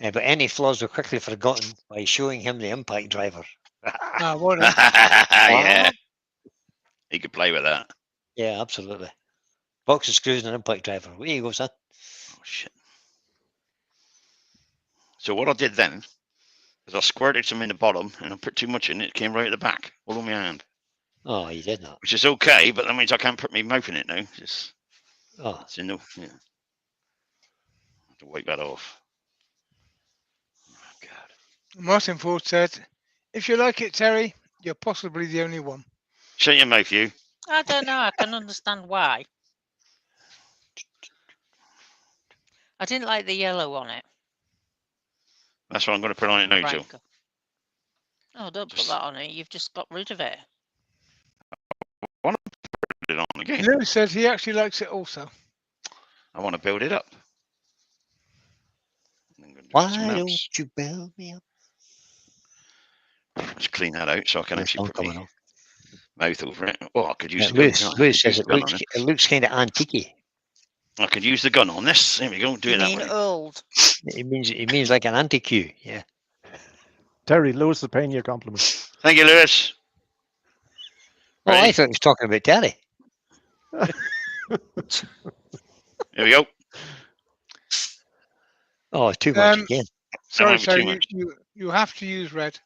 but any flaws were quickly forgotten by showing him the impact driver. Ah, well done. yeah, he could play with that. Yeah, absolutely. Box of screws and an impact driver. Where you go, son? Oh shit. So what I did then is I squirted some in the bottom and I put too much in it. It came right at the back, all on my hand, Oh, you did not. which is okay, but that means I can't put my mouth in it now. Just Oh, it's in the yeah. I have to wipe that off. Oh, God. Martin Ford said, if you like it, Terry, you're possibly the only one. Shut your mouth, you. I don't know. I can understand why. I didn't like the yellow on it. That's what I'm going to put on it now, Joe. Right. Oh, don't put Just- that on it. You've just got rid of it. Put it on again. Lewis said he actually likes it also. I want to build it up. I'm gonna do why something don't else. you build me up? Let's clean that out so I can There's actually one put coming my up. mouth over it. Oh, I could use the Lewis, gun. I Lewis could use says the gun on it looks kind of antique. I could use the gun on this. There we go. Do You it that mean way. old? It means like an antique. Yeah. Terry, Lewis is paying you a compliment. Thank you, Lewis. Oh, I Ready? thought he was talking about Terry. Here we go. Oh, too much Um, again. Sorry, might be too Terry, much. you have to use red.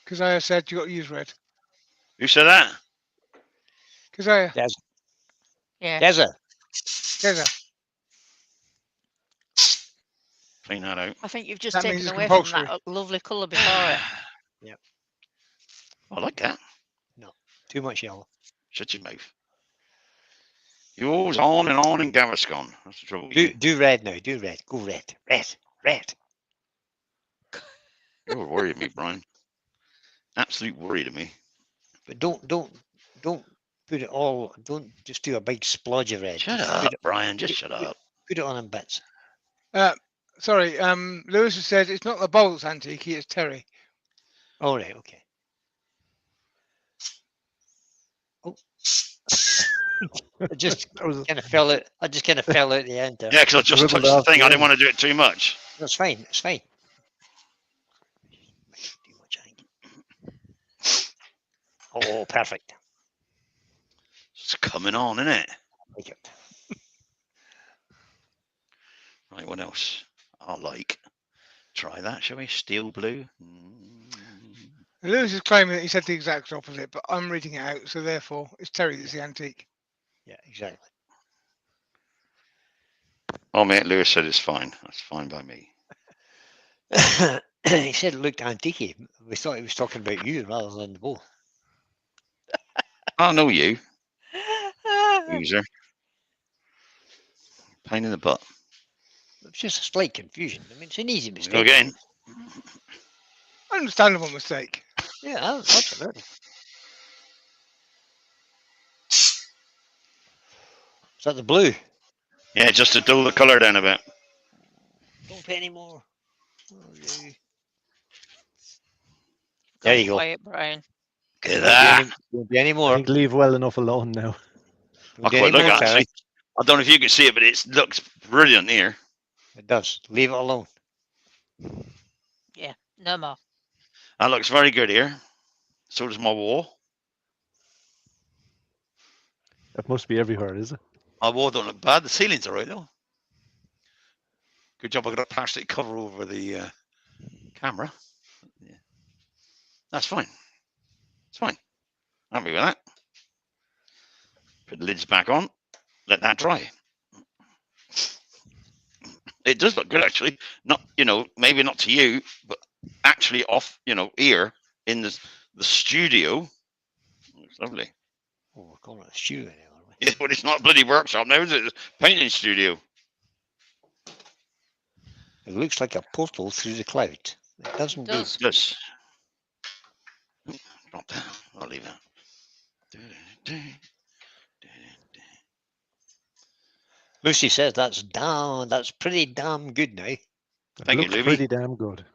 Because I said you got to use red. Who said that? Because I, Yeah. There's a. Keza, Clean that out. I think you've just That means taken it's away from compulsory. that lovely colour before it. I like that. Too much yellow. Shut your mouth. You're always on in Gaviscon. That's the trouble with you. Do red now. Do red. Go red. Red. You're worried me, Brian. Absolute worry to me. But don't put it all. Don't just do a big splodge of red. Shut Just up, Brian. Just put shut it- up. Put it on in bits. Sorry, Lewis has said it's not the bowl that's antique, it's Terry. All right, okay. Oh. I just That was kind of fell out. I just kind of fell out the end there. Yeah, because I just Dribbled touched the off thing. the I didn't end. want to do it too much. That's fine. It's fine. Too much, I think. Oh, perfect. It's coming on, isn't it? Like it. Right, what else? I like. Try that, shall we? Steel blue. Lewis is claiming that he said the exact opposite, but I'm reading it out, so therefore it's Terry that's the antique. Yeah, exactly. Oh, mate, Lewis said it's fine. That's fine by me. He said it looked antique. We thought he was talking about you rather than the bowl. I know you, user. Pain in the butt. It was just a slight confusion. I mean, it's an easy Here we mistake. go again. Understandable mistake. Yeah, absolutely. Is that the blue? Yeah, just to dull the colour down a bit. Don't pay any more. Oh, yeah. Go There you go. quiet, Brian. Look at Don't that. be any I more. think leave well enough alone now. Don't I be quite any like more, it, Terry. actually. I don't know if you can see it, but it looks brilliant here. It does. Leave it alone. Yeah, no more. That looks very good here. So does my wall. That must be everywhere, is it? My wall don't look bad. The ceiling's all right, though. Good job I got a plastic cover over the camera. Yeah. That's fine. It's fine. Happy with that. Put the lids back on. Let that dry. It does look good, actually. Not, maybe not to you, but actually off, here in the studio. It's lovely. Oh, we're calling it a studio now, aren't we? Yeah, but it's not a bloody workshop now, is it? It's a painting studio. It looks like a portal through the cloud. It doesn't do. Does. Yes. Drop that. I'll leave that. Lucy says that's pretty damn good now. It Thank you, looks Luby. pretty damn good.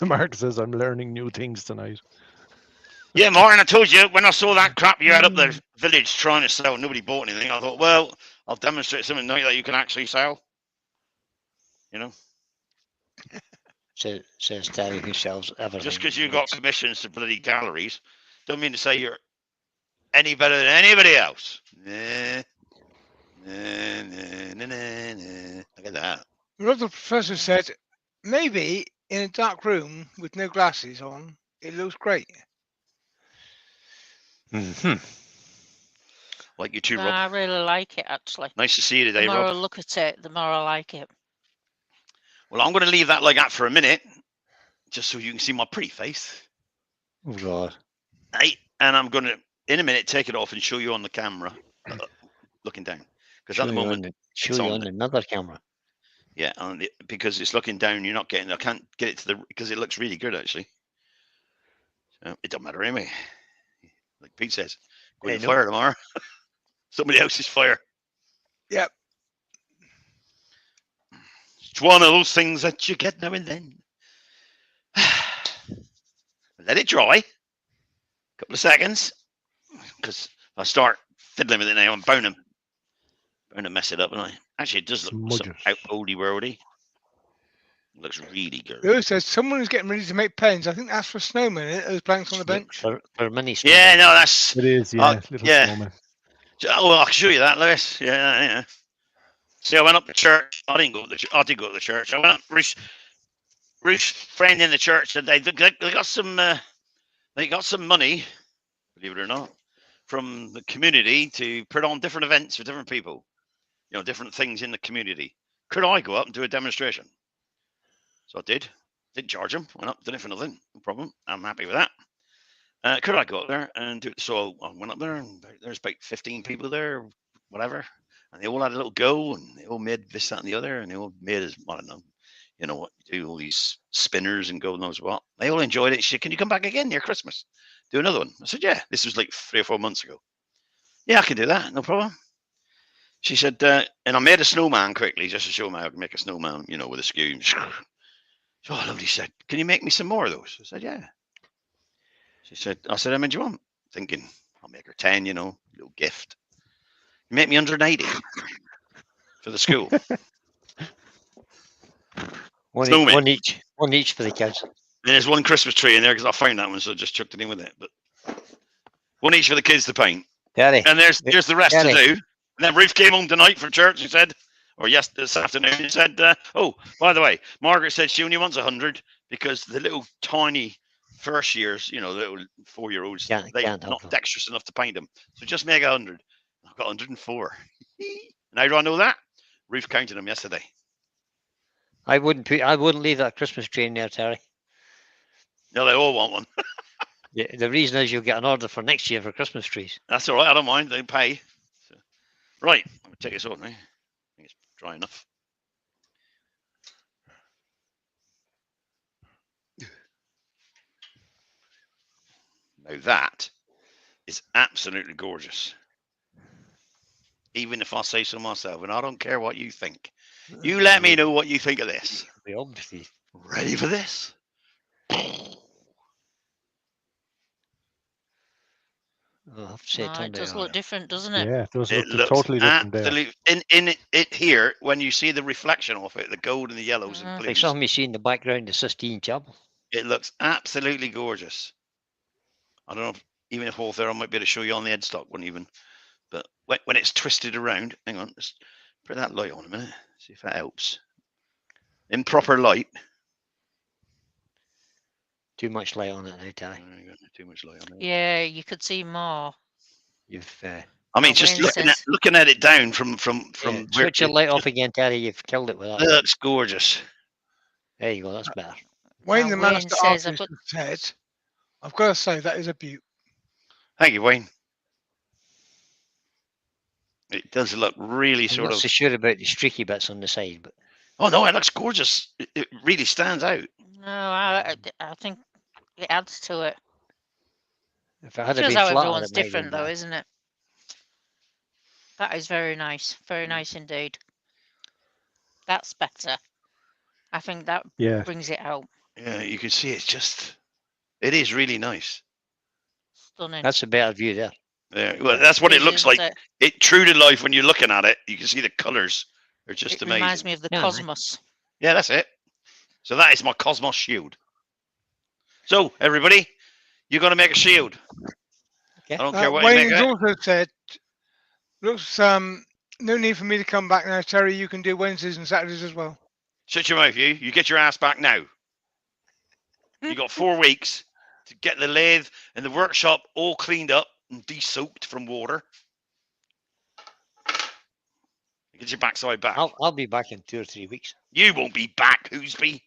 Mark says I'm learning new things tonight. Yeah, Martin, I told you when I saw that crap you had up the village trying to sell, nobody bought anything. I thought, well, I'll demonstrate something now that you can actually sell. Says Terry, who sells everything. Just because you got commissions to bloody galleries, don't mean to say you're any better than anybody else. Nah. Look at that. Another professor said, maybe in a dark room with no glasses on, it looks great. Mm-hmm. Like you too, No, Rob. I really like it, actually. Nice to see you The today, more I Rob. look at it, the more I like it. Well, I'm going to leave that like that for a minute, just so you can see my pretty face. Oh God. Right? And I'm going to, in a minute, take it off and show you on the camera, looking down. Because at the moment, Show you on on another camera. yeah, because it's looking down, you're not getting. I can't get it to the because it looks really good actually. So it don't matter anyway. Like Pete says, go in the fire tomorrow. Somebody else's fire. Yep. It's one of those things that you get now and then. Let it dry. Couple of seconds, because if I start fiddling with it now, I'm bound to mess it up, and actually it does look so out oldie worldy. It looks really good. Lewis says someone is getting ready to make pens. I think that's for snowmen, isn't it? Those blanks on the bench. For mini Yeah, snowmen. no, that's It is, yeah. Little yeah. snowman. Oh, well, I can show you that, Lewis. Yeah. See, I went up to church. I didn't go to the church. I did go to the church. I went up. Ruth's friend in the church said they got some money, believe it or not, from the community to put on different events for different people. Different things in the community. Could I go up and do a demonstration? So I did. Didn't charge them. Went up, did it for nothing. No problem. I'm happy with that. Could I go up there and do it? So I went up there, and there's about 15 people there, whatever, and they all had a little go, and they all made this, that, and the other, and they all made as I don't know, what you do, all these spinners and God knows what. They all enjoyed it. She said, "Can you come back again near Christmas? Do another one?" I said, "Yeah." This was like 3 or 4 months ago. Yeah, I can do that. No problem. She said, and I made a snowman quickly just to show me how to make a snowman, you know, with a skew. Oh, lovely. She said, can you make me some more of those? I said, yeah. I said, how many do you want? Thinking, I'll make her 10, you know, little gift. You make me 180 for the school. One Snowman. each for the kids. And there's one Christmas tree in there because I found that one, so I just chucked it in with it. But one each for the kids to paint. Terry, And there's the rest Terry. to do. And then Ruth came home tonight from church and said, or yes, this afternoon, and said, oh, by the way, Margaret said she only wants 100 because the little tiny first years, you know, the little 4-year-olds, they're not dexterous enough to paint them. So just make 100. I've got 104. And how do I know that? Ruth counted them yesterday. I wouldn't leave that Christmas tree in there, Terry. No, they all want one. The reason is you'll get an order for next year for Christmas trees. That's all right. I don't mind. They pay. So, right. I'll take this off now. I think it's dry enough. Now that is absolutely gorgeous. Even if I say so myself, and I don't care what you think. You let me know what you think of this. Obviously. Ready for this? I have to say, it does look different, doesn't it? Yeah, it does It look looks totally different there. absolutely in it here when you see the reflection of it, the gold and the yellows and Like blues. some you see in the background, the Sistine Chapel. It looks absolutely gorgeous. I don't know even if Walter I might be able to show you on the headstock one even, but when it's twisted around, hang on, let's put that light on a minute, see if that helps. In proper light. Too much light on it now, Terry. Too much light on it. Yeah, you could see more. You've. I mean, just looking at it down from switch your light off again, Terry. You've killed it with that. It looks gorgeous. There you go. That's better. Wayne, the Wayne master says artist, said, I've got to say, that is a beaut. Thank you, Wayne. It does look really I'm sort not of. so sure about the streaky bits on the side, but. Oh no, it looks gorgeous. It really stands out. No, I think it adds to it. If it had Shows been how flatter, everyone's it might have different, been though, better. isn't it? That is very nice. Very nice indeed. That's better. I think that Yeah, brings it out. Yeah, you can see it's just. It is really nice. Stunning. That's a better view there. Yeah, well, that's what it looks Isn't like. it? It true to life when you're looking at it. You can see the colours are just It amazing. reminds me of the Yeah, cosmos. Yeah, that's it. So that is my Cosmos shield. So everybody, you're going to make a shield. Okay. I don't care what you Wayne make has it. also said, looks, no need for me to come back now, Terry. You can do Wednesdays and Saturdays as well. Shut your mouth, you. You get your ass back now. You got 4 weeks to get the lathe and the workshop all cleaned up and de-soaked from water. Get your backside back. I'll be back in 2 or 3 weeks. You won't be back, Hoosby.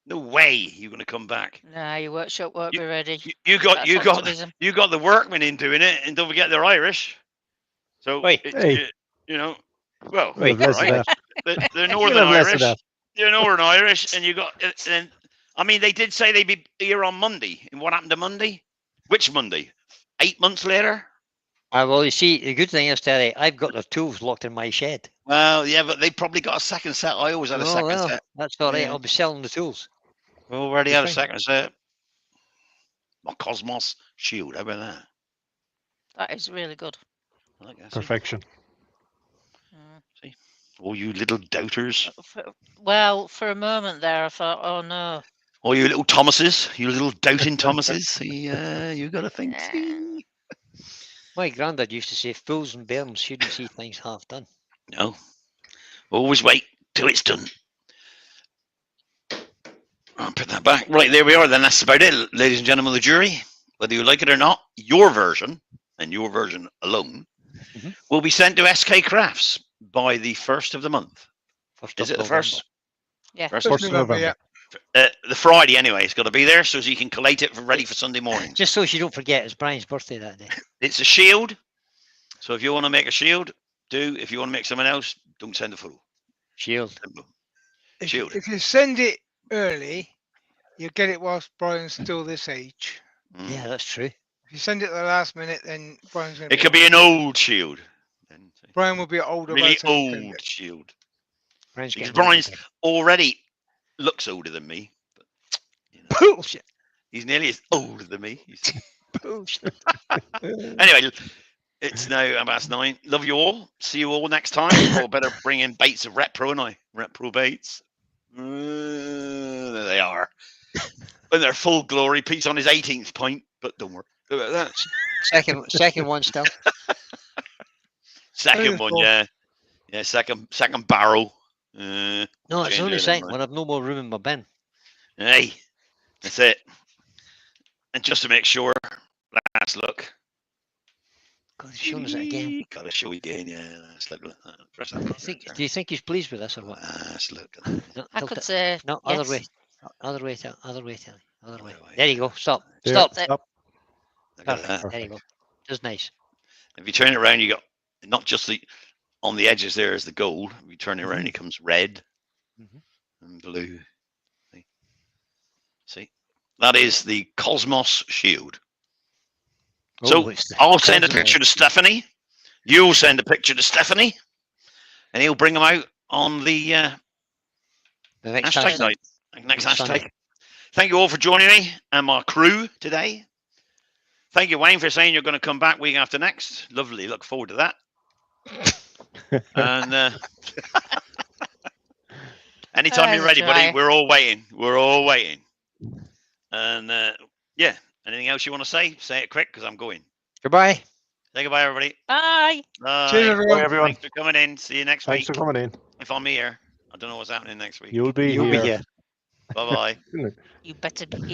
No way you're going to come back. Nah, your workshop won't be ready. You got That's optimism. the workmen in doing it, and don't forget they're Irish. So Wait. Hey. you know, well, Wait, less of right. that. They're You'll Northern have less of Irish. that. They're Northern Irish, and you got. And I mean, they did say they'd be here on Monday. And what happened to Monday? Which Monday? 8 months later. Well, you see, the good thing is, Terry, I've got the tools locked in my shed. Well, yeah, but they probably got a second set. I always had a second set. That's all right. Yeah. I'll be selling the tools. We already Good had a thing. second set. My Cosmos shield. How about that? That is really good. I like that. Perfection. Mm. All you little doubters. Well, for a moment there, I thought, oh no. All you little Thomases. You little doubting Thomases. Yeah, you got to think. See? My granddad used to say, fools and bairns shouldn't see things half done. No. Always wait till it's done. I'll put that back. Right, there we are. Then that's about it, ladies and gentlemen of the jury. Whether you like it or not, your version, and your version alone, will be sent to SK Crafts by the 1st of the month. Is it the 1st? Yeah. First First of November. Yeah. The Friday, anyway. It's got to be there so you can collate it ready for Sunday morning. Just so you don't forget, it's Brian's birthday that day. It's a shield. So if you want to make a shield, do. If you want to make something else, don't send a photo. Shield. Simple. If, Shield. if you send it early, you get it whilst Brian's still this age. Mm. Yeah, that's true. If you send it at the last minute, then Brian's going to It could be an old shield. Brian will be older. by Really the time he can old shield. Brian's Because getting older Brian's again. already looks older than me. But, you know, Bullshit. he's nearly as older than me. Bullshit. Anyway, it's now past 9. Love you all. See you all next time. Or better bring in baits of Repro and I. Repro baits. There they are. When they're full glory. Pete's on his 18th point, but don't worry about that. Second one still. Second one, yeah. Yeah, second barrel. No, it's change only it second anyway. one. I've no more room in my bin. Hey, that's it. And just to make sure, last look. God, he's showing us it again. Gotta show again, yeah. Last look. Press that Do you button think? right Do you think he's pleased with us or there. what? Last look. No, I tilt could it. say No, yes. other way. Other way, Telly. Other way, Telly. Other way. Other way. There you go. Stop. There, Stop. That's it. stop. Look at Perfect. that. There you go. Just nice. If you turn it around, you got not just the on the edges there is the gold. If you turn it around, Mhm. it comes red Mhm. and blue. See? That is the Cosmos shield. So, Oh, it's the I'll send a Cosmos. picture to Stephanie. You'll send a picture to Stephanie. And he'll bring them out on the The next hashtag hashtag. night. Next Next hashtag. Sunday. Thank you all for joining me and my crew today. Thank you, Wayne, for saying you're going to come back week after next. Lovely. Look forward to that. And anytime you're ready, buddy, try. we're all waiting. We're all waiting. And yeah, anything else you want to say? Say it quick because I'm going. Goodbye. Say goodbye, everybody. Bye. Bye. Cheers, everyone. Bye, everyone. Thanks for coming in. See you next Thanks week. for coming in. If I'm here, I don't know what's happening next week. You'll be You'll here. be here. Bye bye. You better be here.